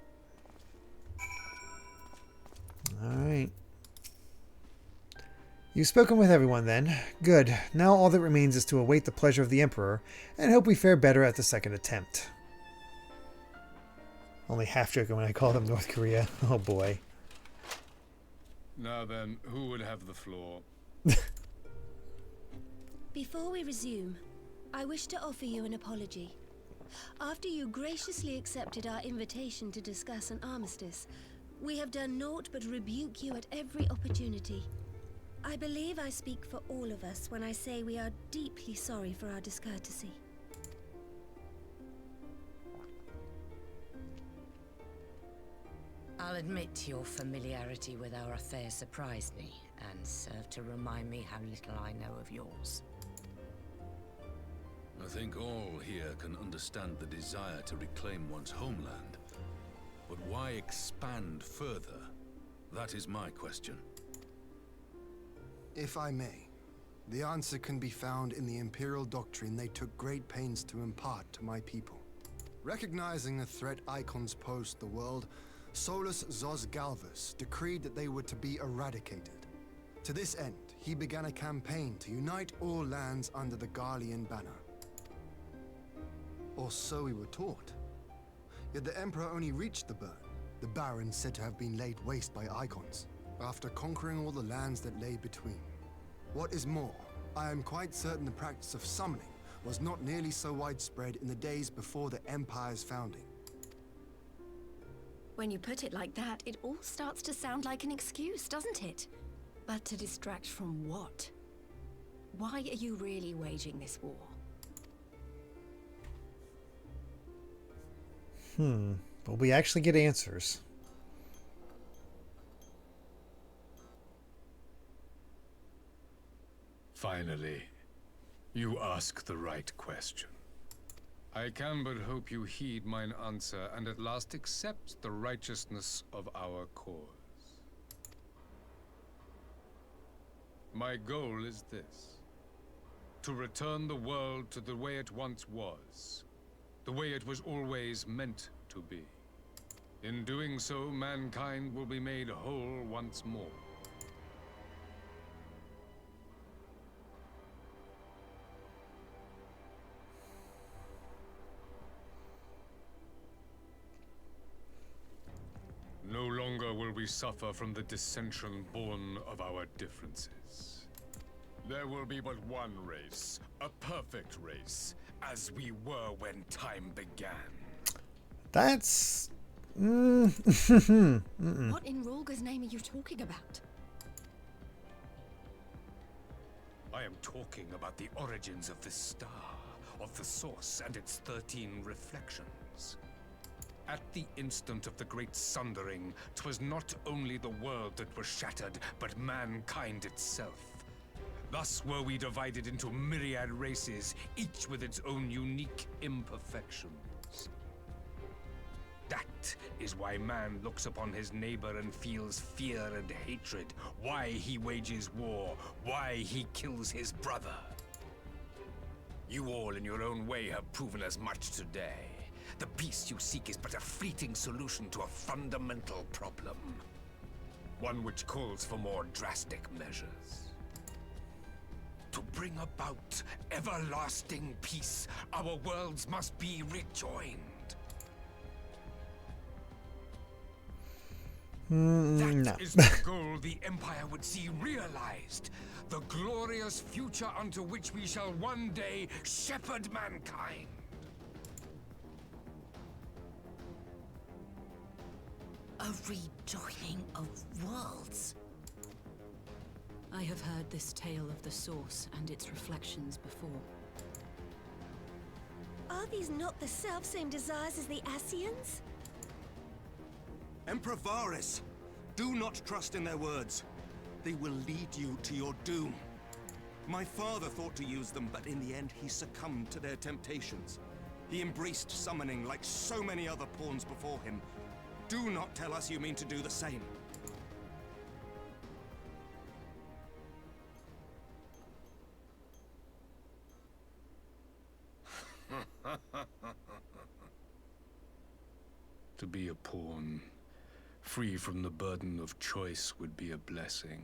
Alright. You've spoken with everyone, then. Good. Now all that remains is to await the pleasure of the Emperor, and hope we fare better at the second attempt. Only half joking when I call them North Korea. Oh boy. Now then, who would have the floor? Before we resume, I wish to offer you an apology. After you graciously accepted our invitation to discuss an armistice, we have done naught but rebuke you at every opportunity. I believe I speak for all of us when I say we are deeply sorry for our discourtesy. I'll admit your familiarity with our affair surprised me, and served to remind me how little I know of yours. I think all here can understand the desire to reclaim one's homeland. But why expand further? That is my question. If I may, the answer can be found in the Imperial doctrine they took great pains to impart to my people. Recognizing the threat icons pose to the world, Solus Zos Galvus decreed that they were to be eradicated. To this end, he began a campaign to unite all lands under the Garlean banner. Or so we were taught. Yet the Emperor only reached the burn, the Barrens said to have been laid waste by icons, after conquering all the lands that lay between. What is more, I am quite certain the practice of summoning was not nearly so widespread in the days before the Empire's founding. When you put it like that, it all starts to sound like an excuse, doesn't it? But to distract from what? Why are you really waging this war? Will we actually get answers? Finally, you ask the right question. I can but hope you heed mine answer and at last accept the righteousness of our cause. My goal is this: to return the world to the way it once was, the way it was always meant to be. In doing so, mankind will be made whole once more. we suffer from the dissension born of our differences. There will be but one race, a perfect race, as we were when time began. That's... What in Rulga's name are you talking about? I am talking about the origins of this star, of the source and its 13 reflections. At the instant of the great sundering, 'twas not only the world that was shattered, but mankind itself. Thus were we divided into myriad races, each with its own unique imperfections. That is why man looks upon his neighbor and feels fear and hatred, why he wages war, why he kills his brother. You all in your own way have proven as much today. The peace you seek is but a fleeting solution to a fundamental problem. One which calls for more drastic measures. To bring about everlasting peace, our worlds must be rejoined. That is the goal the Empire would see realized. The glorious future unto which we shall one day shepherd mankind. A rejoining of worlds. I have heard this tale of the source and its reflections before. Are these not the self-same desires as the Ascians? Emperor Varys, do not trust in their words. They will lead you to your doom. My father thought to use them, but in the end he succumbed to their temptations. He embraced summoning like so many other pawns before him. Do not tell us you mean to do the same. To be a pawn, free from the burden of choice, would be a blessing.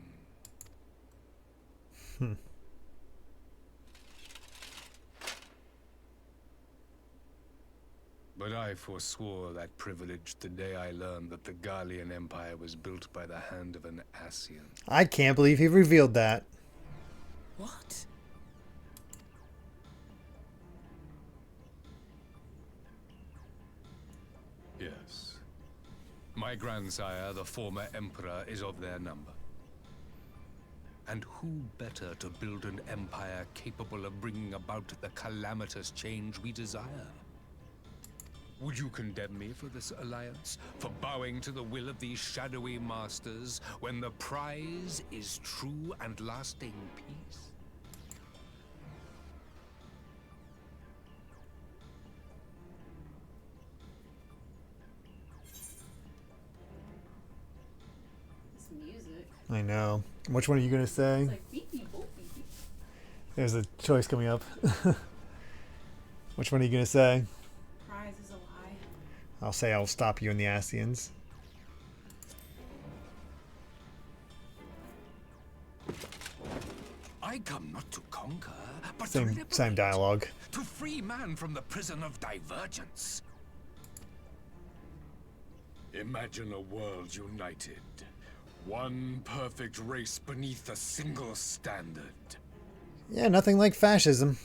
But I forswore that privilege the day I learned that the Gallian Empire was built by the hand of an Ascian. I can't believe he revealed that. What? Yes. My grandsire, the former emperor, is of their number. And who better to build an empire capable of bringing about the calamitous change we desire? Would you condemn me for this alliance? For bowing to the will of these shadowy masters, when the prize is true and lasting peace? This music. I know. Which one are you going to say? It's like beep beep boop beep beep. There's a choice coming up. Which one are you going to say? Prize is a lie. I'll say I'll stop you in the Ascians. I come not to conquer, but to Same liberate, dialogue. to free man from the prison of divergence. Imagine a world united. One perfect race beneath a single standard. Yeah, nothing like fascism.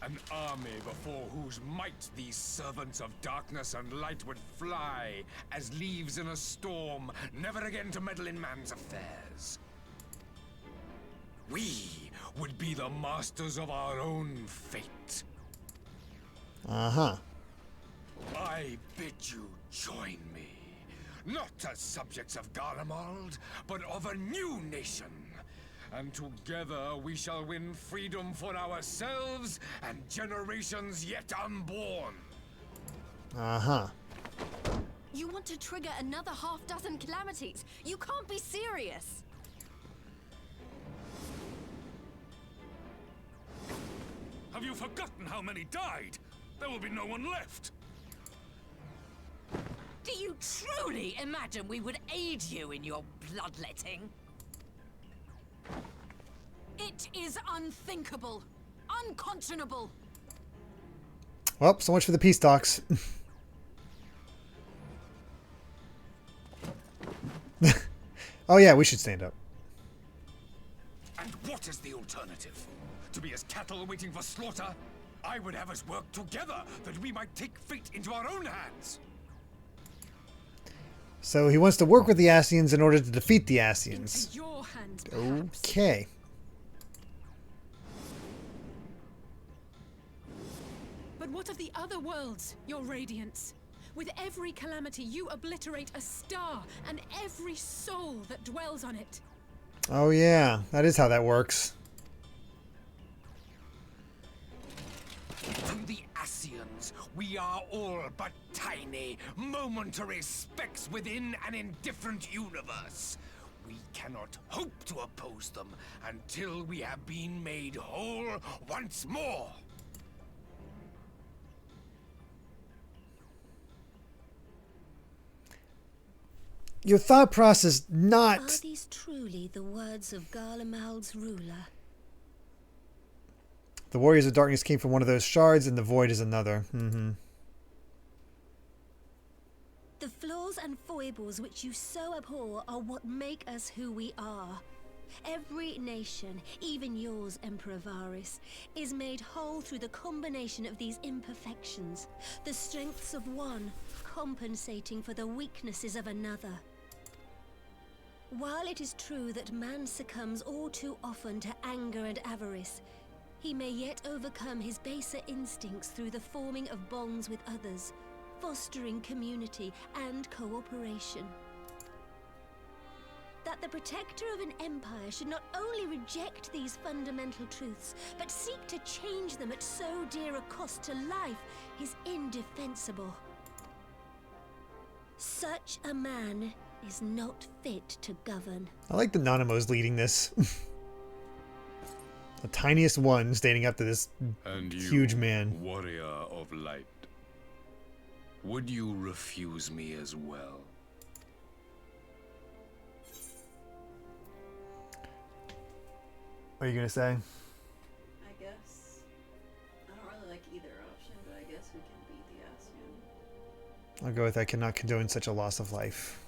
An army before whose might these servants of darkness and light would fly as leaves in a storm, never again to meddle in man's affairs. We would be the masters of our own fate. Uh-huh. I bid you join me, not as subjects of Garlemald, but of a new nation. And together we shall win freedom for ourselves and generations yet unborn. Uh-huh. You want to trigger another half-dozen calamities? You can't be serious! Have you forgotten how many died? There will be no one left. Do you truly imagine we would aid you in your bloodletting? It is unthinkable. Unconscionable. Well, so much for the peace talks. Oh yeah, we should stand up. And what is the alternative? To be as cattle waiting for slaughter? I would have us work together, that we might take fate into our own hands. So he wants to work with the Ascians in order to defeat the Ascians. Into your hands, perhaps. Okay. But what of the other worlds, your radiance? With every calamity, you obliterate a star and every soul that dwells on it. Oh yeah, that is how that works. To the Ascians, we are all but tiny, momentary specks within an indifferent universe. We cannot hope to oppose them until we have been made whole once more. Your thought process not... Are these truly the words of Garlemald's ruler? The Warriors of Darkness came from one of those shards, and the Void is another. The flaws and foibles which you so abhor are what make us who we are. Every nation, even yours, Emperor Varys, is made whole through the combination of these imperfections, the strengths of one compensating for the weaknesses of another. While it is true that man succumbs all too often to anger and avarice, he may yet overcome his baser instincts through the forming of bonds with others, fostering community and cooperation. That the protector of an empire should not only reject these fundamental truths, but seek to change them at so dear a cost to life is indefensible. Such a man is not fit to govern. I like that Nanamo's leading this. The tiniest one standing up to this huge man. Warrior of light. Would you refuse me as well? What are you gonna say? I guess. I don't really like either option, but I guess we can beat the Ascian. I'll go with I cannot condone such a loss of life.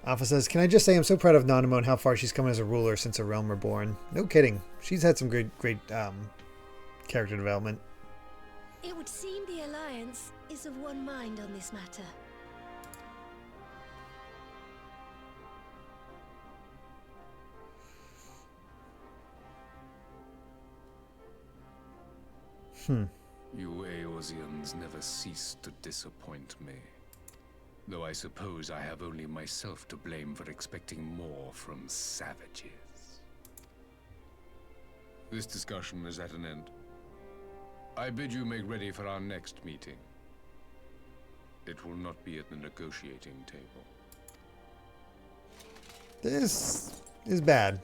Alpha says, can I just say I'm so proud of Nanamo and how far she's come as a ruler since her realm reborn. No kidding. She's had some great character development. It would seem the Alliance is of one mind on this matter. You Eorzeans never cease to disappoint me. Though I suppose I have only myself to blame for expecting more from savages. This discussion is at an end. I bid you make ready for our next meeting. It will not be at the negotiating table. This is bad.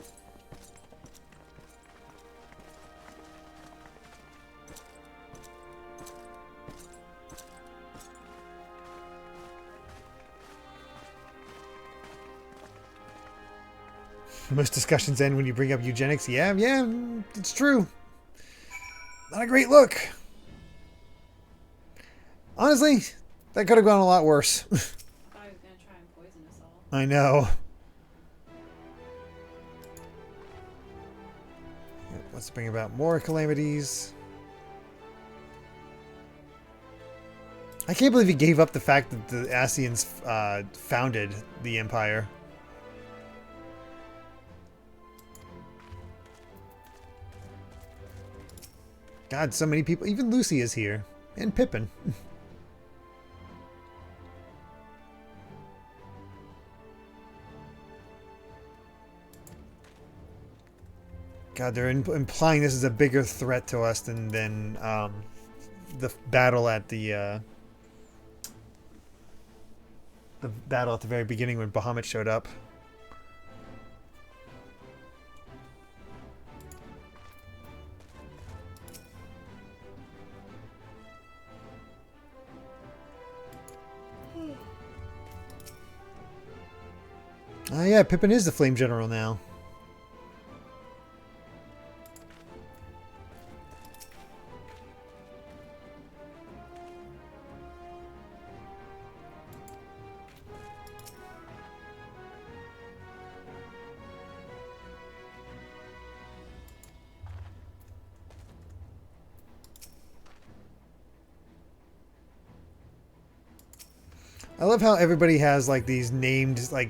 Most discussions end when you bring up eugenics. Yeah, it's true. Not a great look. Honestly, that could have gone a lot worse. I thought he was gonna try and poison us all. I know. Let's bring about more calamities. I can't believe he gave up the fact that the Ascians founded the Empire. God, so many people. Even Lucy is here. And Pippin. God, they're implying this is a bigger threat to us than the battle at the battle at the very beginning when Bahamut showed up. Oh yeah, Pippin is the Flame General now. I love how everybody has like these named like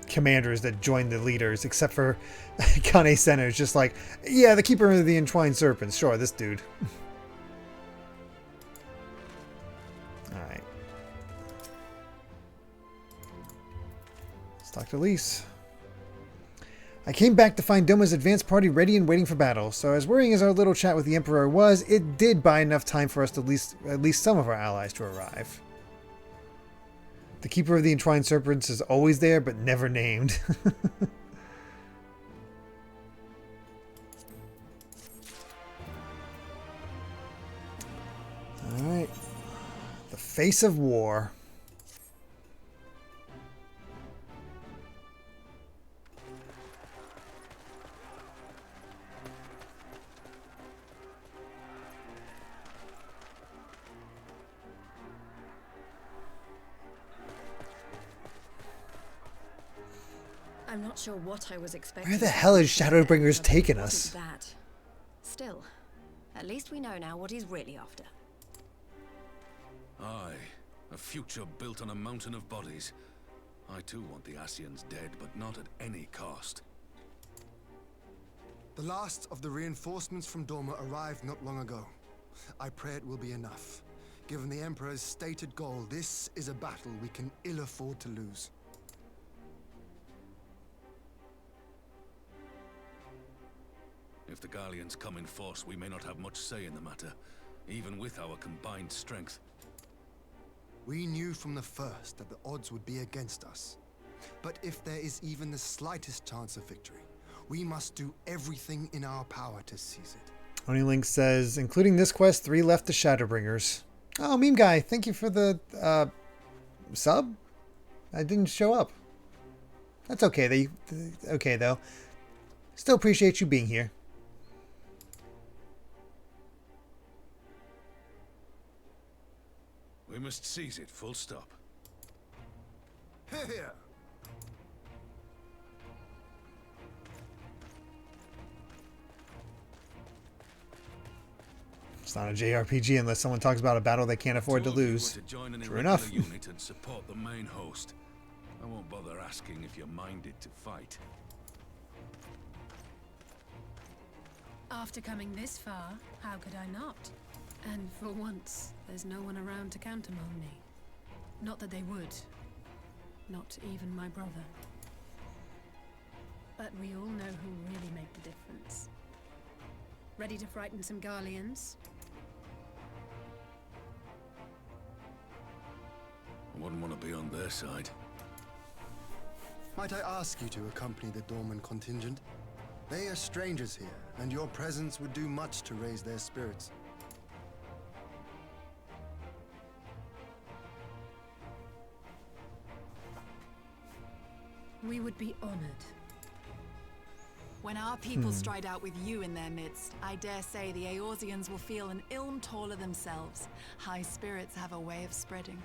commanders that join the leaders, except for Kane Senna is just like, yeah, the Keeper of the Entwined Serpents. Sure, this dude. Alright. Let's talk to Lise. I came back to find Doma's advance party ready and waiting for battle, so as worrying as our little chat with the Emperor was, it did buy enough time for us to at least some of our allies to arrive. The Keeper of the Entwined Serpents is always there, but never named. Alright. The face of war. I'm not sure what I was expecting. Where the hell is Shadowbringers taking us? That. Still, at least we know now what he's really after. Aye, a future built on a mountain of bodies. I too want the Ascians dead, but not at any cost. The last of the reinforcements from Doma arrived not long ago. I pray it will be enough. Given the Emperor's stated goal, this is a battle we can ill afford to lose. If the Gallians come in force, we may not have much say in the matter, even with our combined strength. We knew from the first that the odds would be against us. But if there is even the slightest chance of victory, we must do everything in our power to seize it. Only says, including this quest, 3 left to Shadowbringers. Oh, Meme Guy, thank you for the sub. I didn't show up. That's okay. Okay though. Still appreciate you being here. We must seize it, full stop. Here! It's not a JRPG unless someone talks about a battle they can't afford to lose. True enough. Unit and support the main host. I won't bother asking if you're minded to fight. After coming this far, how could I not? And for once, there's no one around to countermand me. Not that they would. Not even my brother. But we all know who really make the difference. Ready to frighten some Garleans? I wouldn't want to be on their side. Might I ask you to accompany the Dorman contingent? They are strangers here, and your presence would do much to raise their spirits. We would be honored. When our people stride out with you in their midst, I dare say the Eorzeans will feel an ilm taller themselves. High spirits have a way of spreading.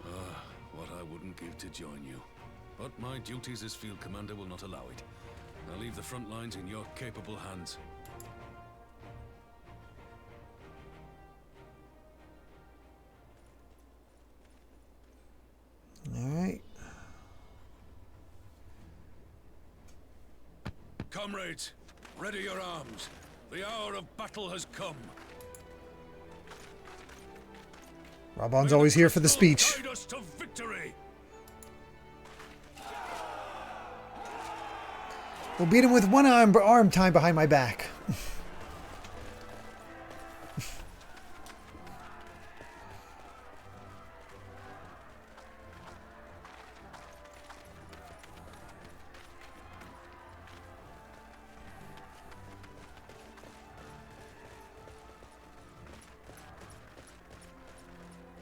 Ah, what I wouldn't give to join you. But my duties as field commander will not allow it. I'll leave the front lines in your capable hands. All right. Comrades, ready your arms. The hour of battle has come. Raban's always here for the speech. Guide us to victory. We'll beat him with one arm tied behind my back.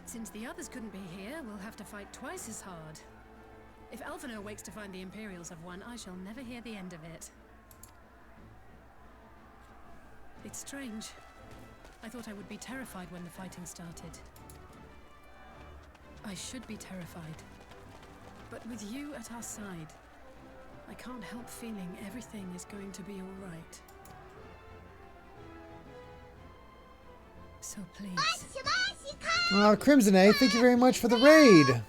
Since the others couldn't be here, we'll have to fight twice as hard. If Alphino wakes to find the Imperials have won, I shall never hear the end of it. It's strange. I thought I would be terrified when the fighting started. I should be terrified. But with you at our side, I can't help feeling everything is going to be all right. So please... Crimson A, thank you very much for the raid.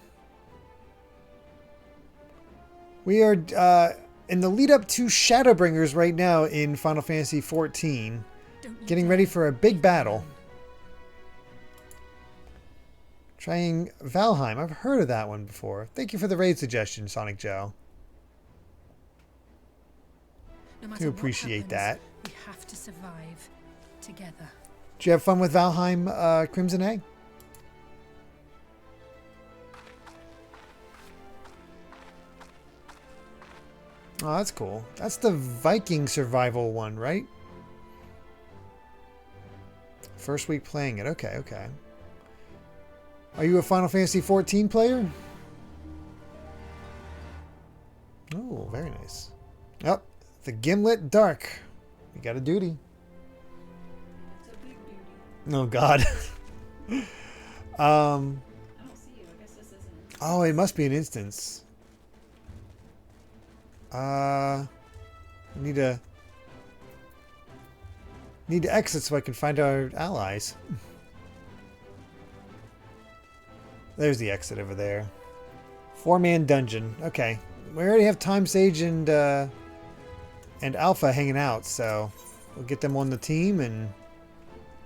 We are in the lead up to Shadowbringers right now in Final Fantasy XIV. Getting ready for a big battle. Trying Valheim. I've heard of that one before. Thank you for the raid suggestion, Sonic Joe. Do appreciate that. We have to survive together. Did you have fun with Valheim, Crimson A? Oh, that's cool. That's the Viking survival one, right? First week playing it. Okay, okay. Are you a Final Fantasy XIV player? Oh, very nice. Yep. The Gimlet Dark. We got a duty. It's a big duty. Oh, God. I don't see you. I guess this isn't. Oh, it must be an instance. Need to exit so I can find our allies. There's the exit over there. 4-man dungeon. Okay, we already have Time Sage and Alpha hanging out, so we'll get them on the team and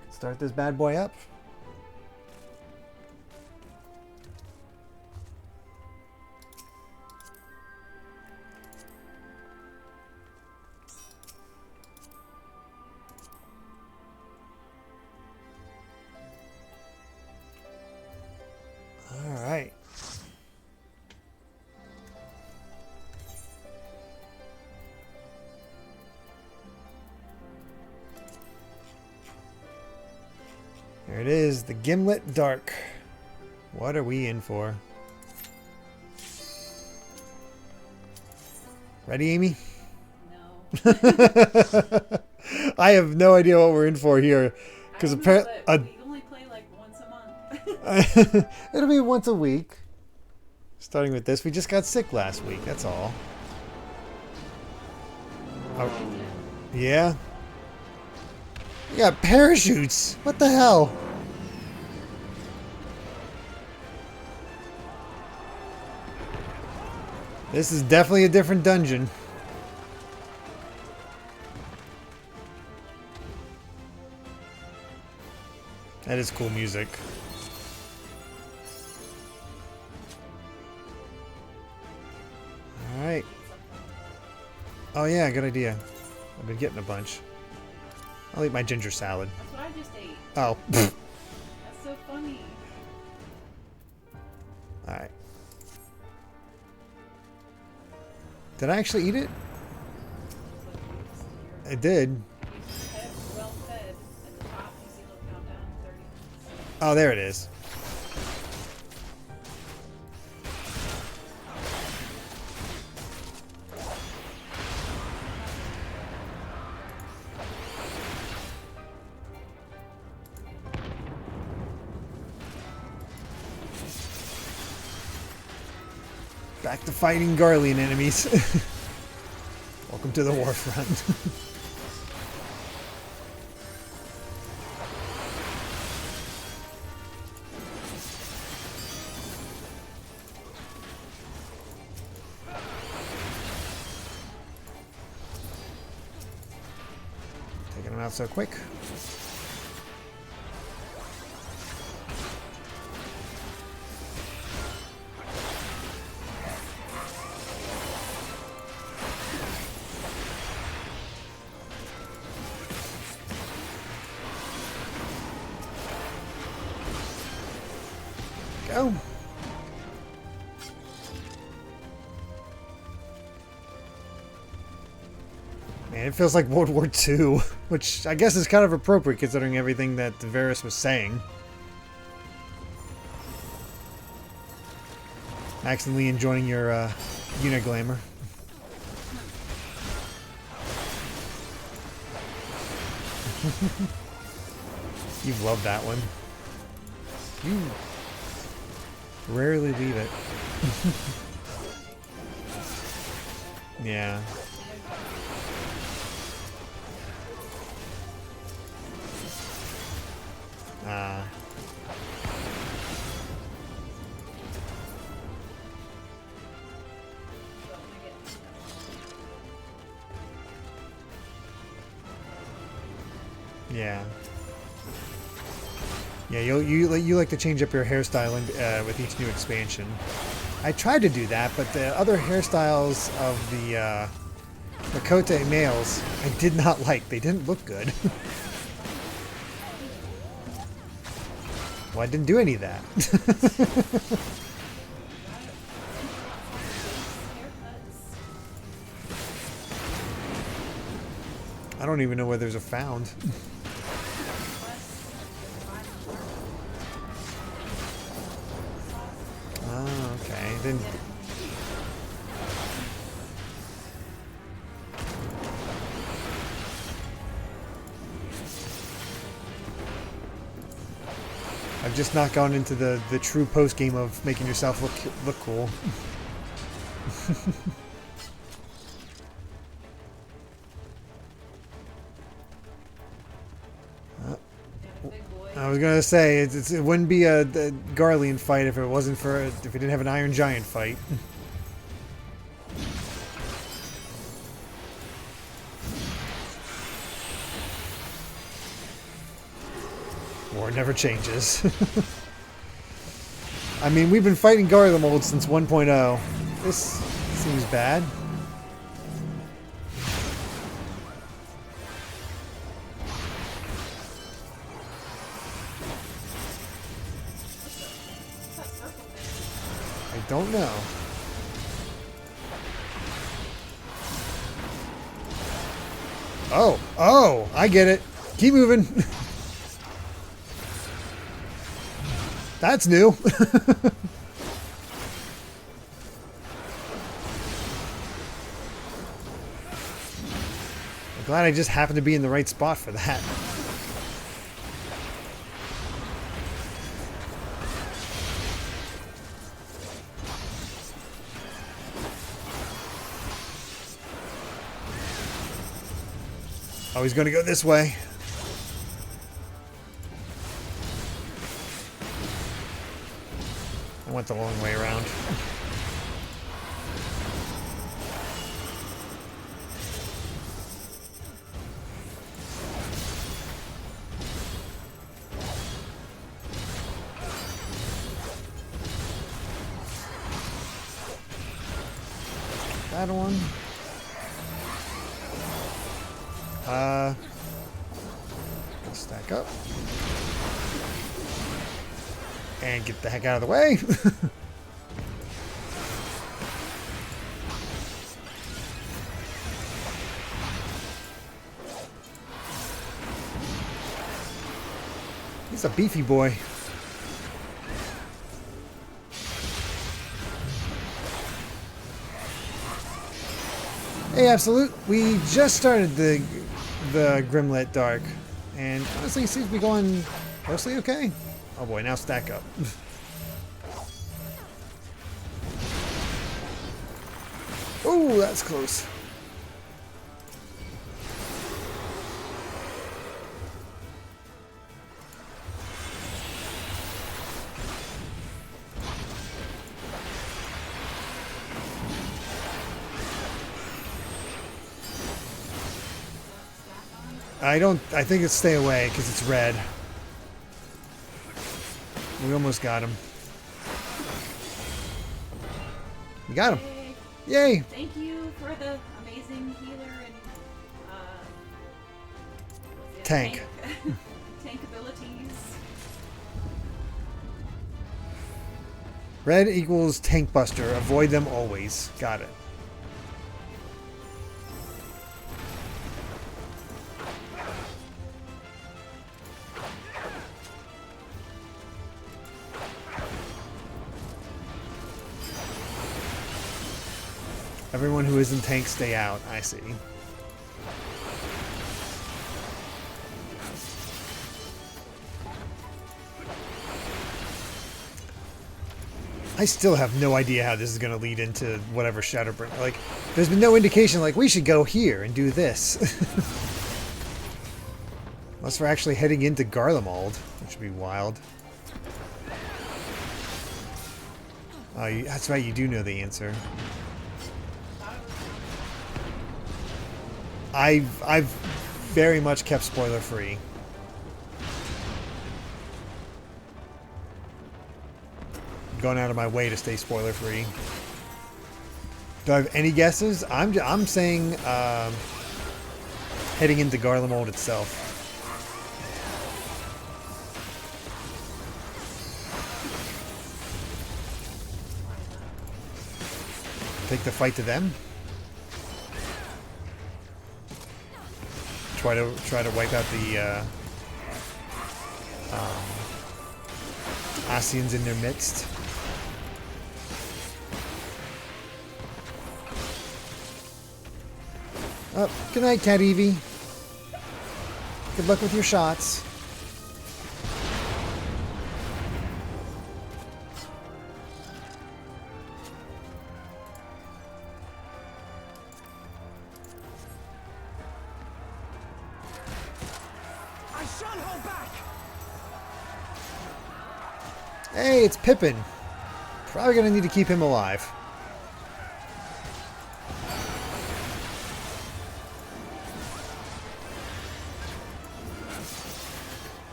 start this bad boy up. All right. There it is, the Gimlet Dark. What are we in for? Ready, Amy? No. I have no idea what we're in for here, because apparently we only play like once a month. it'll be once a week. Starting with this, we just got sick last week. That's all. Oh, yeah. You got parachutes. What the hell? This is definitely a different dungeon. That is cool music. Alright. Oh yeah, good idea. I've been getting a bunch. I'll eat my ginger salad. That's what I just ate. Oh. That's so funny. Alright. Did I actually eat it? I did. Well fed. At the top, you see a little countdown, 30 minutes. Oh, there it is. Back to fighting Garlean enemies. Welcome to the warfront. Taking them out so quick. Go. Man, it feels like World War II, which I guess is kind of appropriate considering everything that Varys was saying. Accidentally enjoying your Uniglamour. You've loved that one. You rarely leave it. Yeah. Yeah. Yeah, you like to change up your hairstyle with each new expansion. I tried to do that, but the other hairstyles of the Lakota males I did not like. They didn't look good. Well, I didn't do any of that. I don't even know where there's a found. Oh, okay. Then I've just not gone into the true post game of making yourself look cool. I was gonna say it wouldn't be a Garlean fight if it wasn't for if we didn't have an Iron Giant fight. War never changes. I mean, we've been fighting Garlemald since 1.0. This seems bad. I don't know. Oh, I get it. Keep moving. That's new. I'm glad I just happened to be in the right spot for that. Oh, he's going to go this way. I went the long way around. That one. Stack up. And get the heck out of the way. He's a beefy boy. Hey, Absolute. We just started the Grimlet Dark, and honestly, it seems to be going mostly okay. Oh boy, now stack up. Oh, that's close. I think it's stay away because it's red. We almost got him. We got him. Yay! Thank you for the amazing healer and tank. Tank abilities. Red equals tank buster. Avoid them always. Got it. Everyone who isn't tank, stay out. I see. I still have no idea how this is going to lead into whatever Shadowbringers. Like, there's been no indication, like, we should go here and do this. Unless we're actually heading into Garlemald, which would be wild. Oh, that's right, you do know the answer. I've very much kept spoiler free. going out of my way to stay spoiler free. Do I have any guesses? I'm saying heading into Garlemald itself. Take the fight to them. Try to wipe out the Asians in their midst. Oh, good night, Cat Evie. Good luck with your shots. Hey, it's Pippin. Probably gonna need to keep him alive.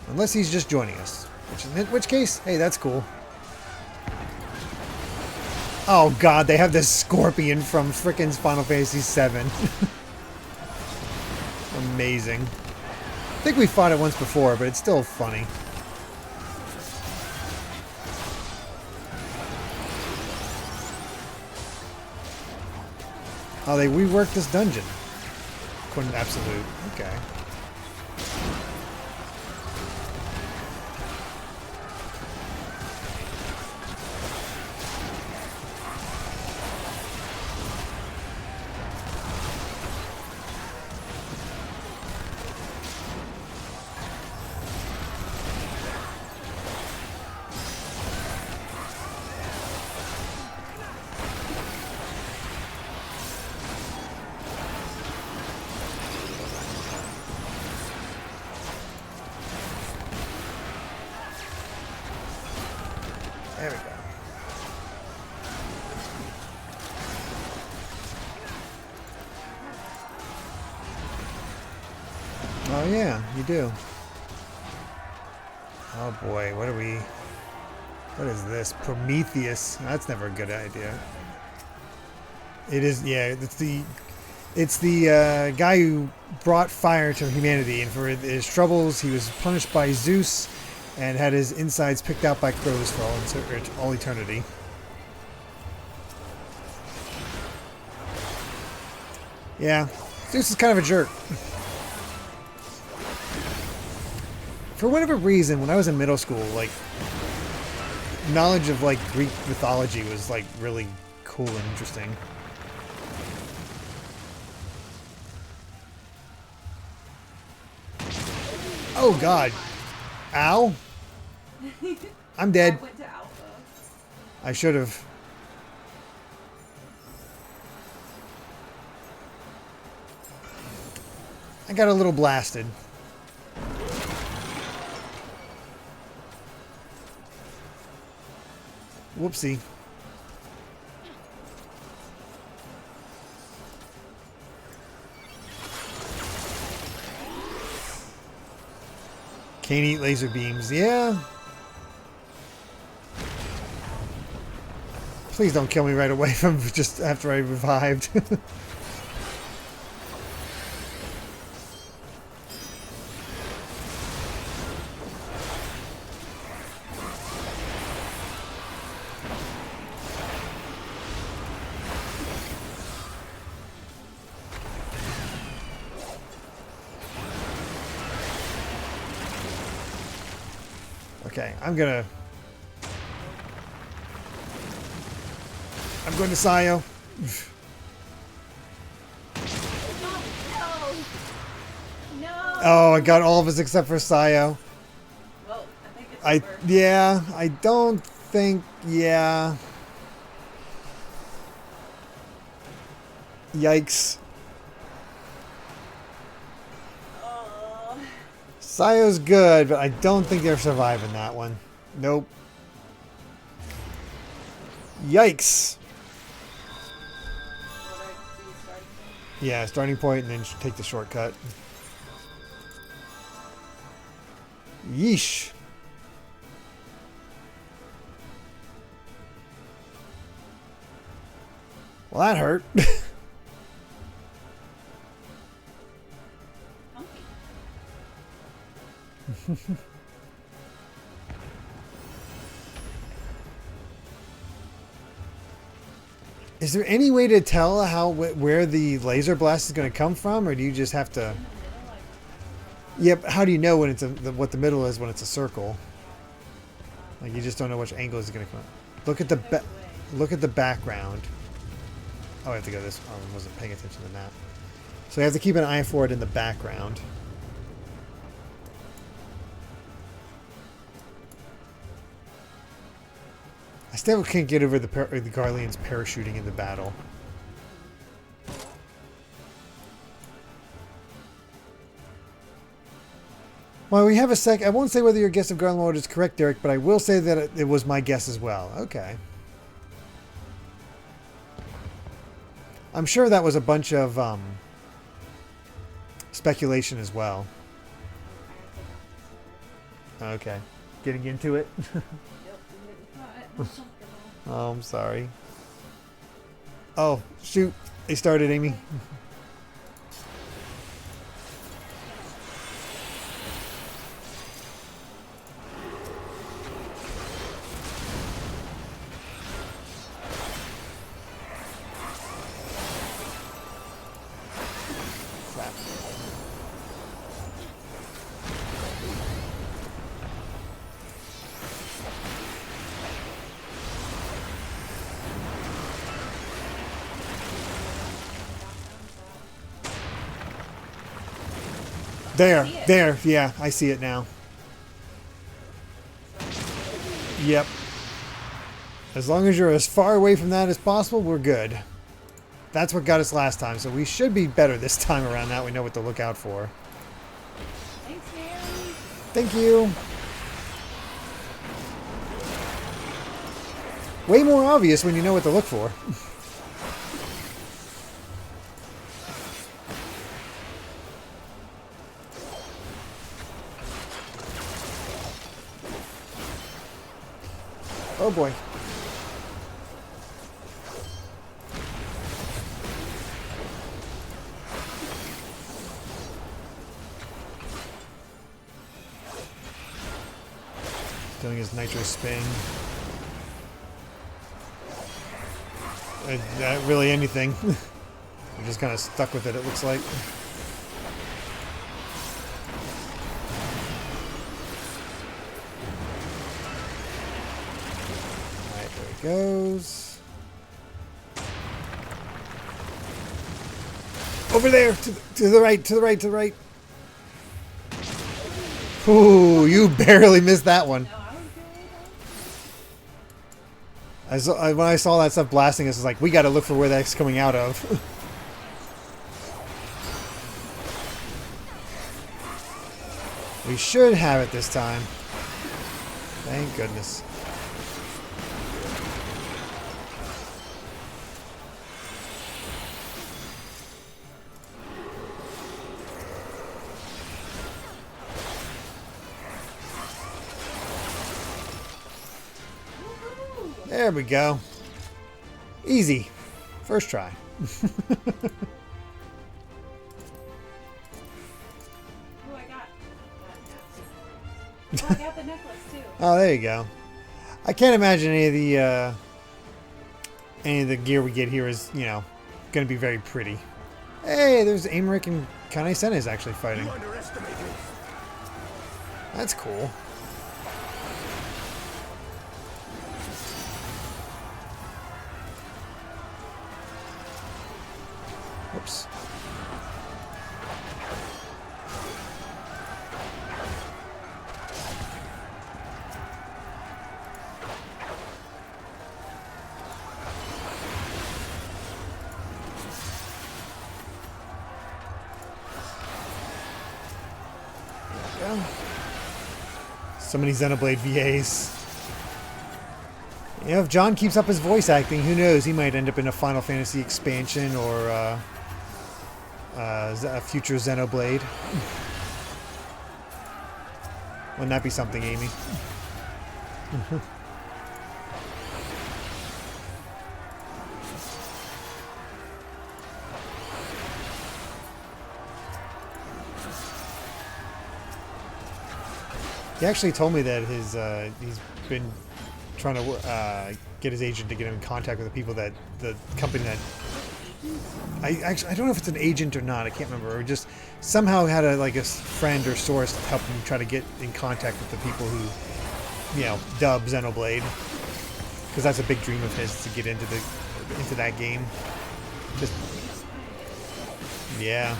Unless he's just joining us. In which case, hey, that's cool. Oh god, they have this scorpion from frickin' Final Fantasy VII. Amazing. I think we fought it once before, but it's still funny. Oh, they reworked this dungeon. Couldn't absolute. Okay. There we go. Oh yeah, you do. Oh boy, what is this? Prometheus. That's never a good idea. It is, yeah, it's the guy who brought fire to humanity, and for his troubles he was punished by Zeus and had his insides picked out by crows for all eternity. Yeah, Zeus is kind of a jerk. For whatever reason, when I was in middle school, like, knowledge of, like, Greek mythology was, like, really cool and interesting. Oh, God. Ow. I'm dead. I went to Alpha. I should have. I got a little blasted. Whoopsie. Can't eat laser beams. Yeah. Please don't kill me right away from just after I revived. Okay, I'm going to Sayo. No. Oh, I got all of us except for Sayo. Well, I think it's yeah, I don't think, yeah. Yikes. Sayo's good, but I don't think they're surviving that one. Nope. Yikes. Yeah, starting point and then take the shortcut. Yeesh. Well, that hurt. Is there any way to tell where the laser blast is going to come from, or do you just have to? Yep. How do you know when it's what the middle is when it's a circle? Like you just don't know which angle is going to come. Look at the background. Oh, I have to go this. Oh, I wasn't paying attention to the map. So you have to keep an eye for it in the background. I still can't get over the Garleans parachuting in the battle. Well, we have a sec. I won't say whether your guess of Garland mode is correct, Derek, but I will say that it was my guess as well. Okay. I'm sure that was a bunch of speculation as well. Okay. Getting into it? Oh, I'm sorry. Oh, shoot. They started, Amy. There, yeah, I see it now. Yep. As long as you're as far away from that as possible, we're good. That's what got us last time, so we should be better this time around. Now we know what to look out for. Thanks, Mary. Thank you. Way more obvious when you know what to look for. Oh boy. Doing his nitro spin. Not really anything. I'm just kind of stuck with it, it looks like. Goes over there to the right, to the right, to the right. Ooh, you barely missed that one. When I saw that stuff blasting us, it's like we got to look for where that's coming out of. We should have it this time. Thank goodness. There we go. Easy. First try. Oh, I got the necklace too. Oh, there you go. I can't imagine any of the gear we get here is, you know, going to be very pretty. Hey, there's Aymeric and Kane Senna is actually fighting. That's cool. Oops. There we go. So many Xenoblade VAs. You know, if John keeps up his voice acting, who knows? He might end up in a Final Fantasy expansion or a future Xenoblade. Wouldn't that be something, Amy? He actually told me that he's been trying to get his agent to get him in contact with the people that the company that I don't know if it's an agent or not. I can't remember. Or just somehow had a friend or source to help him try to get in contact with the people who dub Xenoblade, because that's a big dream of his to get into that game. Just yeah.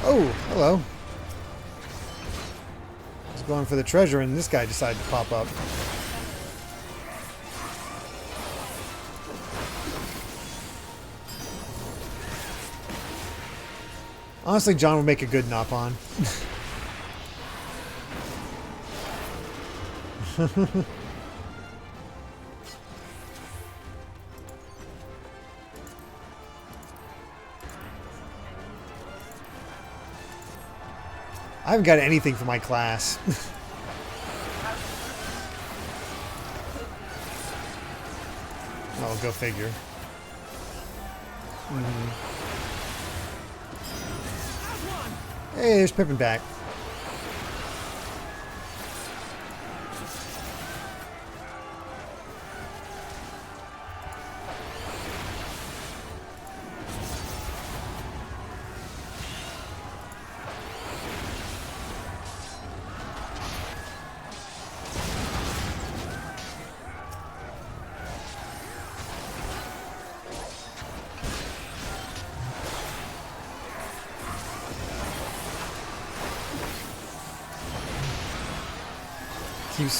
Oh, hello. I was going for the treasure and this guy decided to pop up. Honestly, John would make a good Nop-on. I haven't got anything for my class. Oh, go figure. Hey, there's Pippin back.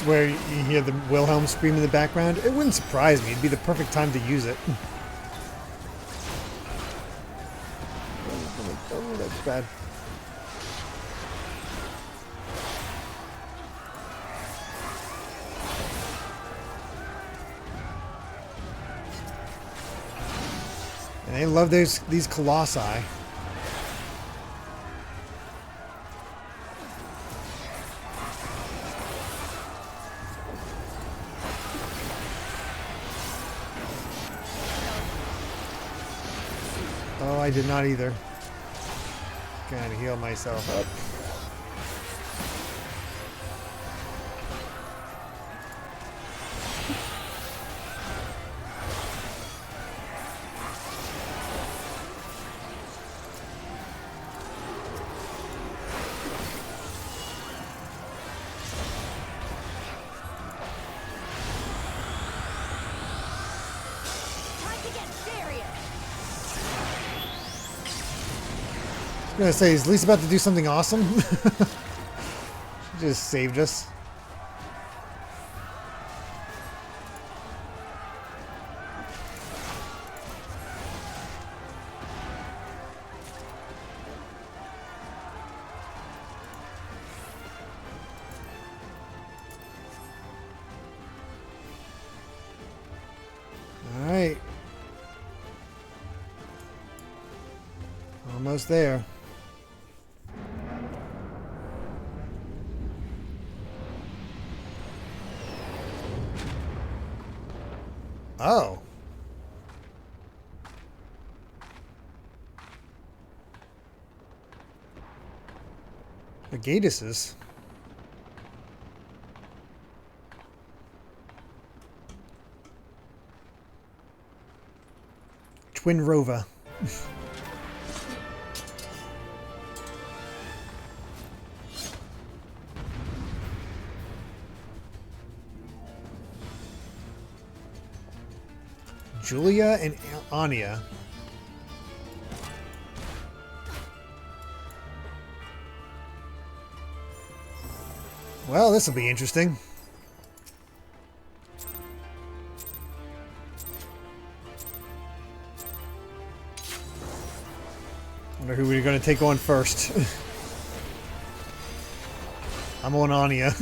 Where you hear the Wilhelm scream in the background, it wouldn't surprise me. It'd be the perfect time to use it. Oh, that's bad. And they love these colossi. Oh, I did not either. Gotta heal myself up. I was gonna say, is Lisa about to do something awesome? She just saved us. All right. Almost there. Oh. The Gatises. Twin Rova. Julia and Anya. Well, this will be interesting. Wonder who we're going to take on first. I'm on Anya.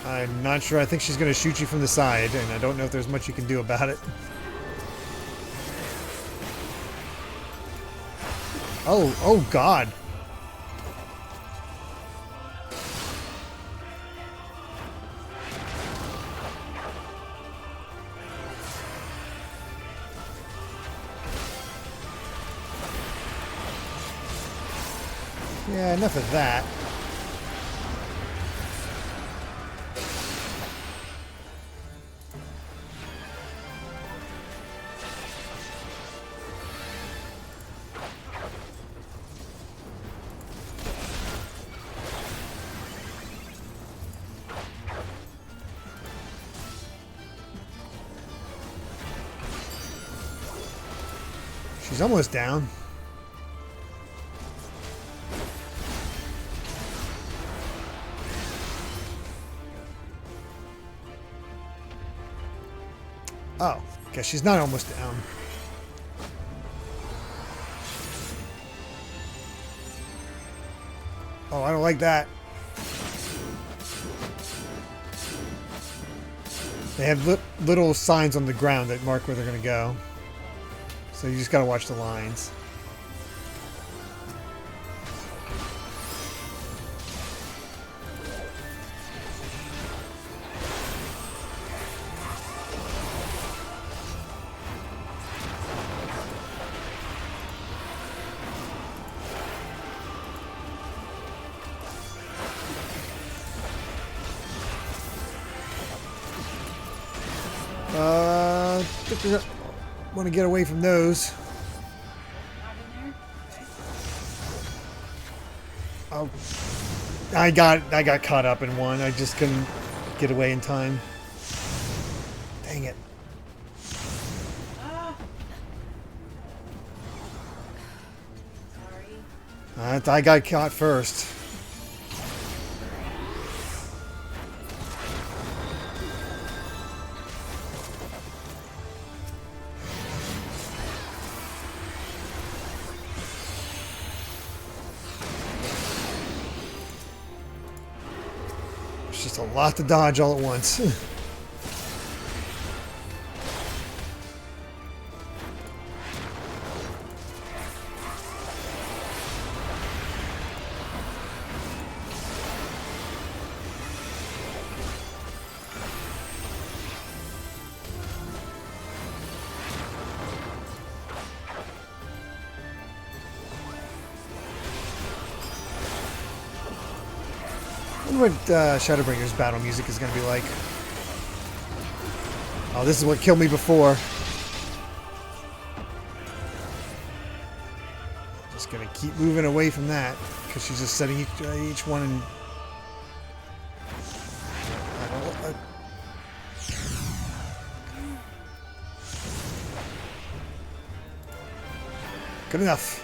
I'm not sure. I think she's going to shoot you from the side, and I don't know if there's much you can do about it. Oh God. Yeah, enough of that. She's almost down. Oh, guess she's not almost down. Oh, I don't like that. They have little signs on the ground that mark where they're going to go. So you just got to watch the lines. Want to get away from those. Oh, I got caught up in one. I just couldn't get away in time. Dang it. I got caught first. Just a lot to dodge all at once. I wonder what Shadowbringers battle music is going to be like. Oh, this is what killed me before. Just going to keep moving away from that because she's just setting each one in. Good enough.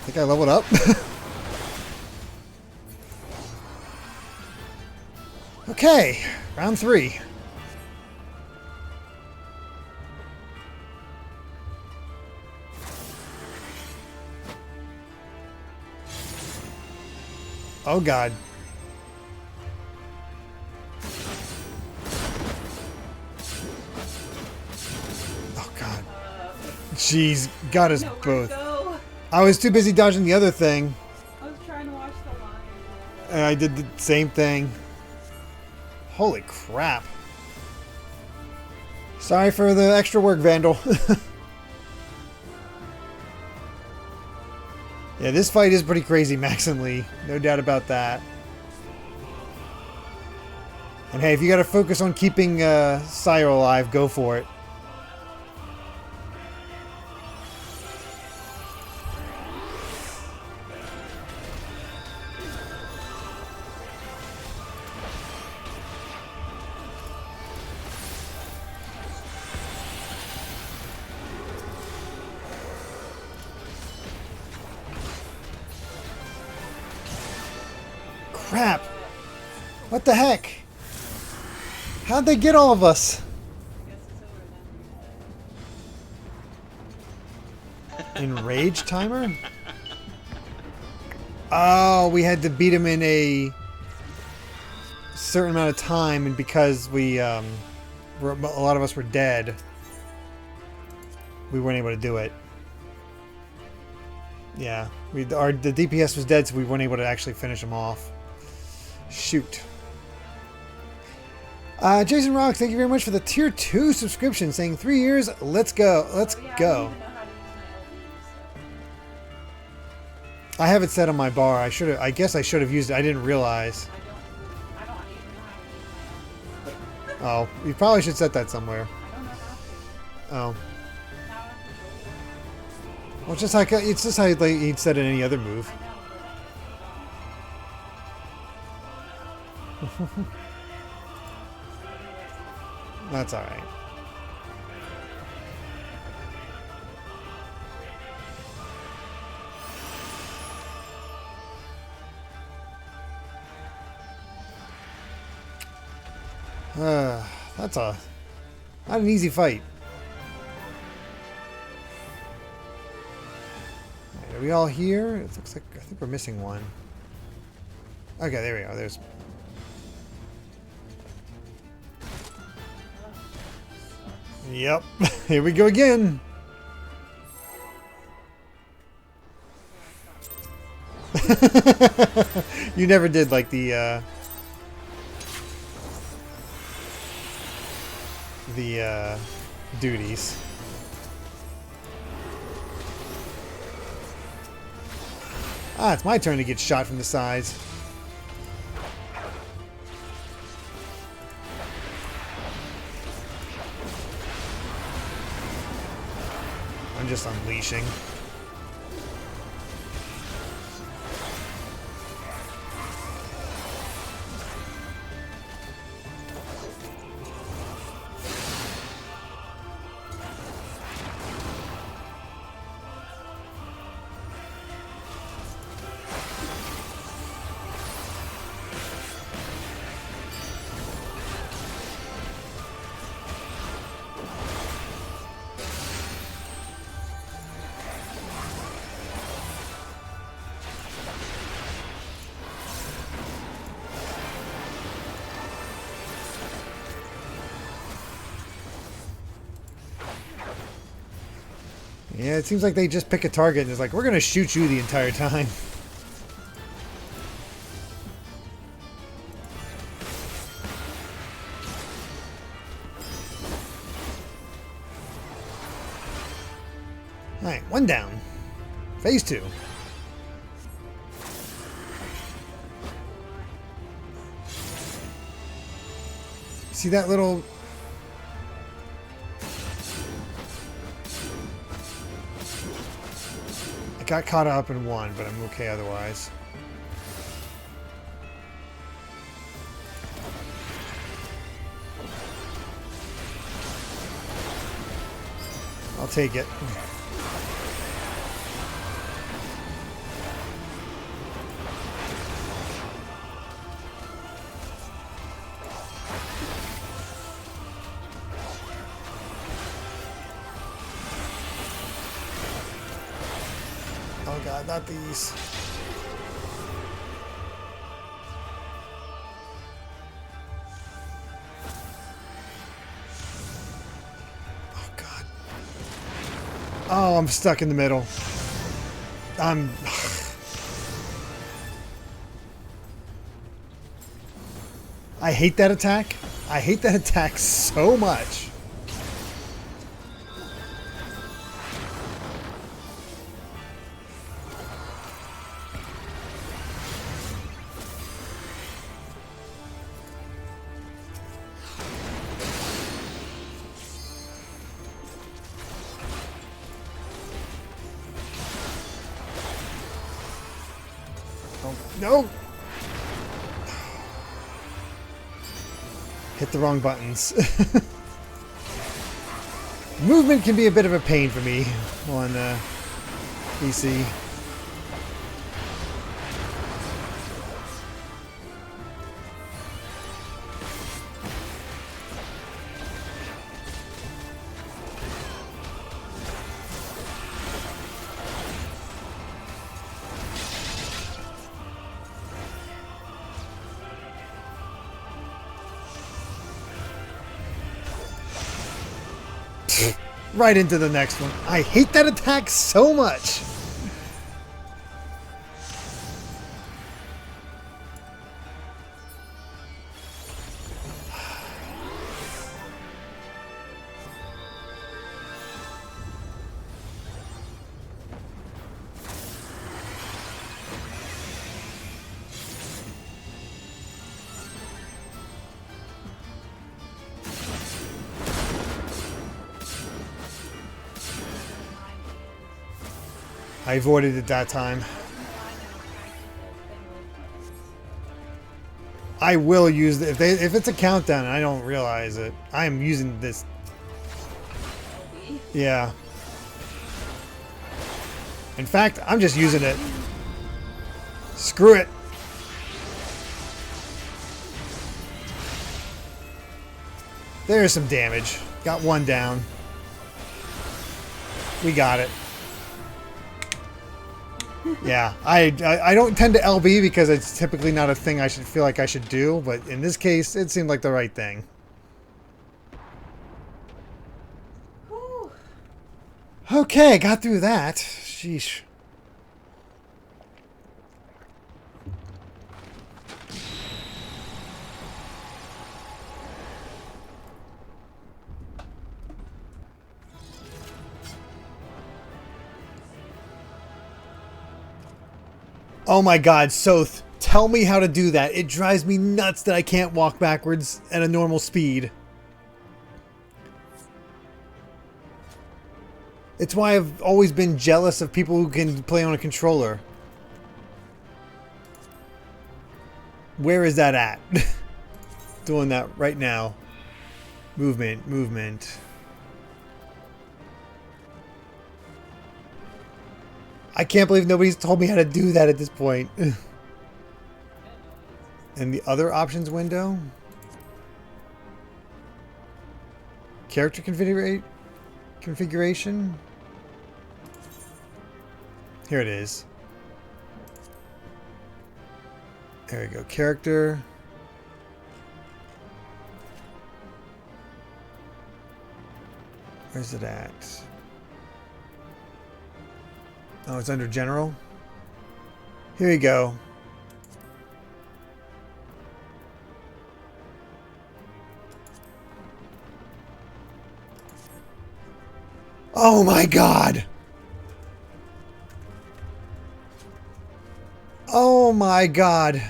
I think I leveled up. Okay, round 3. Oh God. Oh God. Jeez, got us both. I was too busy dodging the other thing. I was trying to watch the line. And I did the same thing. Holy crap. Sorry for the extra work, Vandal. Yeah, this fight is pretty crazy, Max and Lee. No doubt about that. And hey, if you gotta focus on keeping Sire alive, go for it. Crap! What the heck? How'd they get all of us? Enrage timer? Oh, we had to beat him in a certain amount of time, and because we a lot of us were dead, we weren't able to do it. Yeah, the DPS was dead, so we weren't able to actually finish him off. Shoot. Jason Rock, thank you very much for the tier 2 subscription, saying 3 years. Let's go. Let's go. I have it set on my bar. I guess I should have used it. I didn't realize. Oh, you probably should set that somewhere. Oh. Well, it's just how he'd set in any other move. That's all right. That's not an easy fight. Right, are we all here? It looks like I think we're missing one. Okay, there we go. There's. Yep. Here we go again. You never did like the duties. Ah, it's my turn to get shot from the sides. I'm just unleashing. Yeah, it seems like they just pick a target and it's like, we're going to shoot you the entire time. Alright, one down. Phase 2. See that little... Got caught up in one, but I'm okay otherwise. I'll take it. Oh god, not these. Oh god. Oh, I'm stuck in the middle. I hate that attack. I hate that attack so much. No! Hit the wrong buttons. Movement can be a bit of a pain for me on PC. Right into the next one. I hate that attack so much. I avoided it that time. I will use it if it's a countdown and I don't realize it. I am using this. Yeah. In fact, I'm just using it. Screw it. There's some damage. Got one down. We got it. Yeah, I don't tend to LB because it's typically not a thing I should feel like I should do, but in this case, it seemed like the right thing. Whew. Okay, got through that. Sheesh. Oh my god, Soth, tell me how to do that. It drives me nuts that I can't walk backwards at a normal speed. It's why I've always been jealous of people who can play on a controller. Where is that at? Doing that right now. Movement, movement. I can't believe nobody's told me how to do that at this point. And the other options window? Character configuration? Here it is. There we go. Character. Where's it at? Oh, it's under general. Here you go. Oh my god. Oh my god.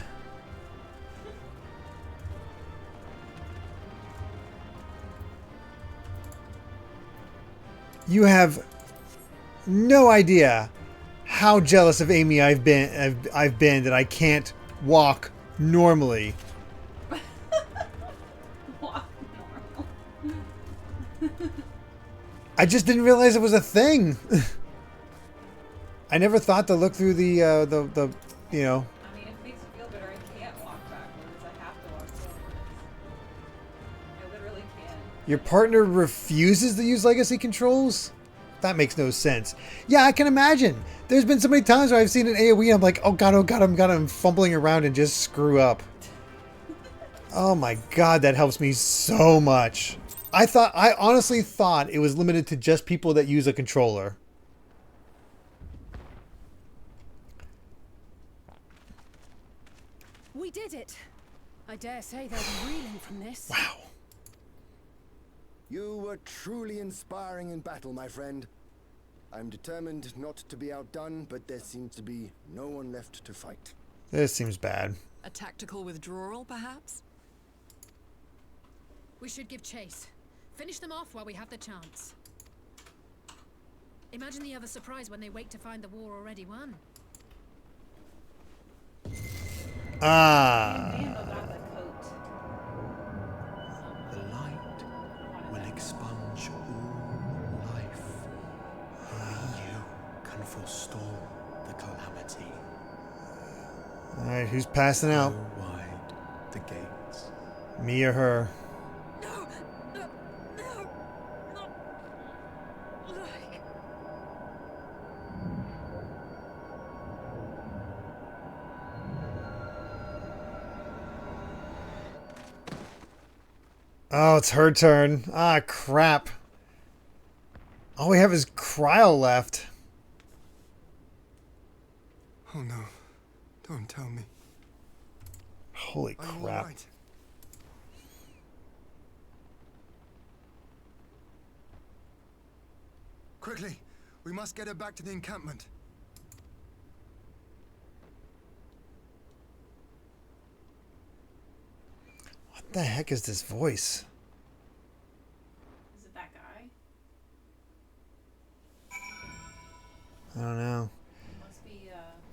You have no idea how jealous of Amy I've been that I can't walk normally. Walk normal. I just didn't realize it was a thing. I never thought to look through the you know. I mean, it makes you feel better. I can't walk backwards. I have to walk forwards. I literally can't. Your partner refuses to use legacy controls? That makes no sense. Yeah, I can imagine. There's been so many times where I've seen an AoE and I'm like, oh god, I'm fumbling around and just screw up. Oh my god, that helps me so much. I honestly thought it was limited to just people that use a controller. We did it. I dare say they'll be reeling from this. Wow. You were truly inspiring in battle, my friend. I'm determined not to be outdone, but there seems to be no one left to fight. This seems bad. A tactical withdrawal, perhaps? We should give chase. Finish them off while we have the chance. Imagine the other surprise when they wake to find the war already won. The light will expunge all life. Only you can forestall the calamity. Alright, who's passing out? Throw wide the gates. Me or her? Oh, it's her turn. Ah, crap. All we have is Cryo left. Oh no. Don't tell me. Holy crap. Right. Quickly, we must get her back to the encampment. What the heck is this voice? Is it that guy? I don't know. Must be,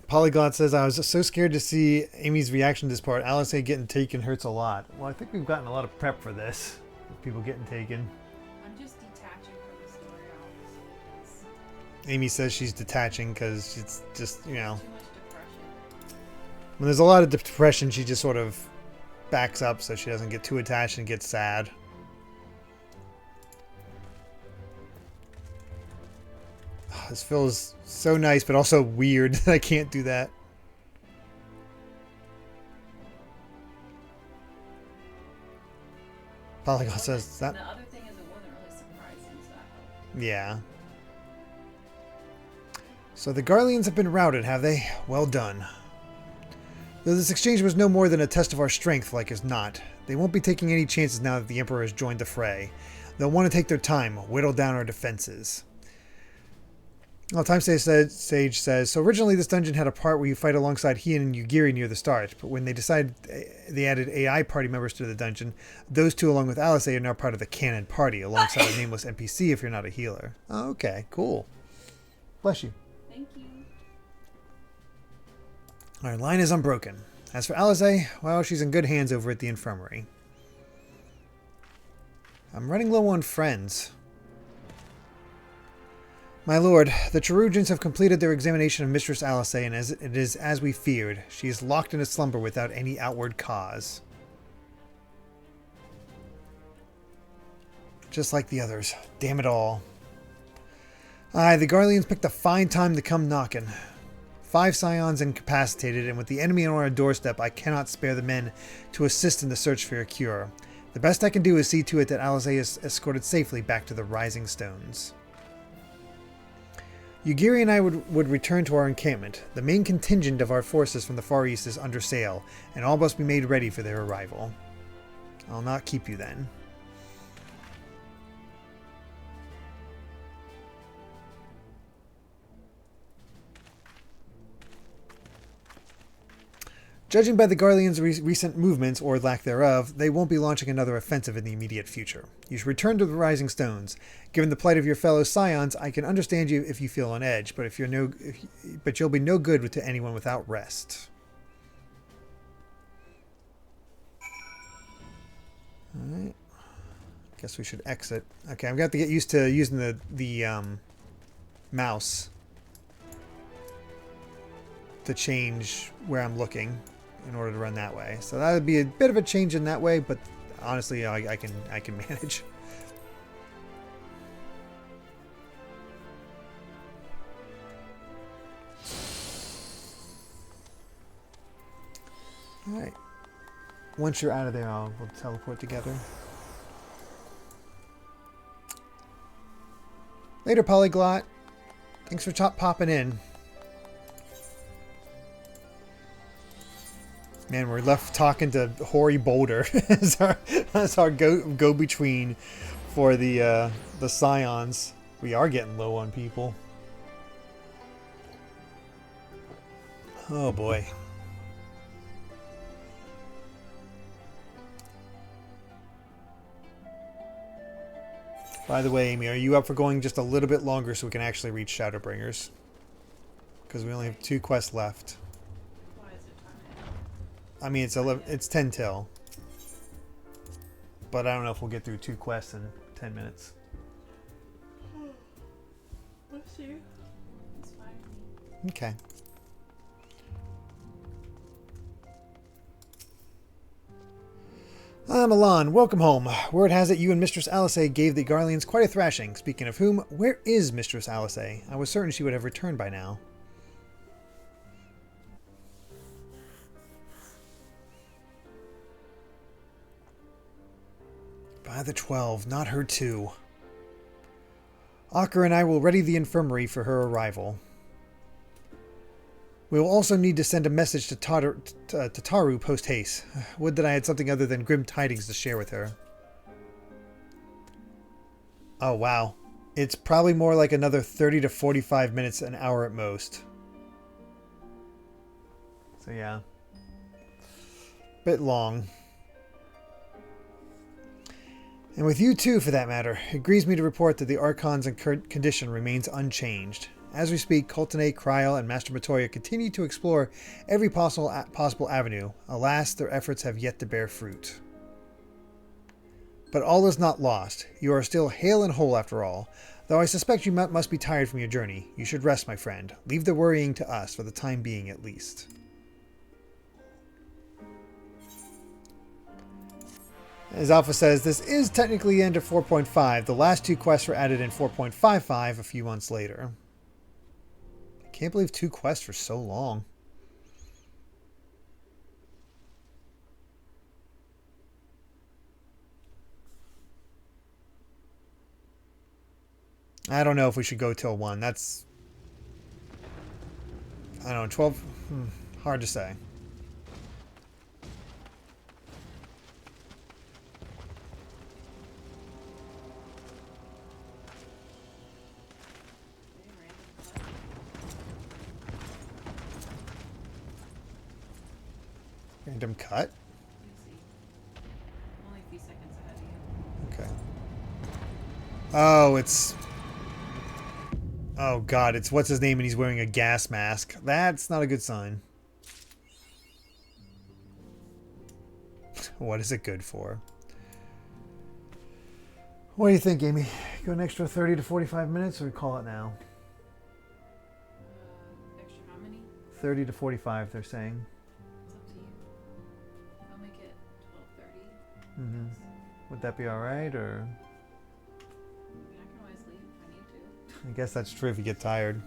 Polyglot says, I was so scared to see Amy's reaction to this part. Alice getting taken hurts a lot. Well, I think we've gotten a lot of prep for this. People getting taken. I'm just detaching from the story. Amy says she's detaching because it's just, you know. Too much depression. When there's a lot of depression, she just sort of backs up so she doesn't get too attached and gets sad. Oh, this feels so nice, but also weird that I can't do that. Polygon says that. The other thing is it wasn't really surprising, so that helped. Yeah. So the Garleans have been routed, have they? Well done. Though this exchange was no more than a test of our strength, like as not, they won't be taking any chances now that the Emperor has joined the fray. They'll want to take their time, whittle down our defenses. Well, Time Sage says, so originally this dungeon had a part where you fight alongside Hien and Yugiri near the start, but when they decided they added AI party members to the dungeon, those two along with Alice are now part of the canon party, alongside a nameless NPC if you're not a healer. Oh, okay, cool. Bless you. Thank you. Our line is unbroken. As for Alice, well, she's in good hands over at the infirmary. I'm running low on friends. My lord, the Cherugians have completed their examination of Mistress Alice, and as it is as we feared. She is locked in a slumber without any outward cause. Just like the others. Damn it all. Aye, the Garleans picked a fine time to come knocking. 5 scions incapacitated, and with the enemy on our doorstep, I cannot spare the men to assist in the search for a cure. The best I can do is see to it that Alice is escorted safely back to the Rising Stones. Yugiri and I would return to our encampment. The main contingent of our forces from the Far East is under sail, and all must be made ready for their arrival. I'll not keep you then. Judging by the Garleans' recent movements, or lack thereof, they won't be launching another offensive in the immediate future. You should return to the Rising Stones. Given the plight of your fellow scions, I can understand you if you feel on edge, but you'll be no good to anyone without rest. Alright. Guess we should exit. Okay, I've got to get used to using the mouse to change where I'm looking in order to run that way. So that would be a bit of a change in that way, but honestly, I can manage. All right. Once you're out of there, we'll teleport together. Later, Polyglot. Thanks for popping in. Man, we're left talking to Hoary Boulder as our go-between for the Scions. We are getting low on people. Oh boy. By the way, Amy, are you up for going just a little bit longer so we can actually reach Shadowbringers? Because we only have 2 quests left. I mean, it's 10 till. But I don't know if we'll get through 2 quests in 10 minutes. Let's see. It's fine. Okay. Milan, welcome home. Word has it you and Mistress Alice gave the Garleans quite a thrashing. Speaking of whom, where is Mistress Alice? I was certain she would have returned by now. By the 12, not her too. Akker and I will ready the infirmary for her arrival. We will also need to send a message to Taru post-haste. Would that I had something other than grim tidings to share with her. Oh, wow. It's probably more like another 30 to 45 minutes, an hour at most. So, yeah. Bit long. And with you too, for that matter, it grieves me to report that the Archon's condition remains unchanged. As we speak, Coltene, Kryl, and Master Matoya continue to explore every possible avenue. Alas, their efforts have yet to bear fruit. But all is not lost. You are still hale and whole after all. Though I suspect you must be tired from your journey. You should rest, my friend. Leave the worrying to us, for the time being at least. As Alpha says, this is technically the end of 4.5. The last two quests were added in 4.55 a few months later. I can't believe 2 quests for so long. I don't know if we should go till 1. That's... I don't know, 12... hard to say. Random cut? Only a few seconds ahead of you. Okay. Oh, it's... Oh god, it's what's his name and he's wearing a gas mask. That's not a good sign. What is it good for? What do you think, Amy? Go an extra 30 to 45 minutes or we call it now? Extra how many? 30 to 45, they're saying. It's up to you. I'll make it 12:30. Mm-hmm. Would that be alright, or...? I can always leave if I need to. I guess that's true if you get tired.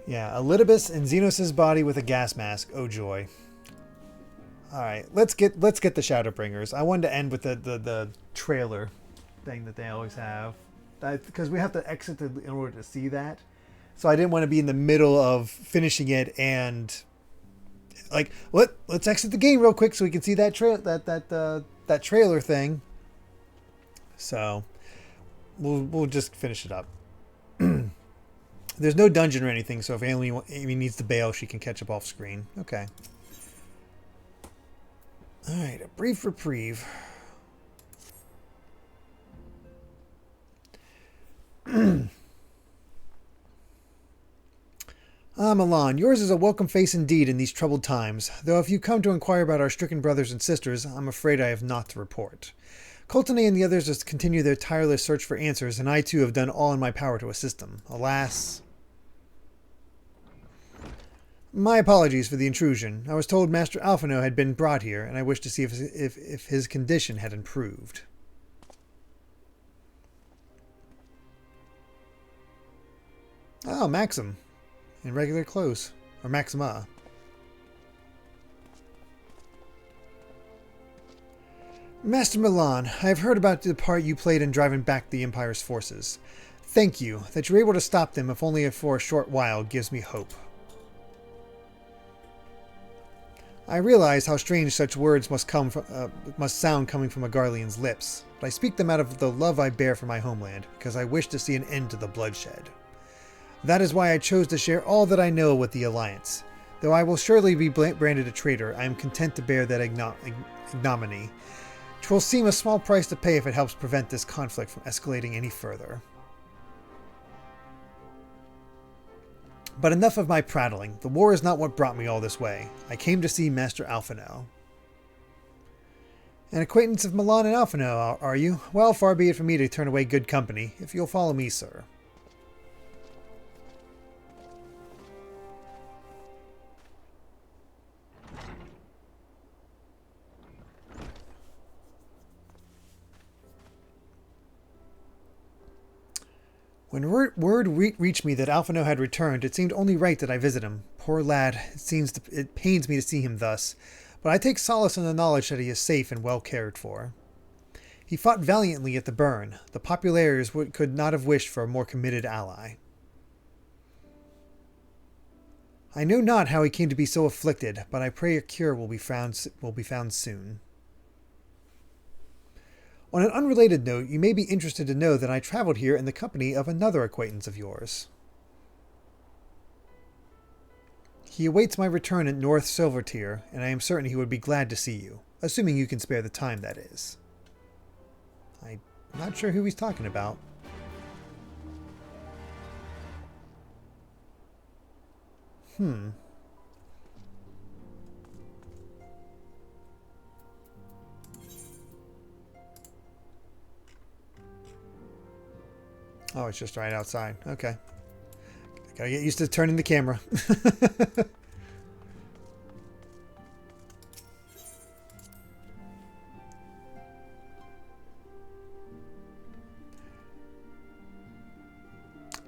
Yeah, Elidibus in Xenos' body with a gas mask. Oh joy. Alright, let's get the Shadowbringers. I wanted to end with the trailer thing that they always have. Because we have to exit in order to see that. So I didn't want to be in the middle of finishing it and like let's exit the game real quick so we can see that that trailer thing. So we'll just finish it up. There's no dungeon or anything, so if Amy needs to bail, she can catch up off screen. Okay. Alright, a brief reprieve. Milan, yours is a welcome face indeed in these troubled times, though if you come to inquire about our stricken brothers and sisters, I'm afraid I have naught to report. Coltene and the others just continue their tireless search for answers, and I too have done all in my power to assist them. Alas... My apologies for the intrusion. I was told Master Alphino had been brought here, and I wished to see if his condition had improved. Oh, Maxim. In regular clothes. Or Maxima. Master Milan, I have heard about the part you played in driving back the Empire's forces. Thank you. That you were able to stop them, if only for a short while, gives me hope. I realize how strange such words must sound coming from a Garlean's lips, but I speak them out of the love I bear for my homeland, because I wish to see an end to the bloodshed. That is why I chose to share all that I know with the Alliance. Though I will surely be branded a traitor, I am content to bear that ignominy. 'Twill seem a small price to pay if it helps prevent this conflict from escalating any further. But enough of my prattling. The war is not what brought me all this way. I came to see Master Alphino. An acquaintance of Milan and Alphino, are you? Well, far be it from me to turn away good company, if you'll follow me, sir. When word reached me that Alphino had returned, it seemed only right that I visit him. Poor lad, it pains me to see him thus, but I take solace in the knowledge that he is safe and well cared for. He fought valiantly at the burn. The Populares could not have wished for a more committed ally. I know not how he came to be so afflicted, but I pray a cure will be found soon. On an unrelated note, you may be interested to know that I traveled here in the company of another acquaintance of yours. He awaits my return at North Silvertier, and I am certain he would be glad to see you, assuming you can spare the time, that is. I'm not sure who he's talking about. Oh, it's just right outside. Okay. Gotta get used to turning the camera.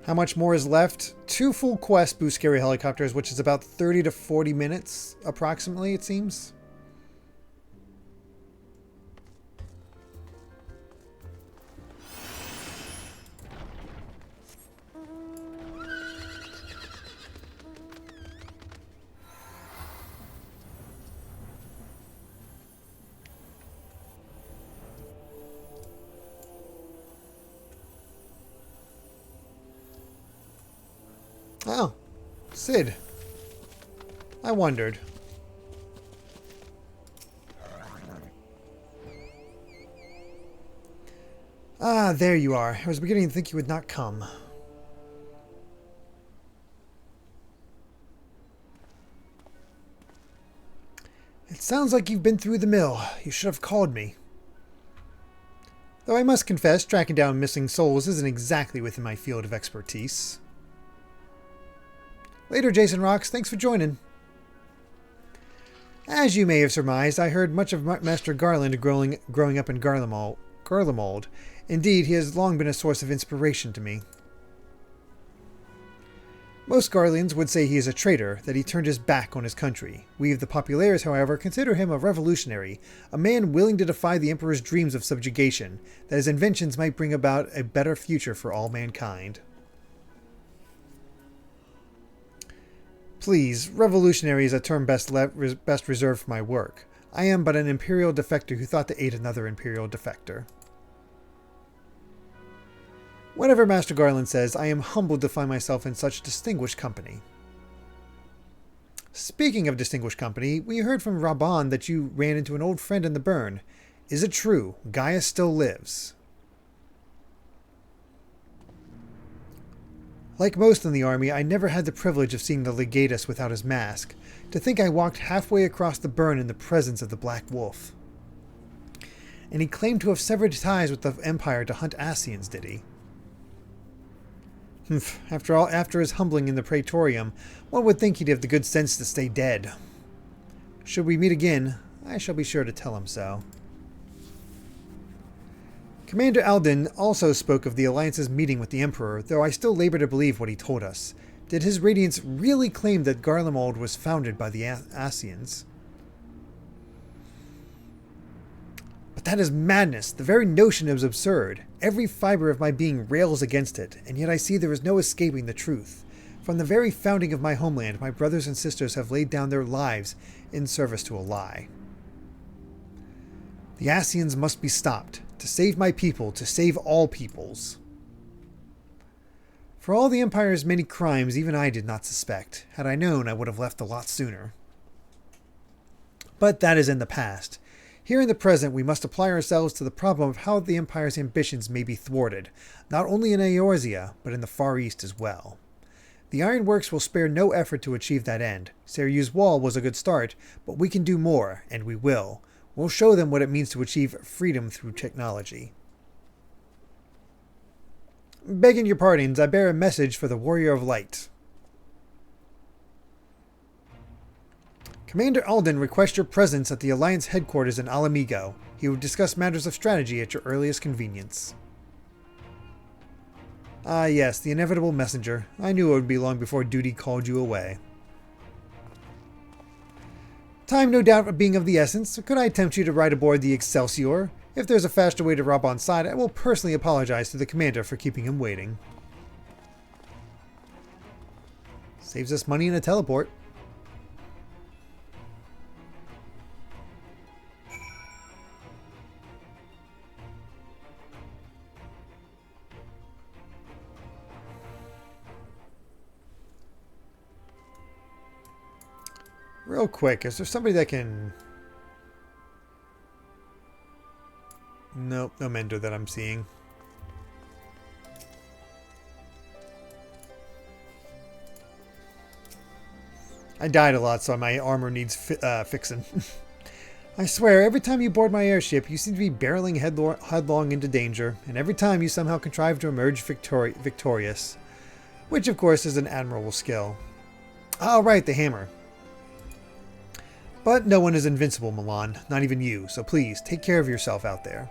How much more is left? 2 full quests boost scary helicopters, which is about 30 to 40 minutes, approximately, it seems. Oh, Sid. I wondered. Ah, there you are. I was beginning to think you would not come. It sounds like you've been through the mill. You should have called me. Though I must confess, tracking down missing souls isn't exactly within my field of expertise. Later, Jason Rocks. Thanks for joining. As you may have surmised, I heard much of Master Garland growing up in Garlemald. Indeed, he has long been a source of inspiration to me. Most Garleans would say he is a traitor, that he turned his back on his country. We of the Populares, however, consider him a revolutionary, a man willing to defy the Emperor's dreams of subjugation, that his inventions might bring about a better future for all mankind. Please, revolutionary is a term best reserved for my work. I am but an Imperial defector who thought to aid another Imperial defector. Whatever Master Garland says, I am humbled to find myself in such distinguished company. Speaking of distinguished company, we heard from Raban that you ran into an old friend in the burn. Is it true? Gaius still lives? Like most in the army, I never had the privilege of seeing the legatus without his mask. To think I walked halfway across the burn in the presence of the Black Wolf. And he claimed to have severed ties with the Empire to hunt Ascians, did he? After his humbling in the Praetorium, one would think he'd have the good sense to stay dead. Should we meet again, I shall be sure to tell him so. Commander Alden also spoke of the Alliance's meeting with the Emperor, though I still labor to believe what he told us. Did His Radiance really claim that Garlemald was founded by the Ascians? But that is madness. The very notion is absurd. Every fiber of my being rails against it, and yet I see there is no escaping the truth. From the very founding of my homeland, my brothers and sisters have laid down their lives in service to a lie. The Ascians must be stopped. To save my people, to save all peoples. For all the Empire's many crimes, even I did not suspect. Had I known, I would have left a lot sooner. But that is in the past. Here in the present, we must apply ourselves to the problem of how the Empire's ambitions may be thwarted, not only in Eorzea, but in the Far East as well. The Ironworks will spare no effort to achieve that end. Seriu's Wall was a good start, but we can do more, and we will. We'll show them what it means to achieve freedom through technology. Begging your pardons, I bear a message for the Warrior of Light. Commander Alden requests your presence at the Alliance headquarters in Alamigo. He will discuss matters of strategy at your earliest convenience. Ah yes, the inevitable messenger. I knew it would be long before duty called you away. Time no doubt being of the essence. Could I tempt you to ride aboard the Excelsior? If there's a faster way to rob on side, I will personally apologize to the commander for keeping him waiting. Saves us money in a teleport. Real quick, is there somebody that can... Nope, no Mender that I'm seeing. I died a lot, so my armor needs fixing. I swear, every time you board my airship, you seem to be barreling headlong into danger, and every time you somehow contrive to emerge victorious. Which, of course, is an admirable skill. Oh, right, the hammer. But no one is invincible, Milan, not even you, so please, take care of yourself out there.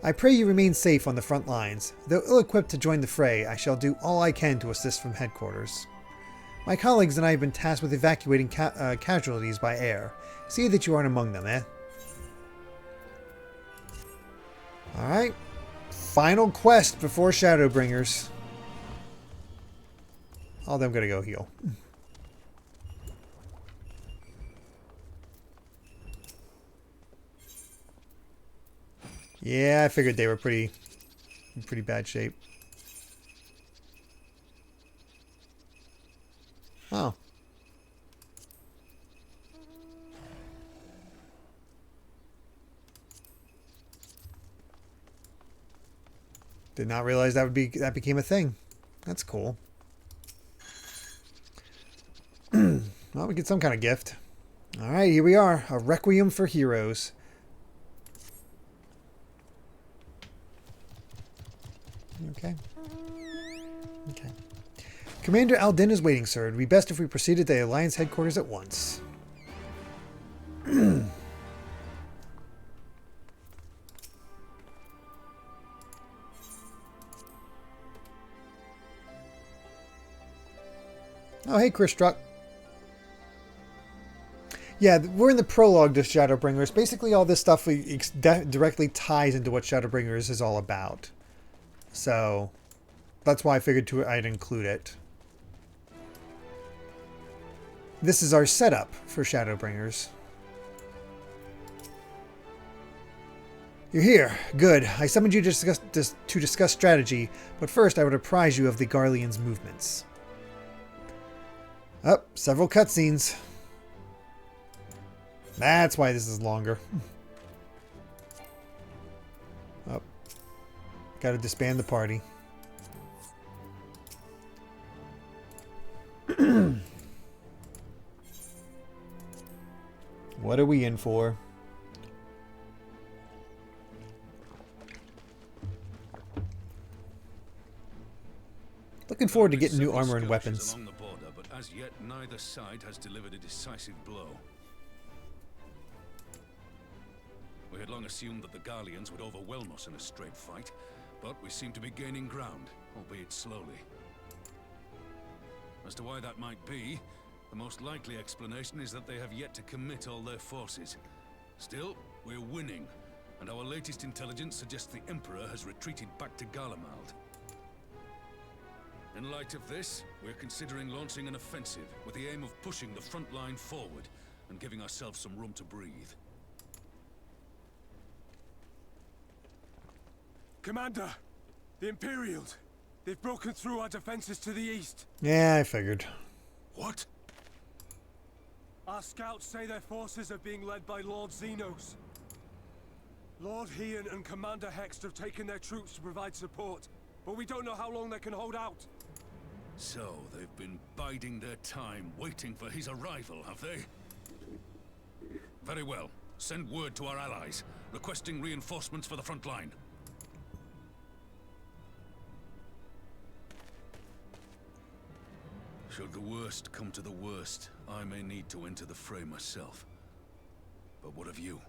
I pray you remain safe on the front lines. Though ill-equipped to join the fray, I shall do all I can to assist from headquarters. My colleagues and I have been tasked with evacuating casualties by air. See that you aren't among them, eh? Alright. Final quest before Shadowbringers. All of them gotta go heal. Yeah, I figured they were in pretty bad shape. Oh. Did not realize that became a thing. That's cool. Well, we get some kind of gift. All right, here we are. A Requiem for Heroes. Okay. Okay. Commander Aldin is waiting, sir. It would be best if we proceeded to the Alliance headquarters at once. Oh, hey, Chris Struck. Yeah, we're in the prologue to Shadowbringers. Basically, all this stuff directly ties into what Shadowbringers is all about. So, that's why I figured I'd include it. This is our setup for Shadowbringers. You're here. Good. I summoned you to discuss strategy, but first I would apprise you of the Garlean's movements. Oh, several cutscenes. That's why this is longer. Oh. Gotta disband the party. What are we in for? Looking forward to getting new armor and weapons. Along the border, but as yet neither side has delivered a decisive blow. We had long assumed that the Garleans would overwhelm us in a straight fight, but we seem to be gaining ground, albeit slowly. As to why that might be, the most likely explanation is that they have yet to commit all their forces. Still, we're winning, and our latest intelligence suggests the Emperor has retreated back to Garlemald. In light of this, we're considering launching an offensive with the aim of pushing the front line forward and giving ourselves some room to breathe. Commander, the Imperials. They've broken through our defenses to the east. Yeah, I figured. What? Our scouts say their forces are being led by Lord Xenos. Lord Heian and Commander Hext have taken their troops to provide support, but we don't know how long they can hold out. So, they've been biding their time, waiting for his arrival, have they? Very well. Send word to our allies, requesting reinforcements for the front line. Should the worst come to the worst, I may need to enter the fray myself. But what of you?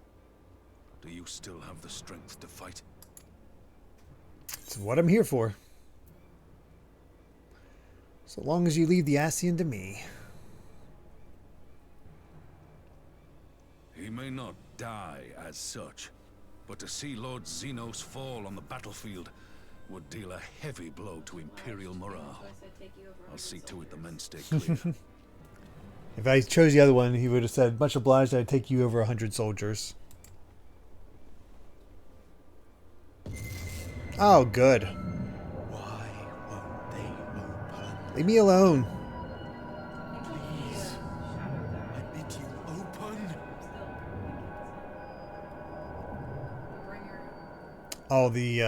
Do you still have the strength to fight? It's what I'm here for. So long as you leave the Ascian to me. He may not die as such, But to see Lord Xenos fall on the battlefield would deal a heavy blow to Imperial morale. I'll see to it the men stay clear. If I chose the other one, he would have said, much obliged, I'd take you over 100 soldiers. Oh, good. Why won't they open? Leave me alone. Please. I bid you open. Oh, the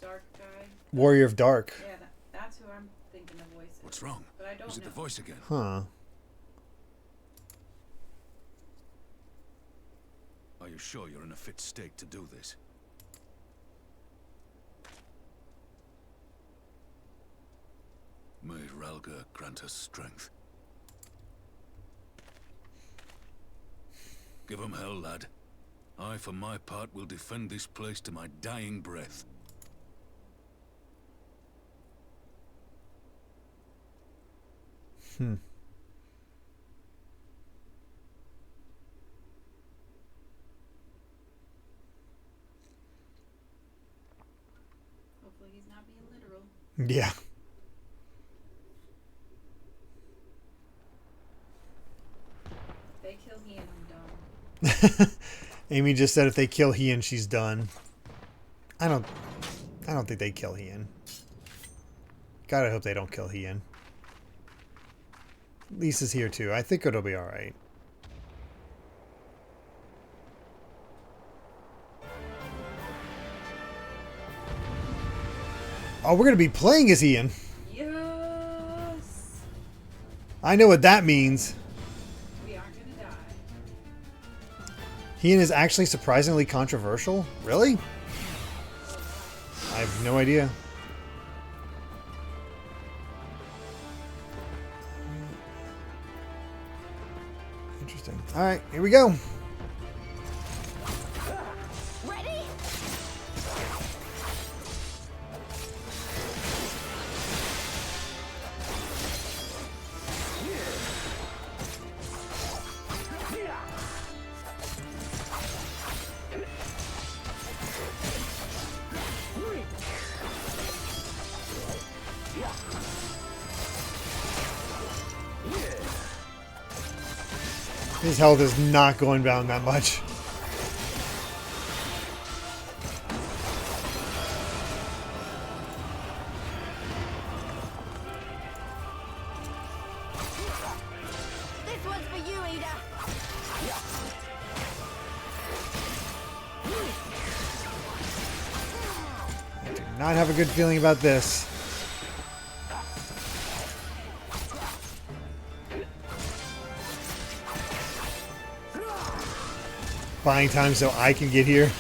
Dark guy. Warrior of Dark. Yeah, that's who I'm thinking the voice is. What's wrong? But I don't Is it know. the voice again? Huh. Are you sure you're in a fit state to do this? May Ralga grant us strength. Give 'em hell, lad. I, for my part, will defend this place to my dying breath. Hopefully he's not being literal. Yeah. If they kill Ian, I'm done. Amy just said if they kill Ian, she's done. I don't think they kill Ian. Gotta hope they don't kill Ian. Lisa's here too. I think it'll be alright. Oh, we're gonna be playing as Ian. Yes. I know what that means. We aren't gonna die. Ian is actually surprisingly controversial? Really? I have no idea. Interesting. Alright, here we go. Ready? His health is not going down that much. This one's for you, Ada. I do not have a good feeling about this. Buying time so I can get here.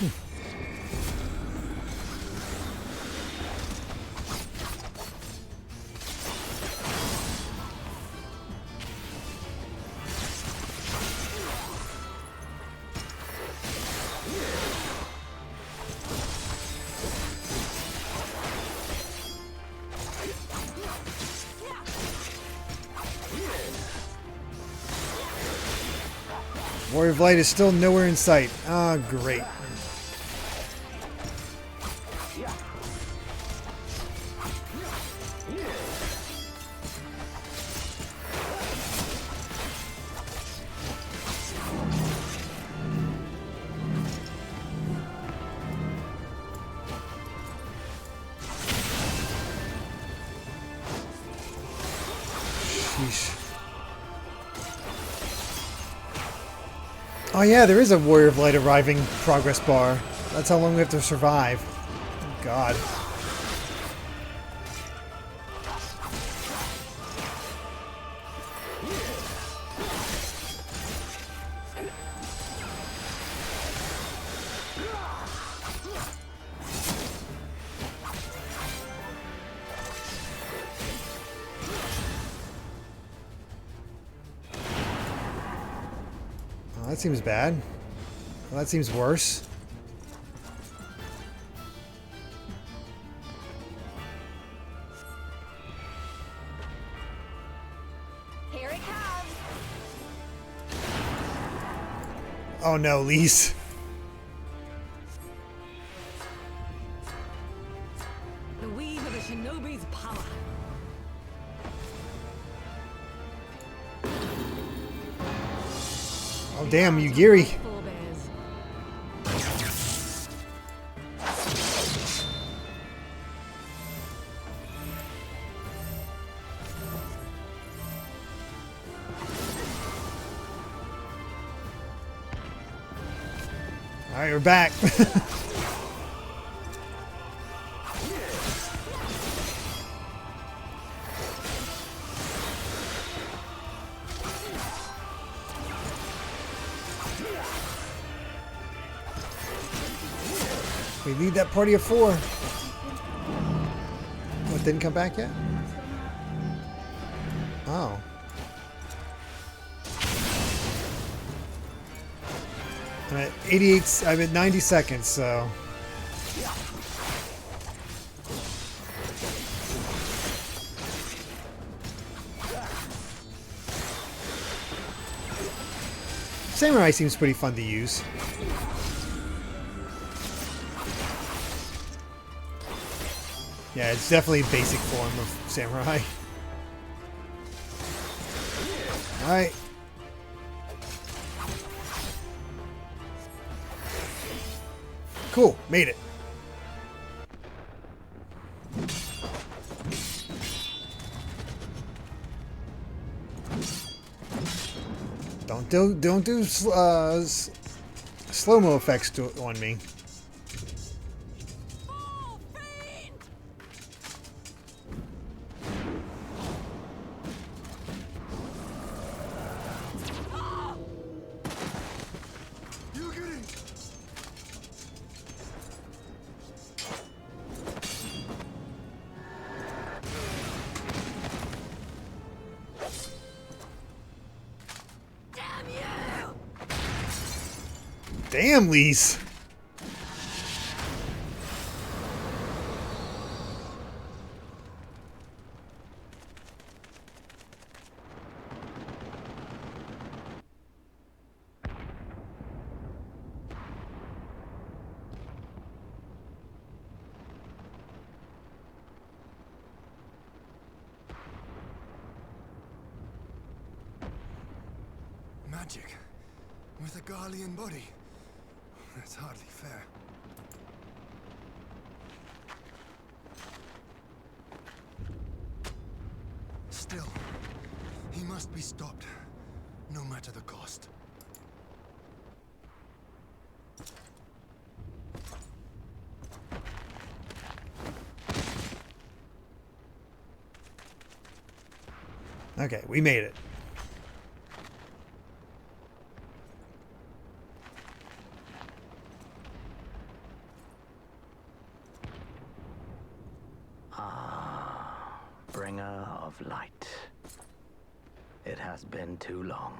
Warrior of Light is still nowhere in sight. Ah, great. Sheesh. Oh yeah, there is a Warrior of Light arriving progress bar. That's how long we have to survive. Oh, God. Oh, that seems bad. Well, that seems worse. Here it comes. Oh no, Lise. Oh, damn, you Yugiri. Alright, we're back. We need that party of 4. What, didn't come back yet? Oh. I'm at 88, I'm at 90 seconds, so. Samurai seems pretty fun to use. Yeah, it's definitely a basic form of samurai. Alright. Cool, made it. Don't do slow-mo effects on me. Damn, Lise. Magic with a Garlean body. That's hardly fair. Still, he must be stopped, no matter the cost. Okay, we made it. Bringer of light. It has been too long.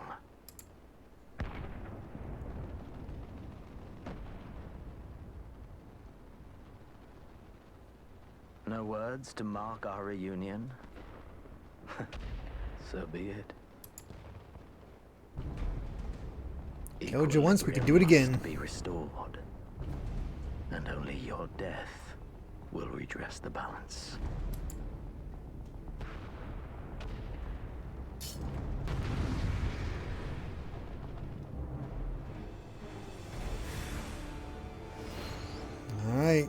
No words to mark our reunion? So be it. Killed you once, we can do it again. Be restored, and only your death will redress the balance. All right.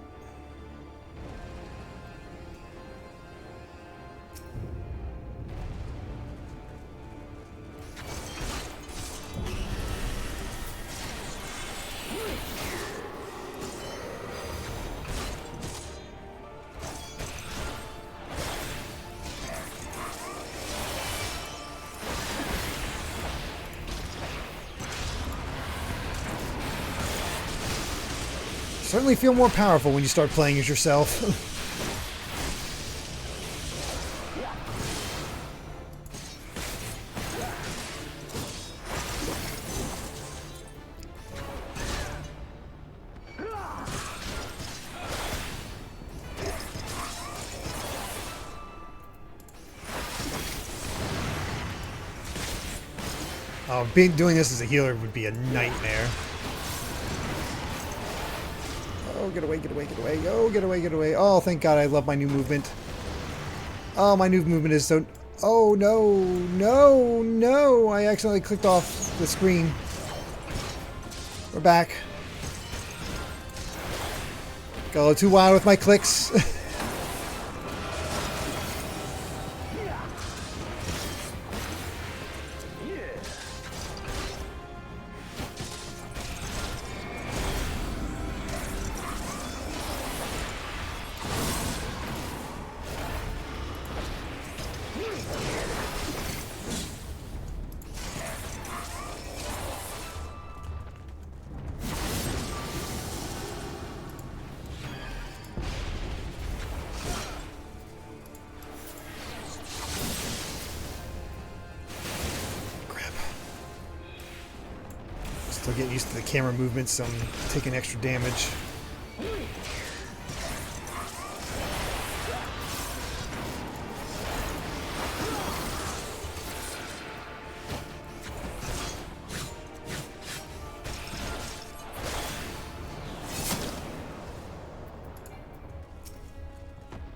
Certainly feel more powerful when you start playing as yourself. Oh, doing this as a healer would be a nightmare. Oh, get away, get away, get away. Oh, get away, get away. Oh, thank God, I love my new movement. Oh, my new movement is so... Oh, no, no, no. I accidentally clicked off the screen. We're back. Got a little too wild with my clicks. Still getting used to the camera movements, so I'm taking extra damage.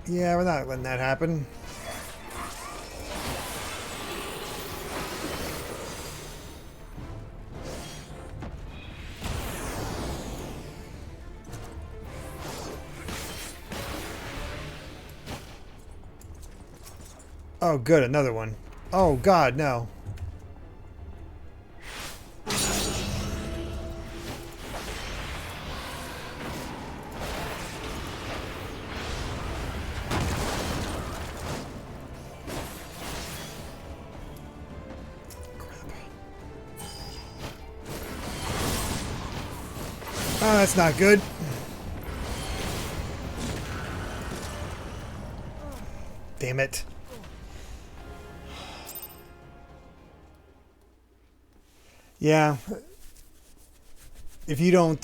Yeah, we're not letting that happen. Oh, good, another one. Oh, God, no. Oh, that's not good. Damn it. Yeah. If you don't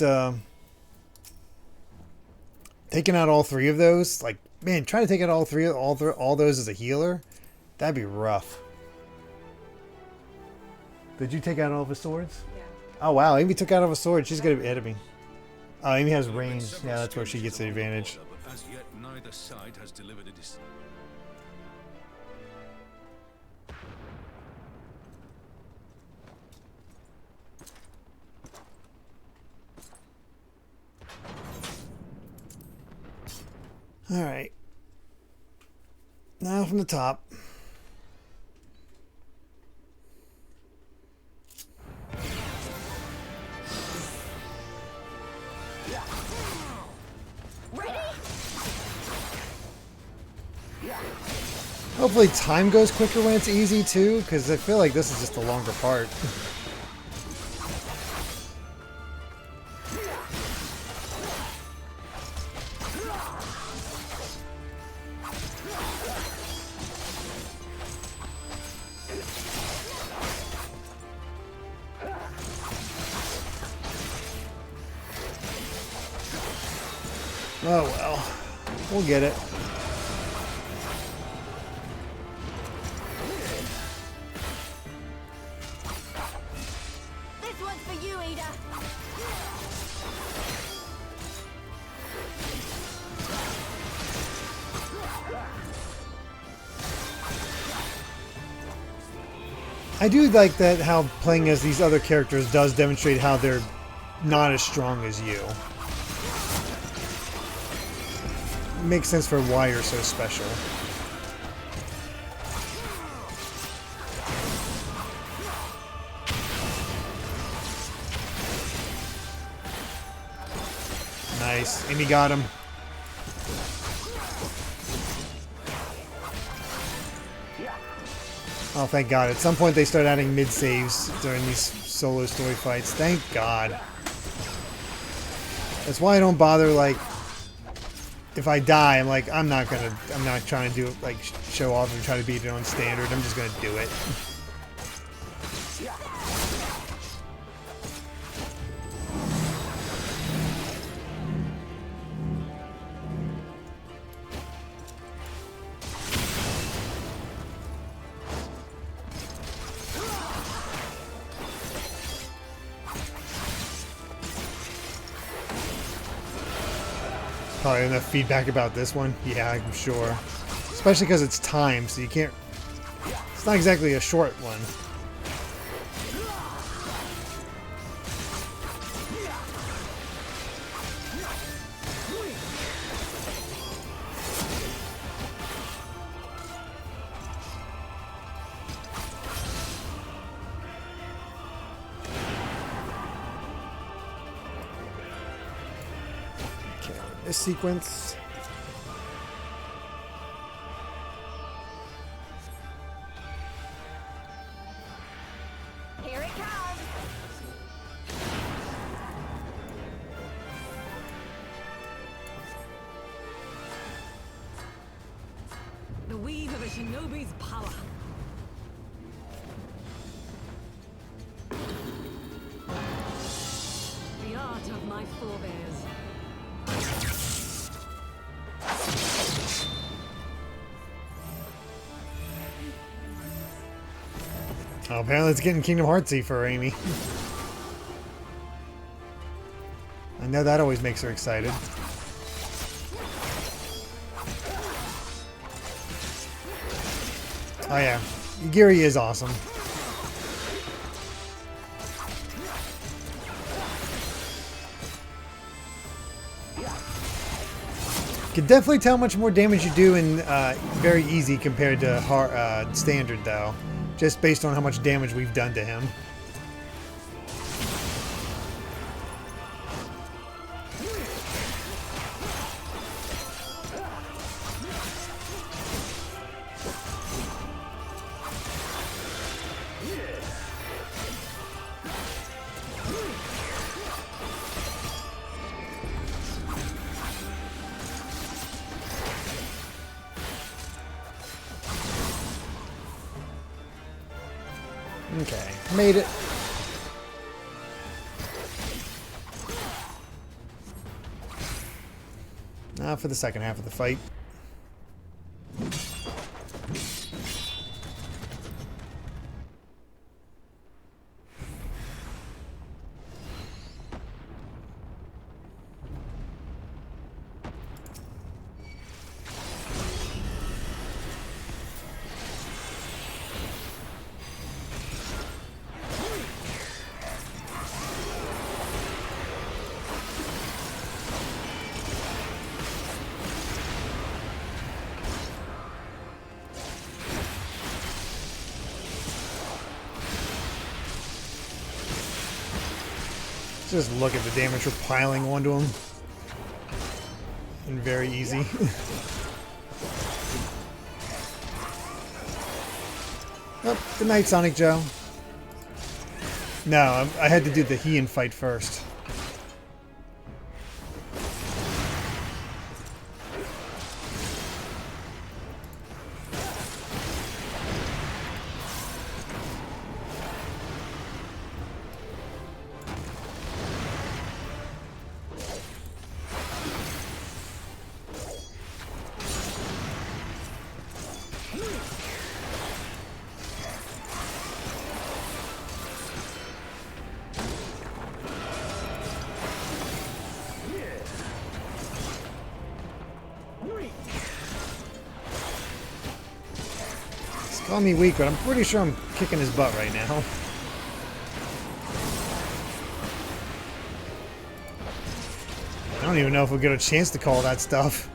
taking out all three of those, like, man, trying to take out all those as a healer, that'd be rough. Did you take out all of his swords? Yeah. Oh wow, Amy took out all of his sword. She's gonna be ahead of me. Oh, Amy has range. Yeah, that's where she gets the advantage. But as yet, neither side has delivered a All right. Now from the top. Hopefully time goes quicker when it's easy too, because I feel like this is just a longer part. Oh well, we'll get it. This one's for you, Ada. I do like that how playing as these other characters does demonstrate how they're not as strong as you. Makes sense for why you're so special. Nice. Amy got him. Oh, thank God. At some point they start adding mid-saves during these solo story fights. Thank God. That's why I don't bother, like, if I die, I'm like, I'm not trying to do it, like, show off and try to beat it on standard. I'm just gonna do it. Probably enough feedback about this one. Yeah, I'm sure. Especially because it's timed, so you can't... It's not exactly a short one. sequence. Here it comes. The weave of a shinobi's power. The art of my forebears. Oh, apparently it's getting Kingdom Heartsy for Amy. I know that always makes her excited. Oh yeah, Giri is awesome. Can definitely tell much more damage you do in very easy compared to standard though, just based on how much damage we've done to him. Okay, made it. Now for the second half of the fight. Just look at the damage we're piling onto him. And very easy. Oh, good night, Sonic Joe. No, I had to do the Heian fight first. Call me weak, but I'm pretty sure I'm kicking his butt right now. I don't even know if we'll get a chance to call that stuff.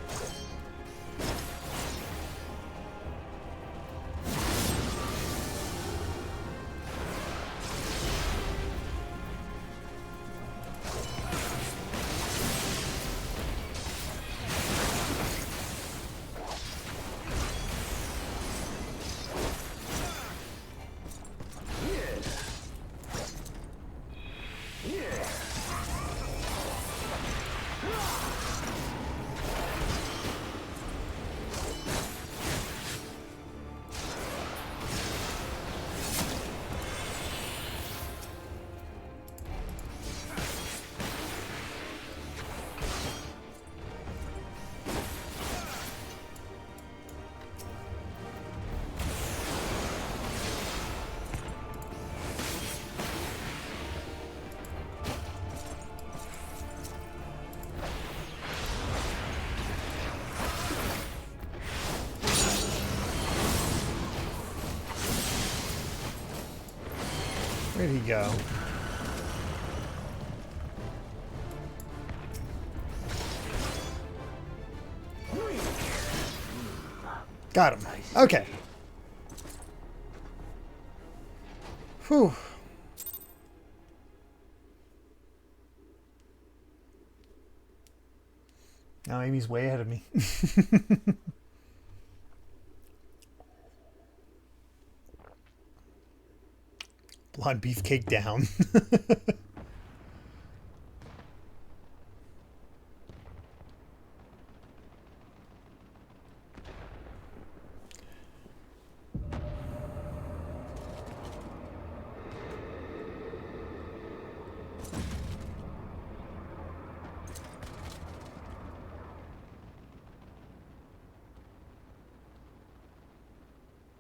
Where'd he go? Got him. Okay. Whew. Now Amy's way ahead of me. Blonde beefcake down.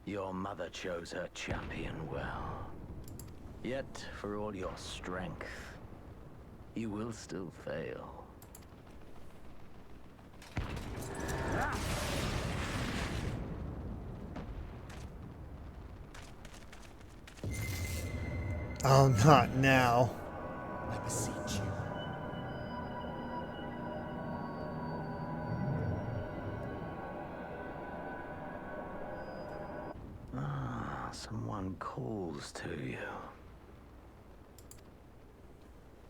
Your mother chose her champion well. Yet, for all your strength, you will still fail. Oh, not now. I beseech you. Ah, someone calls to you.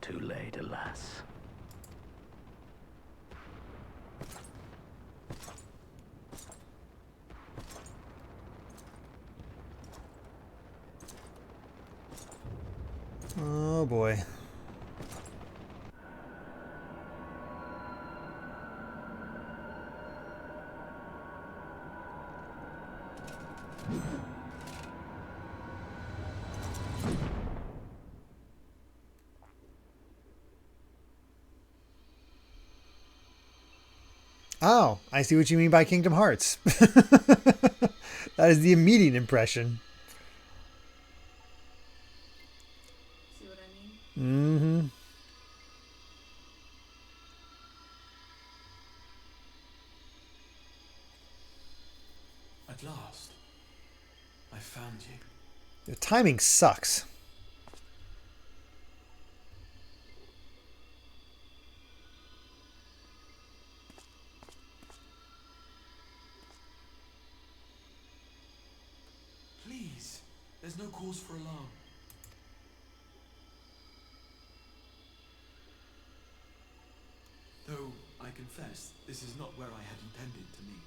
Too late, alas. Oh boy. Oh, I see what you mean by Kingdom Hearts. That is the immediate impression. See what I mean? Mm-hmm. At last, I found you. The timing sucks. Please, there's no cause for alarm. Though, I confess, this is not where I had intended to meet.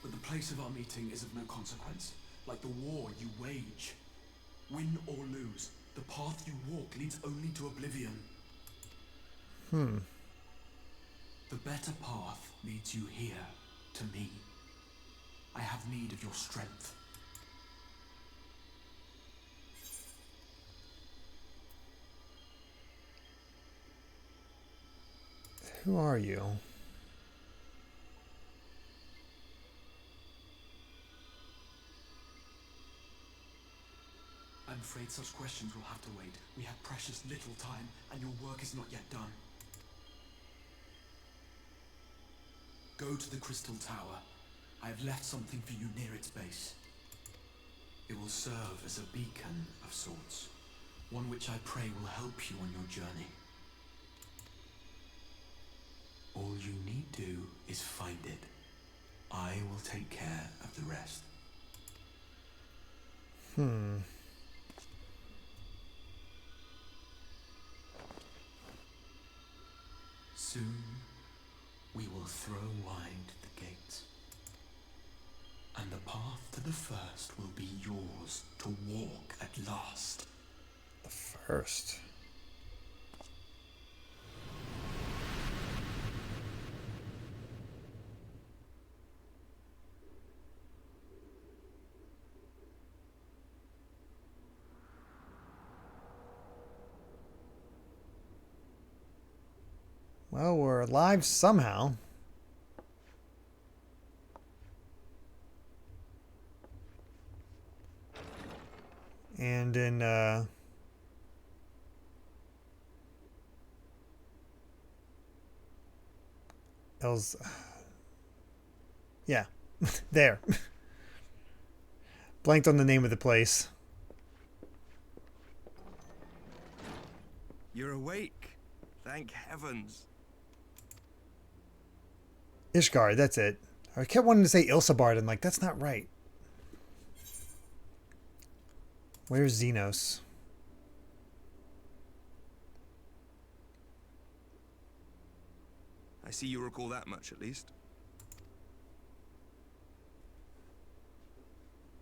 But the place of our meeting is of no consequence, like the war you wage. Win or lose, the path you walk leads only to oblivion. The better path leads you here, to me. I have need of your strength. Who are you? I'm afraid such questions will have to wait. We have precious little time, and your work is not yet done. Go to the Crystal Tower. I have left something for you near its base. It will serve as a beacon of sorts, one which I pray will help you on your journey. All you need do is find it. I will take care of the rest. Soon, we will throw wide the gates. And the path to the first will be yours to walk at last. The first. Well, we're alive somehow. And in El's, yeah, there. Blanked on the name of the place. You're awake. Thank heavens. Ishgard, that's it. I kept wanting to say Ilsabard, and like, that's not right. Where's Xenos? I see you recall that much, at least.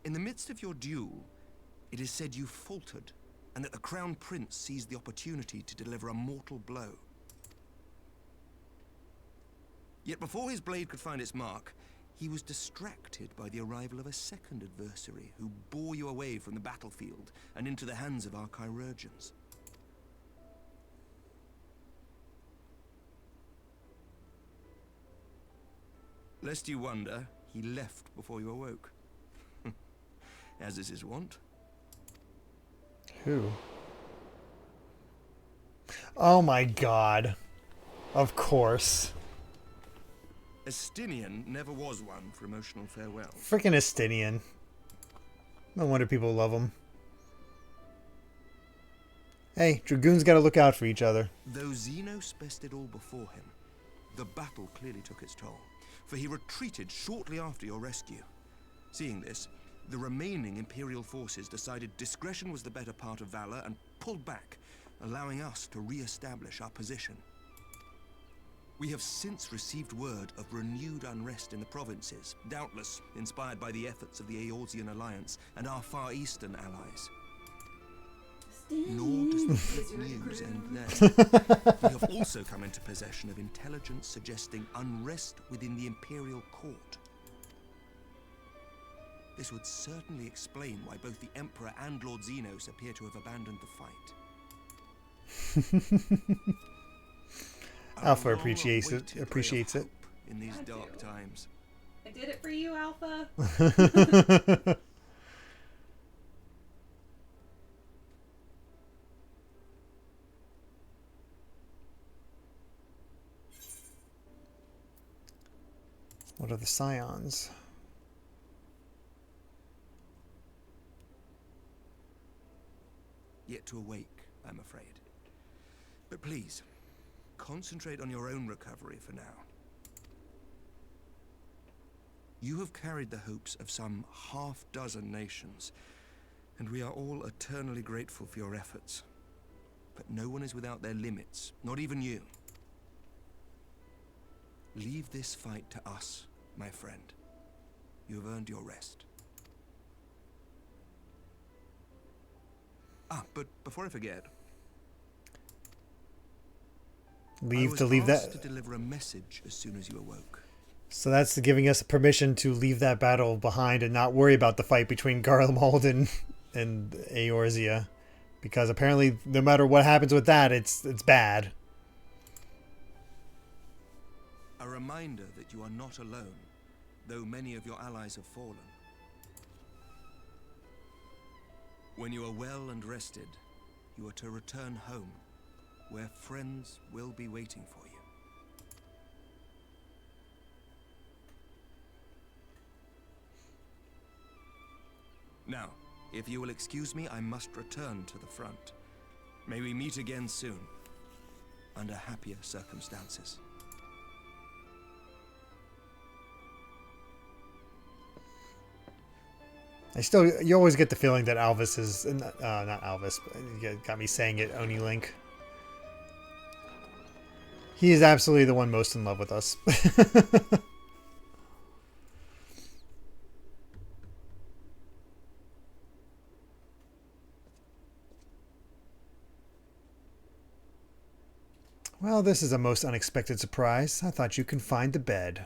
In the midst of your duel, it is said you faltered, and that the Crown Prince seized the opportunity to deliver a mortal blow. Yet before his blade could find its mark, he was distracted by the arrival of a second adversary who bore you away from the battlefield and into the hands of our chirurgeons. Lest you wonder, he left before you awoke. As is his wont. Who? Oh my god. Of course. Estinian never was one for emotional farewell. Freaking Estinian. No wonder people love him. Hey, Dragoons gotta look out for each other. Though Xenos bested all before him, the battle clearly took its toll, for he retreated shortly after your rescue. Seeing this, the remaining Imperial forces decided discretion was the better part of valor and pulled back, allowing us to re-establish our position. We have since received word of renewed unrest in the provinces, doubtless inspired by the efforts of the Eorzean Alliance and our Far Eastern allies. Nor does the good news end there. We have also come into possession of intelligence suggesting unrest within the Imperial Court. This would certainly explain why both the Emperor and Lord Xenos appear to have abandoned the fight. Alpha appreciates it. In these dark times. I did it for you, Alpha. What are the scions? Yet to awake, I'm afraid. But please, concentrate on your own recovery for now. You have carried the hopes of some half-dozen nations, and we are all eternally grateful for your efforts. But no one is without their limits, not even you. Leave this fight to us, my friend. You have earned your rest. But before I forget, to leave that. To deliver a message as soon as you awoke. So that's giving us permission to leave that battle behind and not worry about the fight between Garlemald and Eorzea, because apparently no matter what happens with that, it's bad. A reminder that you are not alone, though many of your allies have fallen. When you are well and rested, you are to return home, where friends will be waiting for you. Now, if you will excuse me, I must return to the front. May we meet again soon, under happier circumstances. You always get the feeling that Alvis is, not Alvis, but you got me saying it, Oni Link. He is absolutely the one most in love with us. Well, this is a most unexpected surprise. I thought you could find the bed.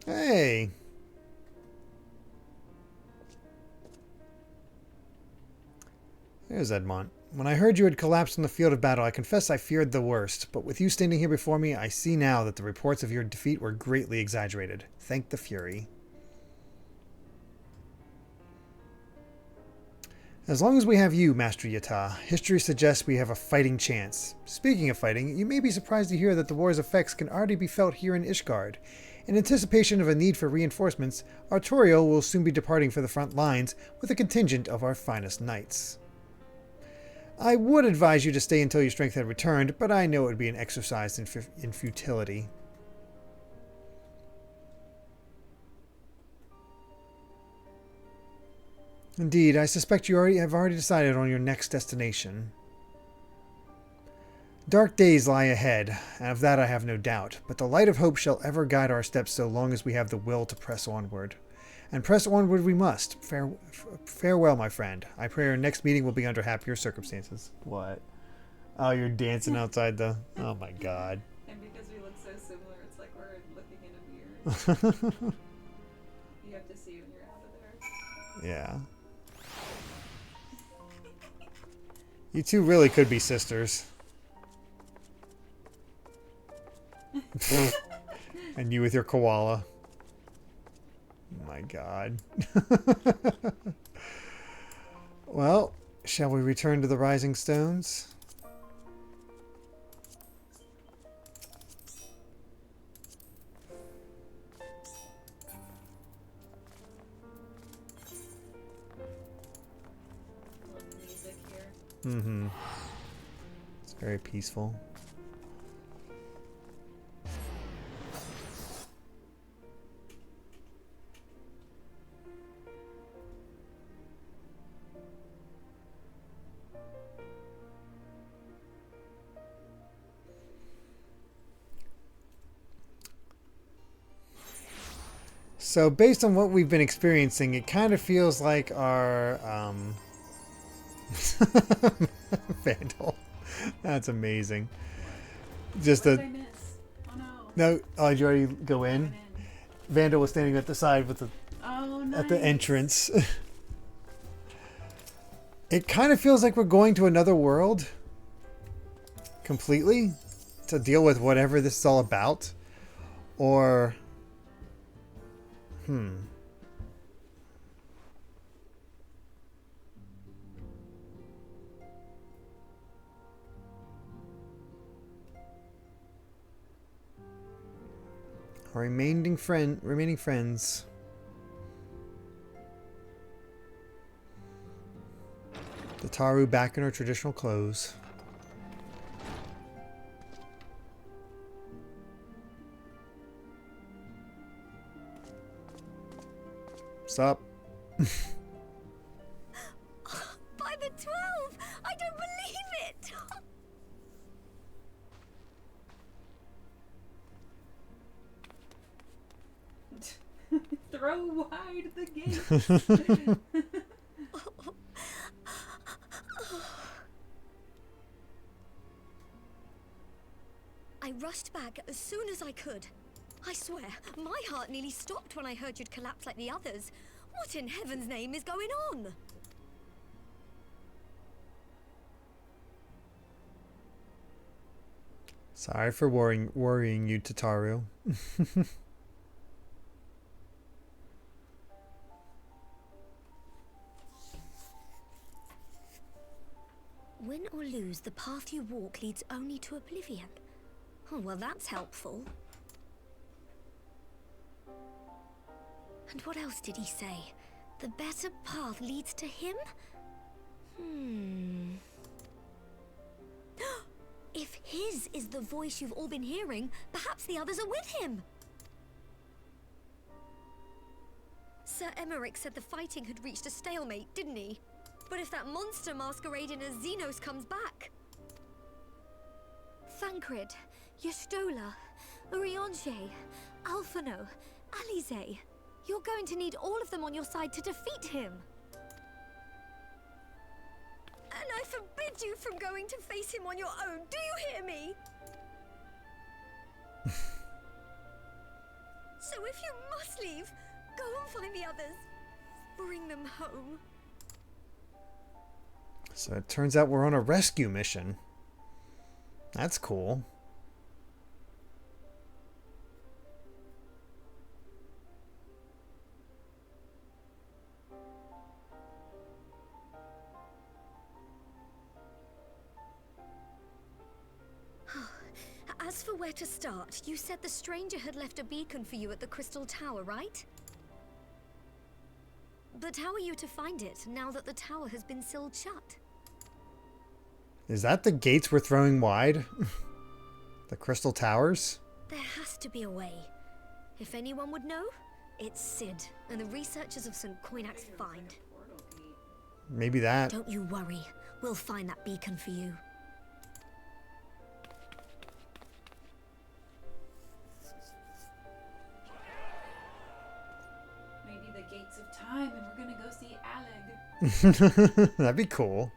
Hey! There's Edmont. When I heard you had collapsed on the field of battle, I confess I feared the worst, but with you standing here before me, I see now that the reports of your defeat were greatly exaggerated. Thank the Fury. As long as we have you, Master Yata, history suggests we have a fighting chance. Speaking of fighting, you may be surprised to hear that the war's effects can already be felt here in Ishgard. In anticipation of a need for reinforcements, Artorial will soon be departing for the front lines with a contingent of our finest knights. I would advise you to stay until your strength had returned, but I know it would be an exercise in futility. Indeed, I suspect you have already decided on your next destination. Dark days lie ahead, and of that I have no doubt, but the light of hope shall ever guide our steps so long as we have the will to press onward. And press onward we must. Farewell, my friend. I pray our next meeting will be under happier circumstances. What? Oh, you're dancing outside the... Oh my god. And because we look so similar, it's like we're looking in a mirror. You have to see when you're out of there. Yeah. You two really could be sisters. And you with your koala. Oh my god. Well, shall we return to the Rising Stones? Mm-hmm. It's very peaceful. So based on what we've been experiencing, it kind of feels like our Vandal. That's amazing. Just what a did I miss? Oh no. Oh, did you already go in? Vandal was standing at the side with the at the entrance. It kind of feels like we're going to another world completely to deal with whatever this is all about, or Our remaining friends. The Taru back in her traditional clothes. Stop. By the 12! I don't believe it! Throw wide the gate. I rushed back as soon as I could. I swear, my heart nearly stopped when I heard you'd collapse like the others. What in heaven's name is going on? Sorry for worrying you, Tataru. Win or lose, the path you walk leads only to oblivion. Oh, well, that's helpful. And what else did he say? The better path leads to him? If his is the voice you've all been hearing, perhaps the others are with him. Sir Emmerich said the fighting had reached a stalemate, didn't he? But if that monster masquerading as Xenos comes back... Thancred, Yestola, Urianger, Alphino, Alize... You're going to need all of them on your side to defeat him. And I forbid you from going to face him on your own. Do you hear me? So if you must leave, go and find the others. Bring them home. So it turns out we're on a rescue mission. That's cool. As for where to start, you said the stranger had left a beacon for you at the Crystal Tower, right? But how are you to find it, now that the tower has been sealed shut? Is that the gates we're throwing wide? The Crystal Towers? There has to be a way. If anyone would know, it's Sid and the researchers of St. Coinac's find. Maybe that. Don't you worry. We'll find that beacon for you. That'd be cool.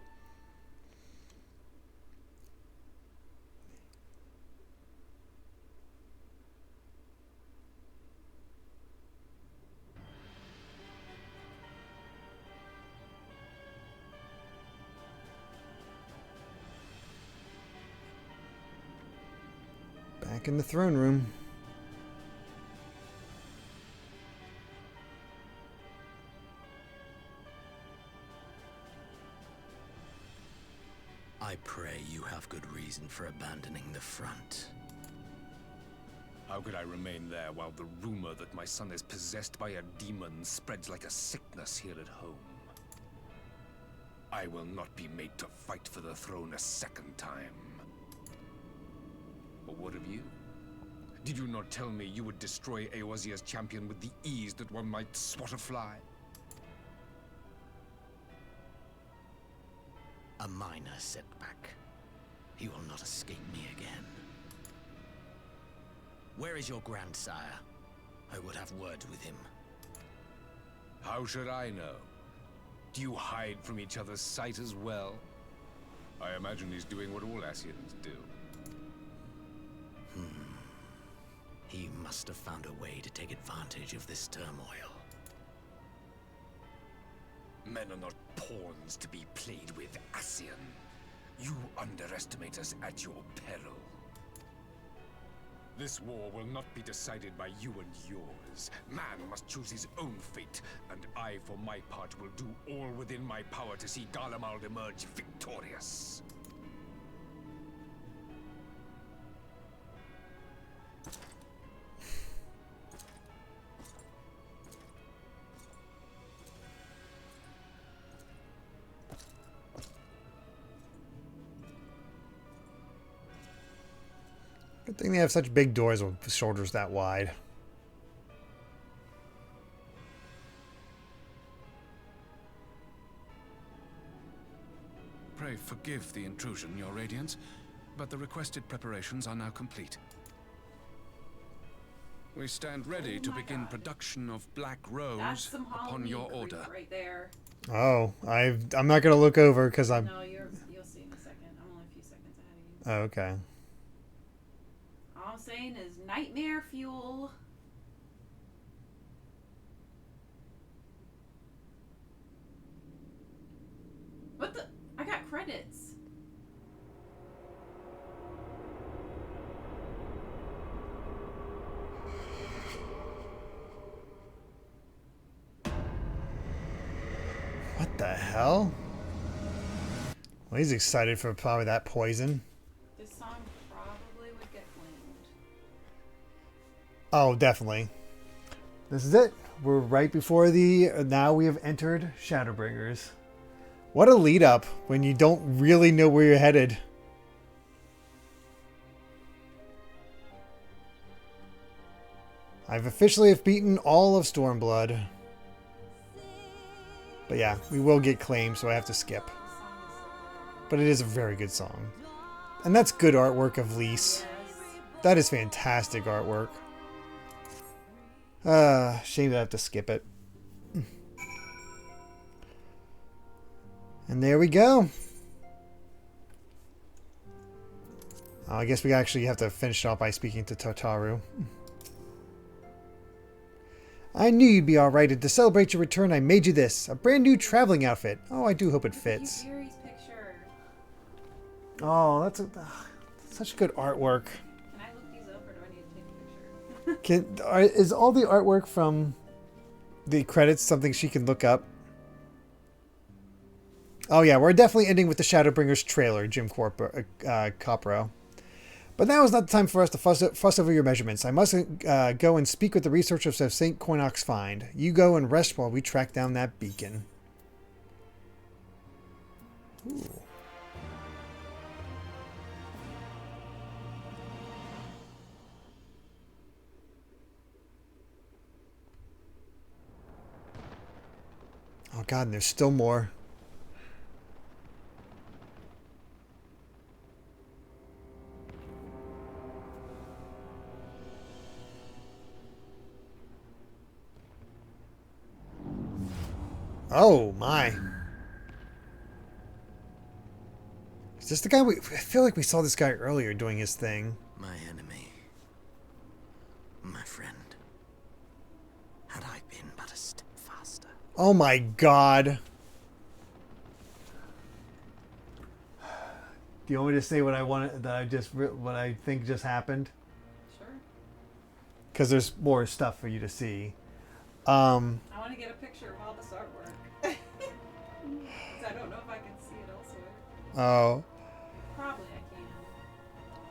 Back in the throne room. I pray you have good reason for abandoning the front. How could I remain there while the rumor that my son is possessed by a demon spreads like a sickness here at home? I will not be made to fight for the throne a second time. But what of you? Did you not tell me you would destroy Eorzea's champion with the ease that one might swat a fly? A minor setback. He will not escape me again. Where is your grandsire? I would have words with him. How should I know? Do you hide from each other's sight as well? I imagine he's doing what all Ascians do. He must have found a way to take advantage of this turmoil. Men are not pawns to be played with, Ascian. You underestimate us at your peril. This war will not be decided by you and yours. Man must choose his own fate, and I, for my part, will do all within my power to see Garlemald emerge victorious. Good thing they have such big doors with shoulders that wide. Pray forgive the intrusion, Your Radiance, but the requested preparations are now complete. We stand ready to begin production of Black Rose upon your order. Right there. Oh, I'm not gonna look over because I'm. No, you'll see in a second. I'm only a few seconds ahead of you. Oh, okay. All I'm saying is nightmare fuel. What the? I got credits. What the hell? Well, he's excited for probably that poison. This song probably would get blamed. Oh, definitely. This is it. We're right before the... Now we have entered Shadowbringers. What a lead up when you don't really know where you're headed. I've officially beaten all of Stormblood. But yeah, we will get claimed, so I have to skip. But it is a very good song. And that's good artwork of Lise. That is fantastic artwork. Shame that I have to skip it. And there we go. I guess we actually have to finish it off by speaking to Totaru. I knew you'd be alright, and to celebrate your return, I made you this. A brand new traveling outfit. Oh, I do hope it fits. Oh, that's such good artwork. Can I look these up, or do I need to take a picture? Is all the artwork from the credits something she can look up? Oh yeah, we're definitely ending with the Shadowbringers trailer, Jim Copro. But now is not the time for us to fuss over your measurements. I must go and speak with the researchers of St. Coinox Find. You go and rest while we track down that beacon. Ooh. Oh god, and there's still more. Oh my. Is this the guy I feel like we saw this guy earlier doing his thing. My enemy. My friend. Had I been but a step faster. Oh my god. Do you want me to say what I want what I think just happened? Sure. Because there's more stuff for you to see. I want to get a picture of all this artwork. Because I don't know if I can see it elsewhere. Oh. Probably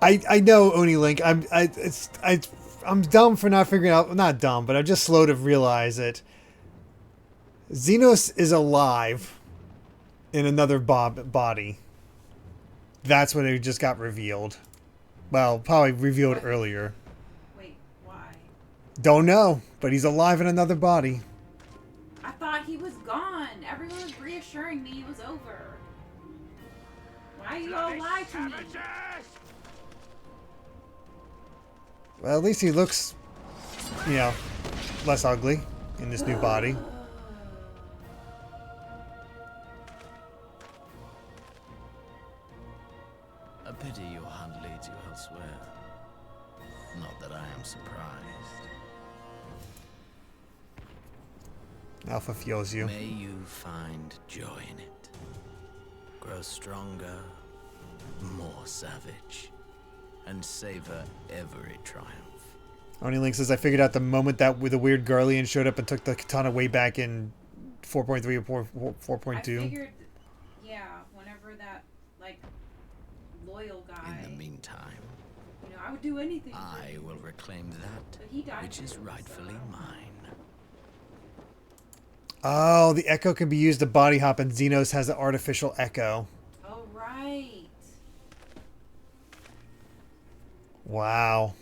I can. I know Oni Link. I'm dumb for not figuring out. Not dumb, but I'm just slow to realize it. Xenos is alive in another body. That's when it just got revealed. Well, probably revealed earlier. Wait, why? Don't know, but he's alive in another body. I thought he was gone. Everyone was reassuring me he was over. Why you all lie to me? Well, at least he looks, you know, less ugly in this new body. A pity your hunt leads you elsewhere. Not that I am surprised. Alpha feels you. May you find joy in it. Grow stronger, more savage, and savor every triumph. Oni Link says, I figured out the moment that with the weird Garlean showed up and took the katana way back in 4.3 or 4.2. I figured, yeah, whenever that, like, loyal guy. In the meantime, you know, I would do anything. I will reclaim that which is rightfully mine. Oh, the echo can be used to body hop, and Xenos has the artificial echo. Oh, right. Wow.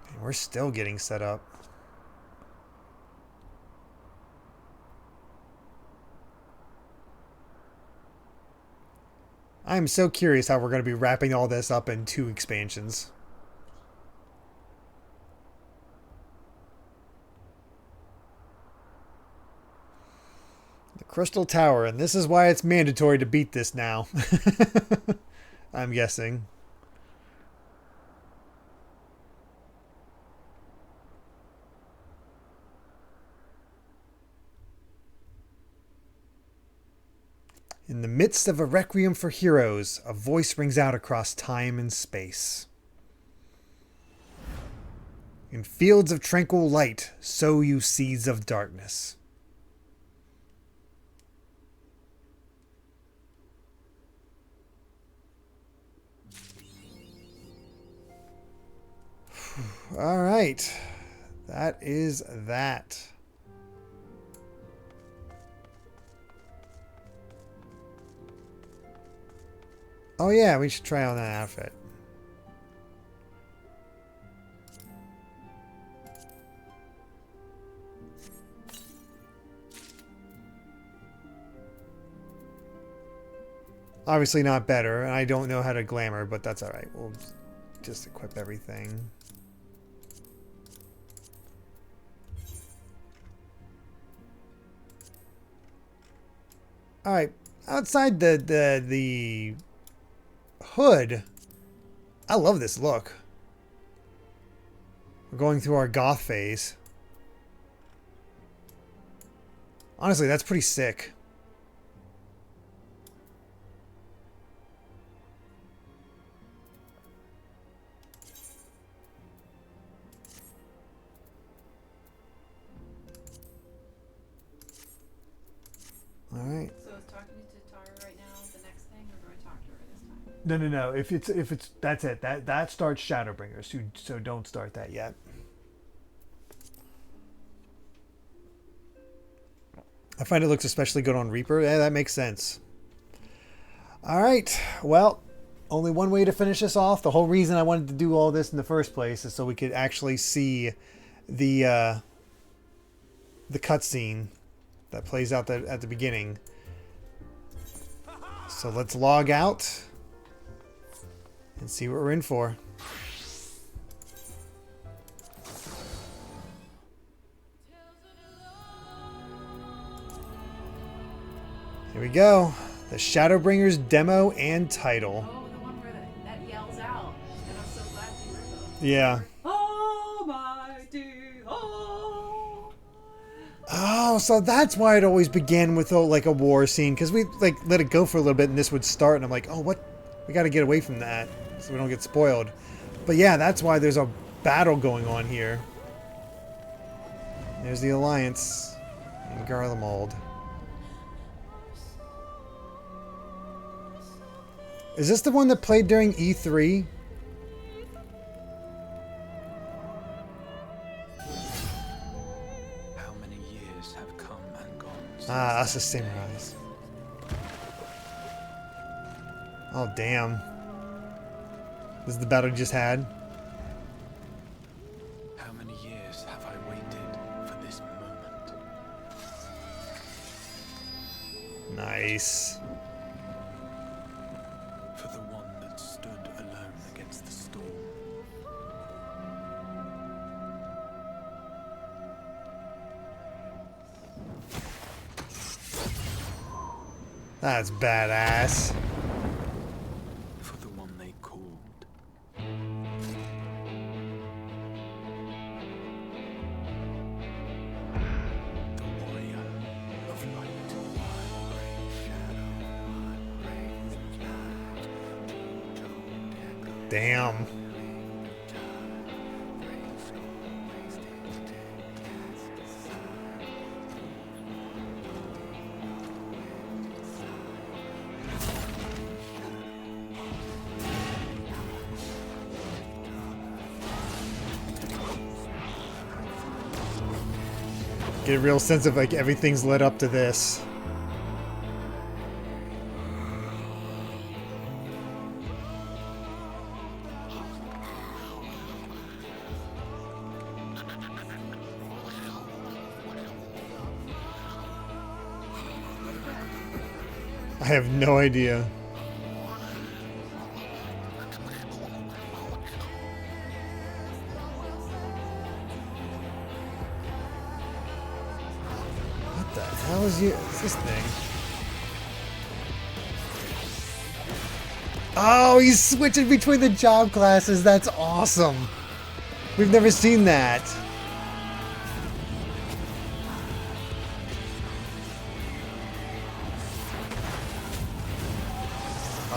And we're still getting set up. I'm so curious how we're going to be wrapping all this up in 2 expansions. The Crystal Tower, and this is why it's mandatory to beat this now. I'm guessing. In the midst of a requiem for heroes, a voice rings out across time and space. In fields of tranquil light, sow you seeds of darkness. All right. That is that. Oh yeah, we should try on that outfit. Obviously not better, and I don't know how to glamour, but that's alright. We'll just equip everything. Alright, outside the hood, I love this look. We're going through our goth phase. Honestly, that's pretty sick. All right. So is talking to Tara right now the next thing, or do I talk to her this time? No. If it's that's it. That starts Shadowbringers. So don't start that yet. I find it looks especially good on Reaper. Yeah, that makes sense. All right. Well, only one way to finish this off. The whole reason I wanted to do all this in the first place is so we could actually see the cutscene that plays out at the beginning. So let's log out Let's see what we're in for. Here we go. The Shadowbringers demo and title. Oh, the one where that yells out. And I'm so glad we were both. Yeah. Oh my dear. Oh. Oh, so that's why it always began with like a war scene, because we like let it go for a little bit and this would start and I'm like, oh, what? We got to get away from that so we don't get spoiled. But yeah, that's why there's a battle going on here. There's the Alliance and Garlemald. Is this the one that played during E3? How many years have come and gone? Ah, that's the Samurais. Oh, damn. This is the battle you just had? How many years have I waited for this moment? Nice. For the one that stood alone against the storm. That's badass. For the one they called. The warrior of light. Damn. Get a real sense of like everything's led up to this. I have no idea. What the hell is this thing? Oh, he's switching between the job classes. That's awesome. We've never seen that.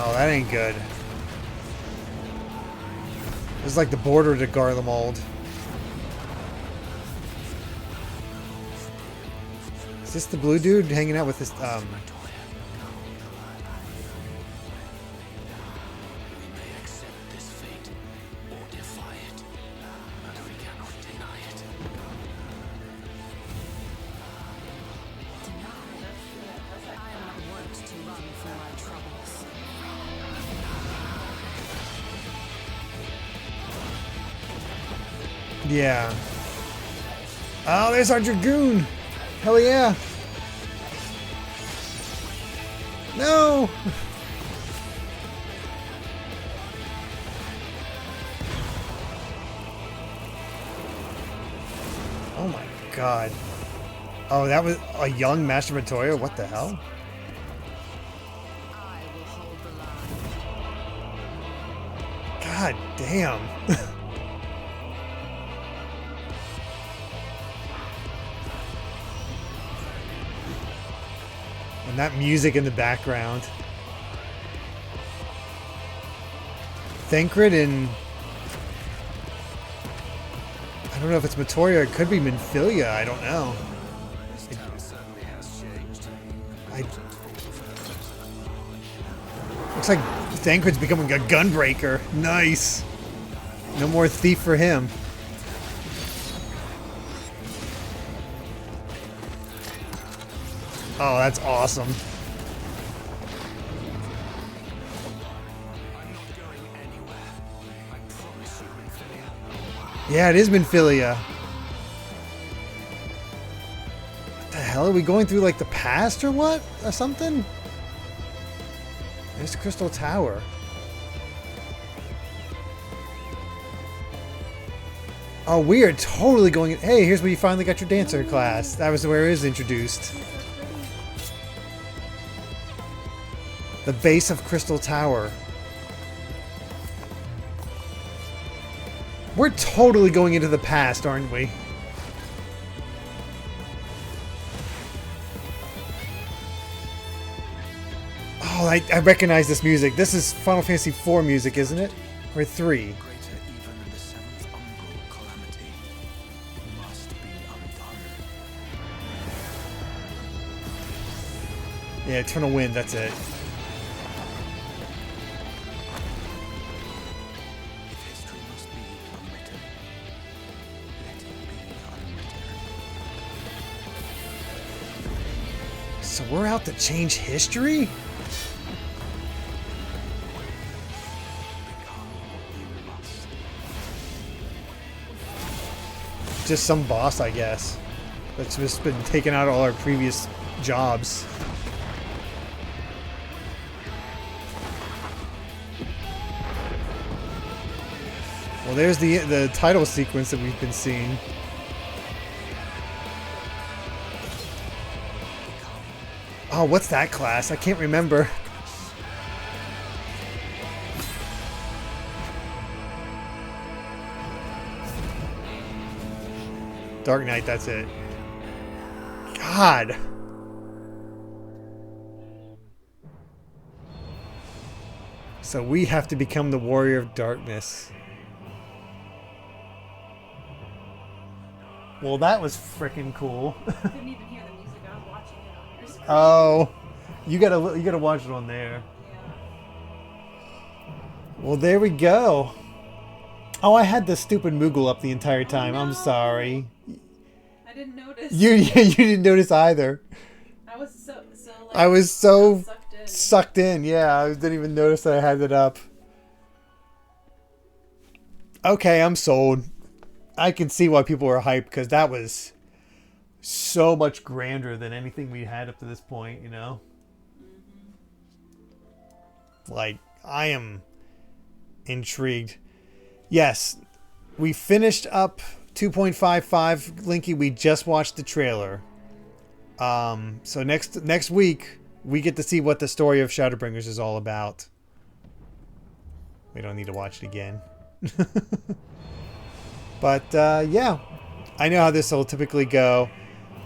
Oh, that ain't good. This is like the border to Garlemald. Is this the blue dude hanging out with this, Yeah. Oh, there's our Dragoon. Hell yeah. No. Oh my god. Oh, that was a young Master Matoya? What the hell? God damn. And that music in the background. Thancred and... I don't know if it's Matoya, it could be Minfilia, I don't know. Looks like Thancred's becoming a gunbreaker. Nice. No more thief for him. Oh, that's awesome. Yeah, it is Minfilia. What the hell? Are we going through like the past or what? Or something? There's the Crystal Tower. Oh, we are totally going... Hey, here's where you finally got your dancer class. That was where it was introduced. The base of Crystal Tower. We're totally going into the past, aren't we? Oh, I recognize this music. This is Final Fantasy IV music, isn't it? Or 3? Yeah, Eternal Wind, that's it. So we're out to change history? Just some boss, I guess. That's just been taking out all our previous jobs. Well, there's the title sequence that we've been seeing. Oh, what's that class? I can't remember. Dark Knight, that's it. God. So we have to become the Warrior of Darkness. Well, that was freaking cool. Couldn't even hear the music. I was watching it on your screen. Oh, you gotta watch it on there. Yeah. Well, there we go. Oh, I had the stupid Moogle up the entire time. Oh, no. I'm sorry. I didn't notice. You didn't notice either. I was so like, I was so sucked in. Yeah, I didn't even notice that I had it up. Okay, I'm sold. I can see why people were hyped, because that was so much grander than anything we had up to this point, you know? Like, I am intrigued. Yes, we finished up 2.55. Linky, we just watched the trailer. So next week, we get to see what the story of Shadowbringers is all about. We don't need to watch it again. But, yeah. I know how this will typically go.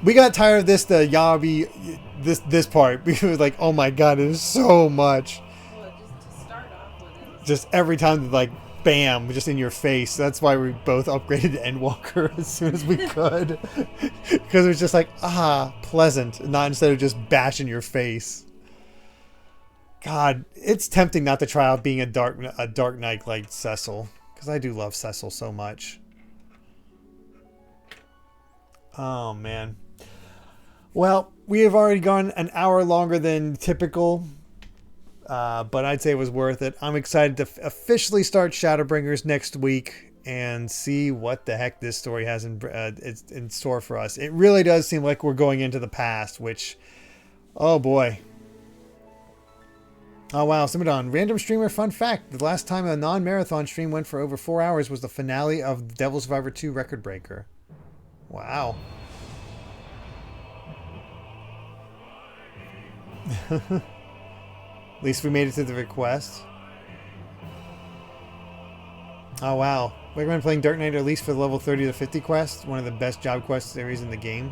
We got tired of this, the Yabi, this part. We were like, oh my god, it is so much. Well, just to start off with it. Just every time, like, bam, just in your face. That's why we both upgraded to Endwalker as soon as we could. Because it was just like, pleasant. Not instead of just bashing your face. God, it's tempting not to try out being a Dark Knight like Cecil. Because I do love Cecil so much. Oh, man. Well, we have already gone an hour longer than typical. But I'd say it was worth it. I'm excited to officially start Shadowbringers next week and see what the heck this story has in store for us. It really does seem like we're going into the past, which, oh boy. Oh wow, Simodon, random streamer fun fact. The last time a non-marathon stream went for over 4 hours was the finale of Devil Survivor 2 Record Breaker. Wow. At least we made it to the request. Oh wow. Recommend playing Dark Knight at least for the level 30 to 50 quest. One of the best job quest series in the game.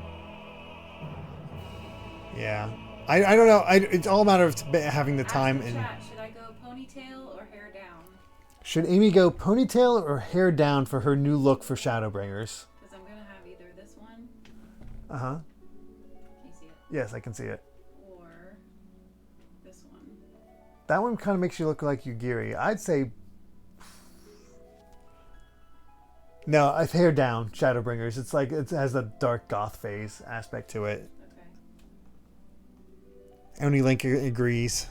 Yeah. I don't know. It's all a matter of having the time. And Should I go ponytail or hair down? should Amy go ponytail or hair down for her new look for Shadowbringers? Because I'm going to have either this one. Uh-huh. Can you see it? Yes, I can see it. Or this one. That one kind of makes you look like Yugiri. I'd say... No, it's hair down, Shadowbringers. It's like it has a dark goth phase aspect to it. Okay. Only Link agrees.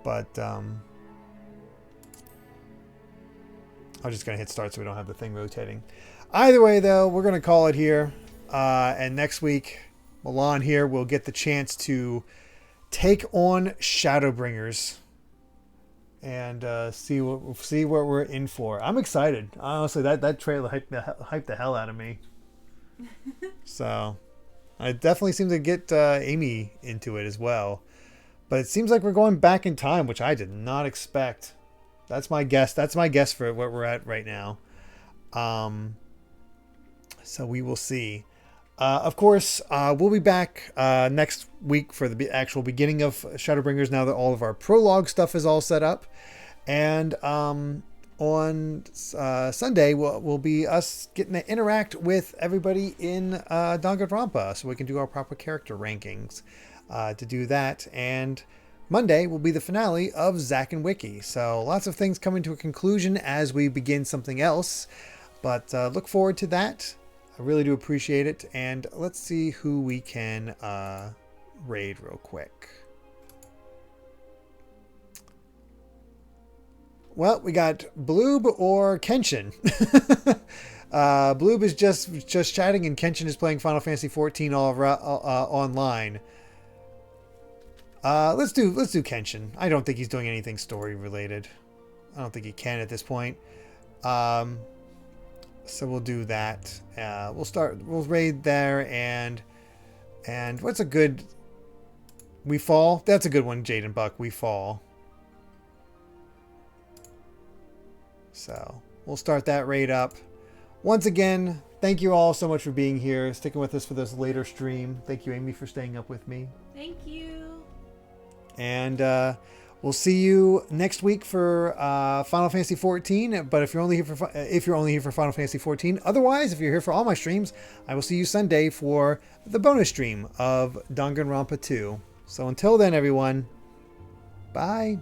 But, I'm just going to hit start so we don't have the thing rotating. Either way, though, we're going to call it here. And next week, Milan here will get the chance to take on Shadowbringers and see what we're in for. I'm excited. Honestly, that trailer hyped the hell out of me. So, it definitely seems to get Amy into it as well. But it seems like we're going back in time, which I did not expect. That's my guess. That's my guess for what we're at right now. So we will see. Of course, we'll be back next week for the actual beginning of Shadowbringers, now that all of our prologue stuff is all set up. And on Sunday will be us getting to interact with everybody in Danganronpa, so we can do our proper character rankings to do that. And Monday will be the finale of Zack and Wiki. So lots of things coming to a conclusion as we begin something else. But look forward to that. I really do appreciate it. And let's see who we can raid real quick. Well, we got Bloob or Kenshin. Bloob is just chatting, and Kenshin is playing Final Fantasy XIV online. Let's do Kenshin. I don't think he's doing anything story related. I don't think he can at this point. So we'll do that. We'll raid there, and what's a good... We Fall? That's a good one, Jaden Buck. We Fall. So we'll start that raid up. Once again, thank you all so much for being here, sticking with us for this later stream. Thank you, Amy, for staying up with me. Thank you. And we'll see you next week for Final Fantasy XIV. But if you're only here for Final Fantasy XIV, otherwise, if you're here for all my streams, I will see you Sunday for the bonus stream of Danganronpa 2. So until then, everyone, bye.